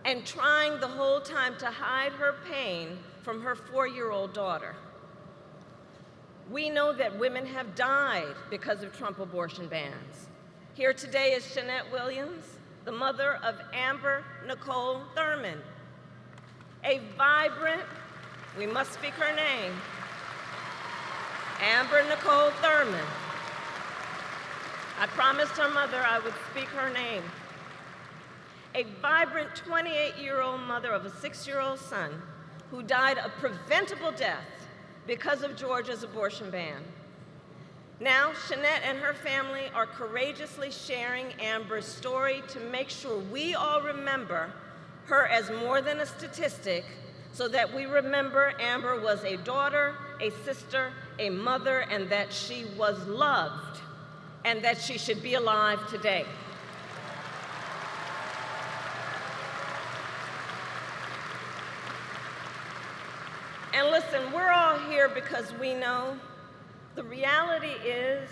[SPEAKER 6] and trying the whole time to hide her pain from her 4-year-old daughter. We know that women have died because of Trump abortion bans. Here today is Shanette Williams, the mother of Amber Nicole Thurman, a vibrant, we must speak her name, Amber Nicole Thurman. I promised her mother I would speak her name. A vibrant 28-year-old mother of a 6-year-old son who died a preventable death because of Georgia's abortion ban. Now, Shanette and her family are courageously sharing Amber's story to make sure we all remember her as more than a statistic, so that we remember Amber was a daughter, a sister, a mother, and that she was loved, and that she should be alive today. And listen, we're all here because we know The reality is,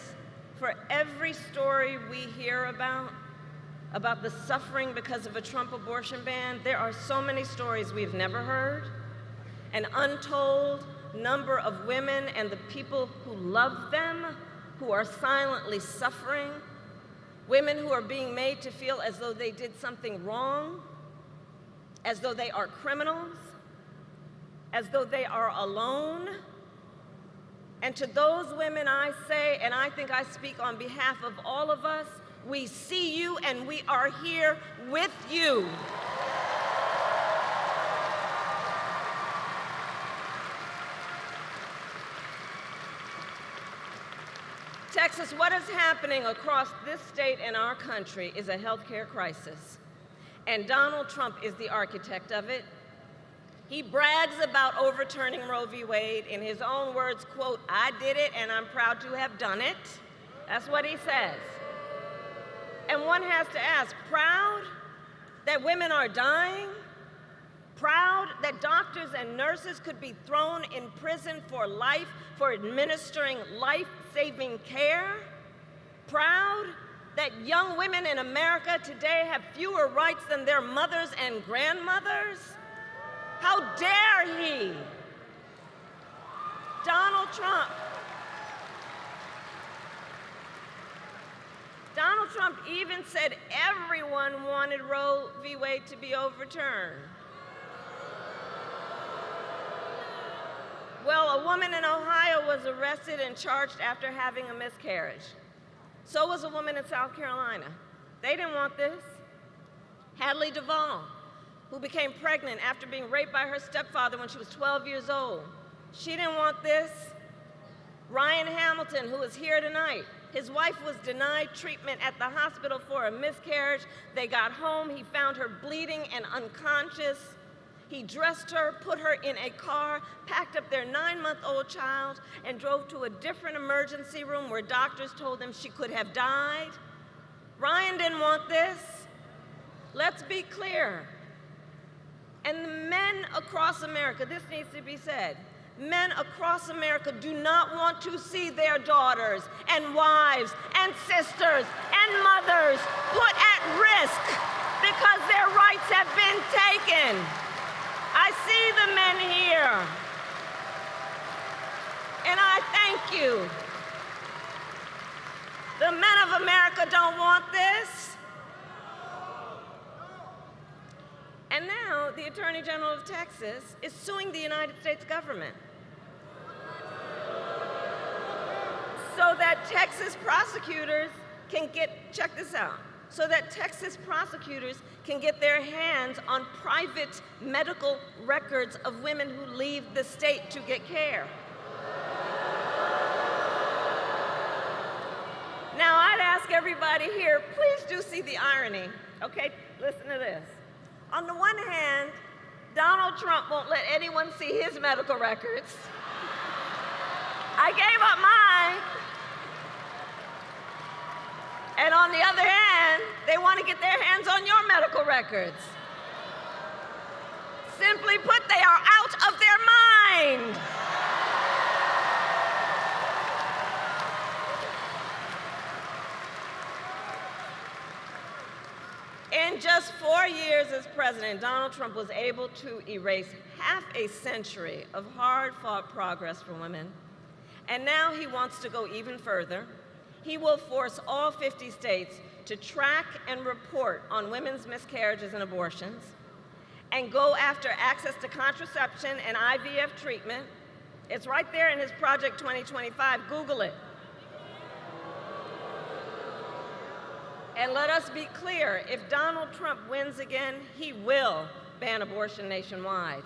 [SPEAKER 6] for every story we hear about the suffering because of a Trump abortion ban, there are so many stories we've never heard, an untold number of women and the people who love them who are silently suffering, women who are being made to feel as though they did something wrong, as though they are criminals, as though they are alone. And to those women I say, and I think I speak on behalf of all of us, we see you and we are here with you. Texas, what is happening across this state and our country is a healthcare crisis. And Donald Trump is the architect of it. He brags about overturning Roe v. Wade. In his own words, quote, "I did it and I'm proud to have done it." That's what he says. And one has to ask, proud that women are dying? Proud that doctors and nurses could be thrown in prison for life for administering life-saving care? Proud that young women in America today have fewer rights than their mothers and grandmothers? How dare he? Donald Trump even said everyone wanted Roe v. Wade to be overturned. Well, a woman in Ohio was arrested and charged after having a miscarriage. So was a woman in South Carolina. They didn't want this. Hadley Duvall, who became pregnant after being raped by her stepfather when she was 12 years old. She didn't want this. Ryan Hamilton, who is here tonight, his wife was denied treatment at the hospital for a miscarriage. They got home, he found her bleeding and unconscious. He dressed her, put her in a car, packed up their 9-month-old child, and drove to a different emergency room where doctors told them she could have died. Ryan didn't want this. Let's be clear. And the men across America, this needs to be said, men across America do not want to see their daughters and wives and sisters and mothers put at risk because their rights have been taken. I see the men here, and I thank you. The men of America don't want this. And now the Attorney General of Texas is suing the United States government so that Texas prosecutors can check this out, so that Texas prosecutors can get their hands on private medical records of women who leave the state to get care. Now, I'd ask everybody here, please do see the irony, okay? Listen to this. On the one hand, Donald Trump won't let anyone see his medical records. I gave up mine. And on the other hand, they want to get their hands on your medical records. Simply put, they are out of their mind. In just 4 years as president, Donald Trump was able to erase half a century of hard-fought progress for women. And now he wants to go even further. He will force all 50 states to track and report on women's miscarriages and abortions, and go after access to contraception and IVF treatment. It's right there in his Project 2025. Google it. And let us be clear, if Donald Trump wins again, he will ban abortion nationwide.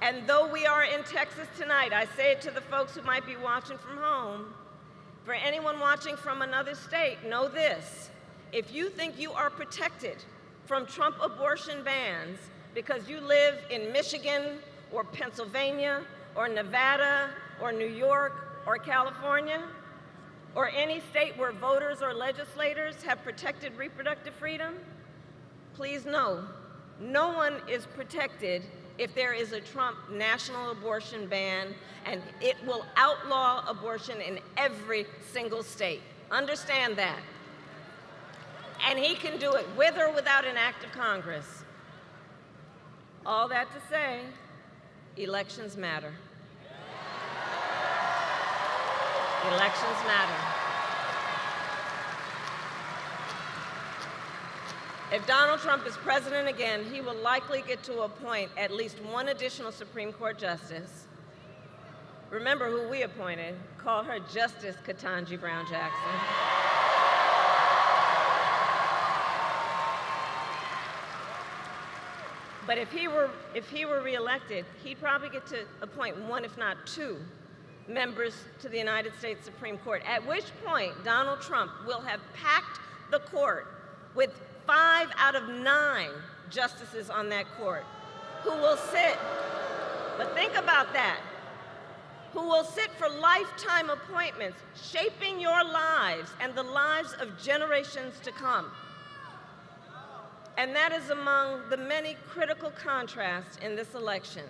[SPEAKER 6] And though we are in Texas tonight, I say it to the folks who might be watching from home, for anyone watching from another state, know this: if you think you are protected from Trump abortion bans because you live in Michigan or Pennsylvania or Nevada or New York or California, or any state where voters or legislators have protected reproductive freedom, please know, no one is protected if there is a Trump national abortion ban, and it will outlaw abortion in every single state. Understand that. And he can do it with or without an act of Congress. All that to say, elections matter. Elections matter. If Donald Trump is president again, he will likely get to appoint at least one additional Supreme Court justice. Remember who we appointed. Call her Justice Ketanji Brown Jackson. But if he were reelected, he'd probably get to appoint one, if not two, members to the United States Supreme Court, at which point Donald Trump will have packed the court with 5 out of 9 justices on that court who will sit, but think about that, who will sit for lifetime appointments, shaping your lives and the lives of generations to come. And that is among the many critical contrasts in this election.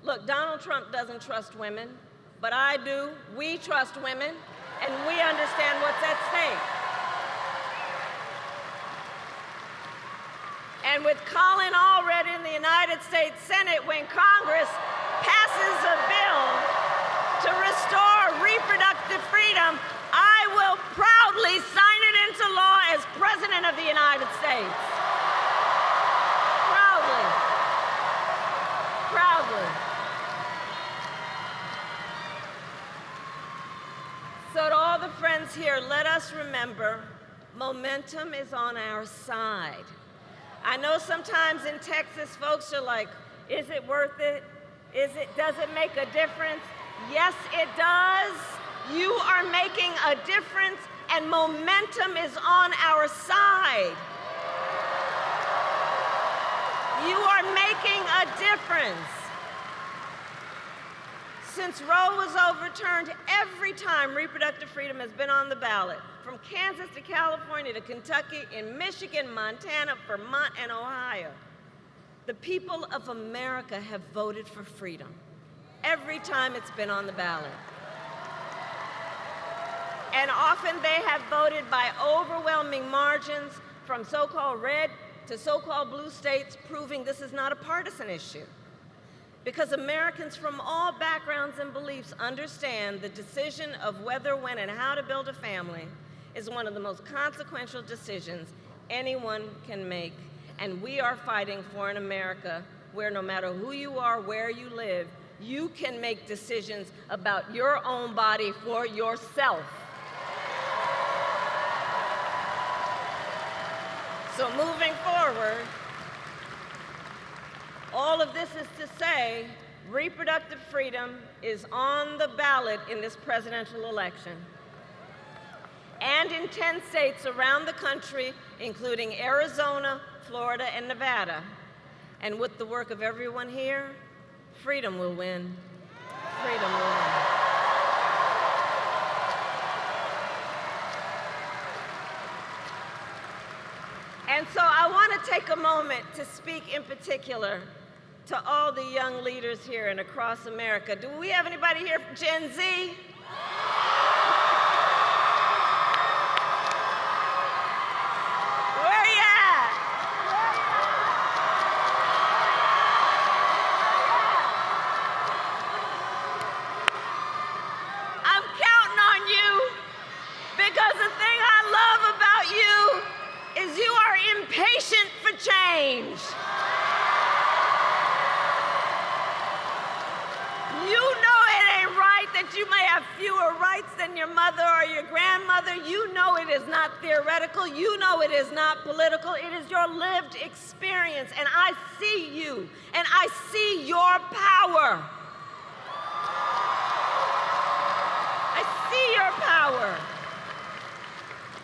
[SPEAKER 6] Look, Donald Trump doesn't trust women, but I do. We trust women, and we understand what's at stake. And with Colin Allred in the United States Senate, when Congress passes a bill to restore reproductive freedom, I will proudly sign it into law as President of the United States. Proudly. Proudly. So to all the friends here, let us remember, momentum is on our side. I know sometimes in Texas, folks are like, is it worth it? Does it make a difference? Yes, it does. You are making a difference, and momentum is on our side. You are making a difference. Since Roe was overturned, every time reproductive freedom has been on the ballot, from Kansas to California to Kentucky, in Michigan, Montana, Vermont, and Ohio, the people of America have voted for freedom every time it's been on the ballot. And often they have voted by overwhelming margins from so-called red to so-called blue states, proving this is not a partisan issue. Because Americans from all backgrounds and beliefs understand the decision of whether, when, and how to build a family is one of the most consequential decisions anyone can make. And we are fighting for an America where no matter who you are, where you live, you can make decisions about your own body for yourself. So moving forward, all of this is to say, reproductive freedom is on the ballot in this presidential election. And in 10 states around the country, including Arizona, Florida, and Nevada. And with the work of everyone here, freedom will win. Freedom will win. And so I want to take a moment to speak in particular to all the young leaders here and across America. Do we have anybody here from Gen Z? Where you at? I'm counting on you, because the thing I love about you is you are impatient for change. You know it ain't right that you may have fewer rights than your mother or your grandmother. You know it is not theoretical. You know it is not political. It is your lived experience. And I see you, and I see your power. I see your power.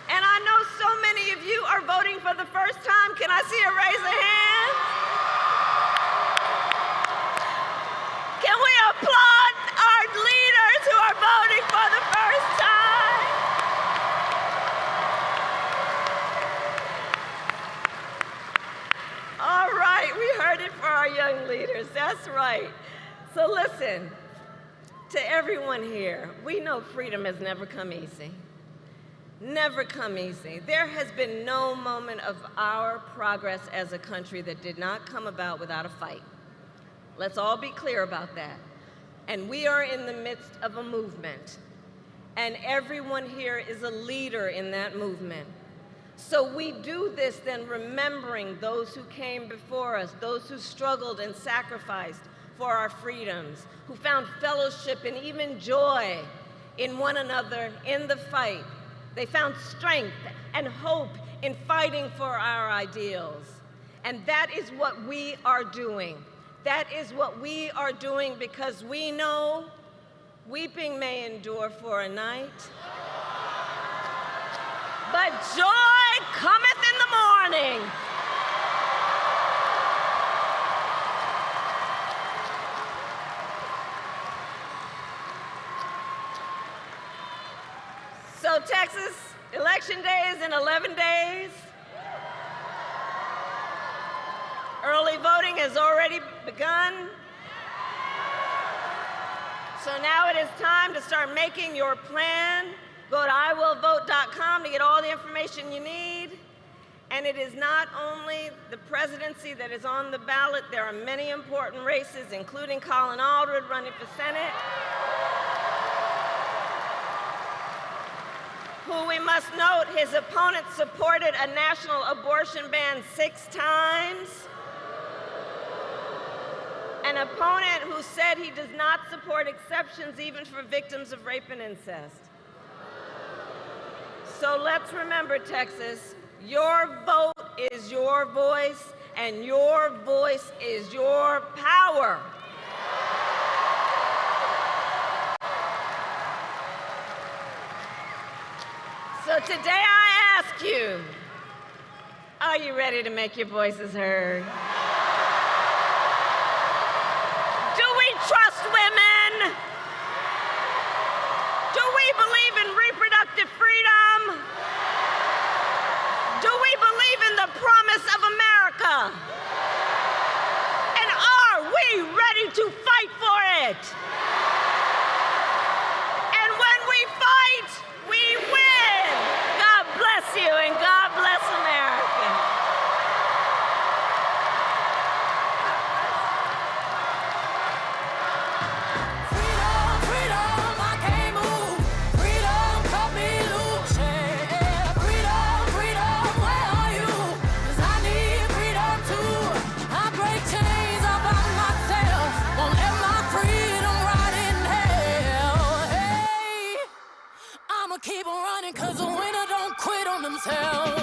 [SPEAKER 6] And I know so many of you are voting for the first time. Can I see a raise of hands? Can we applaud our leaders who are voting for the first time? All right, we heard it for our young leaders. That's Listen, to everyone here, we know freedom has never come easy. Never come easy. There has been no moment of our progress as a country that did not come about without a fight. Let's all be clear about that. And we are in the midst of a movement. And everyone here is a leader in that movement. So we do this then remembering those who came before us, those who struggled and sacrificed for our freedoms, who found fellowship and even joy in one another in the fight. They found strength and hope in fighting for our ideals. And that is what we are doing. That is what we are doing because we know weeping may endure for a night, but joy cometh in the morning. So Texas, election day is in 11 days. Early voting has already begun. So now it is time to start making your plan. Go to iwillvote.com to get all the information you need. And it is not only the presidency that is on the ballot. There are many important races, including Colin Allred running for Senate, who we must note his opponent supported a national abortion ban 6 times. An opponent who said he does not support exceptions even for victims of rape and incest. So let's remember, Texas, your vote is your voice, and your voice is your power. So today I ask you, are you ready to make your voices heard? Do we trust women? Do we believe in reproductive freedom? Do we believe in the promise of America? And are we ready to fight for it? And when we fight, we win. God bless you and God bless America.
[SPEAKER 14] Keep on running, cause the winner don't quit on themselves.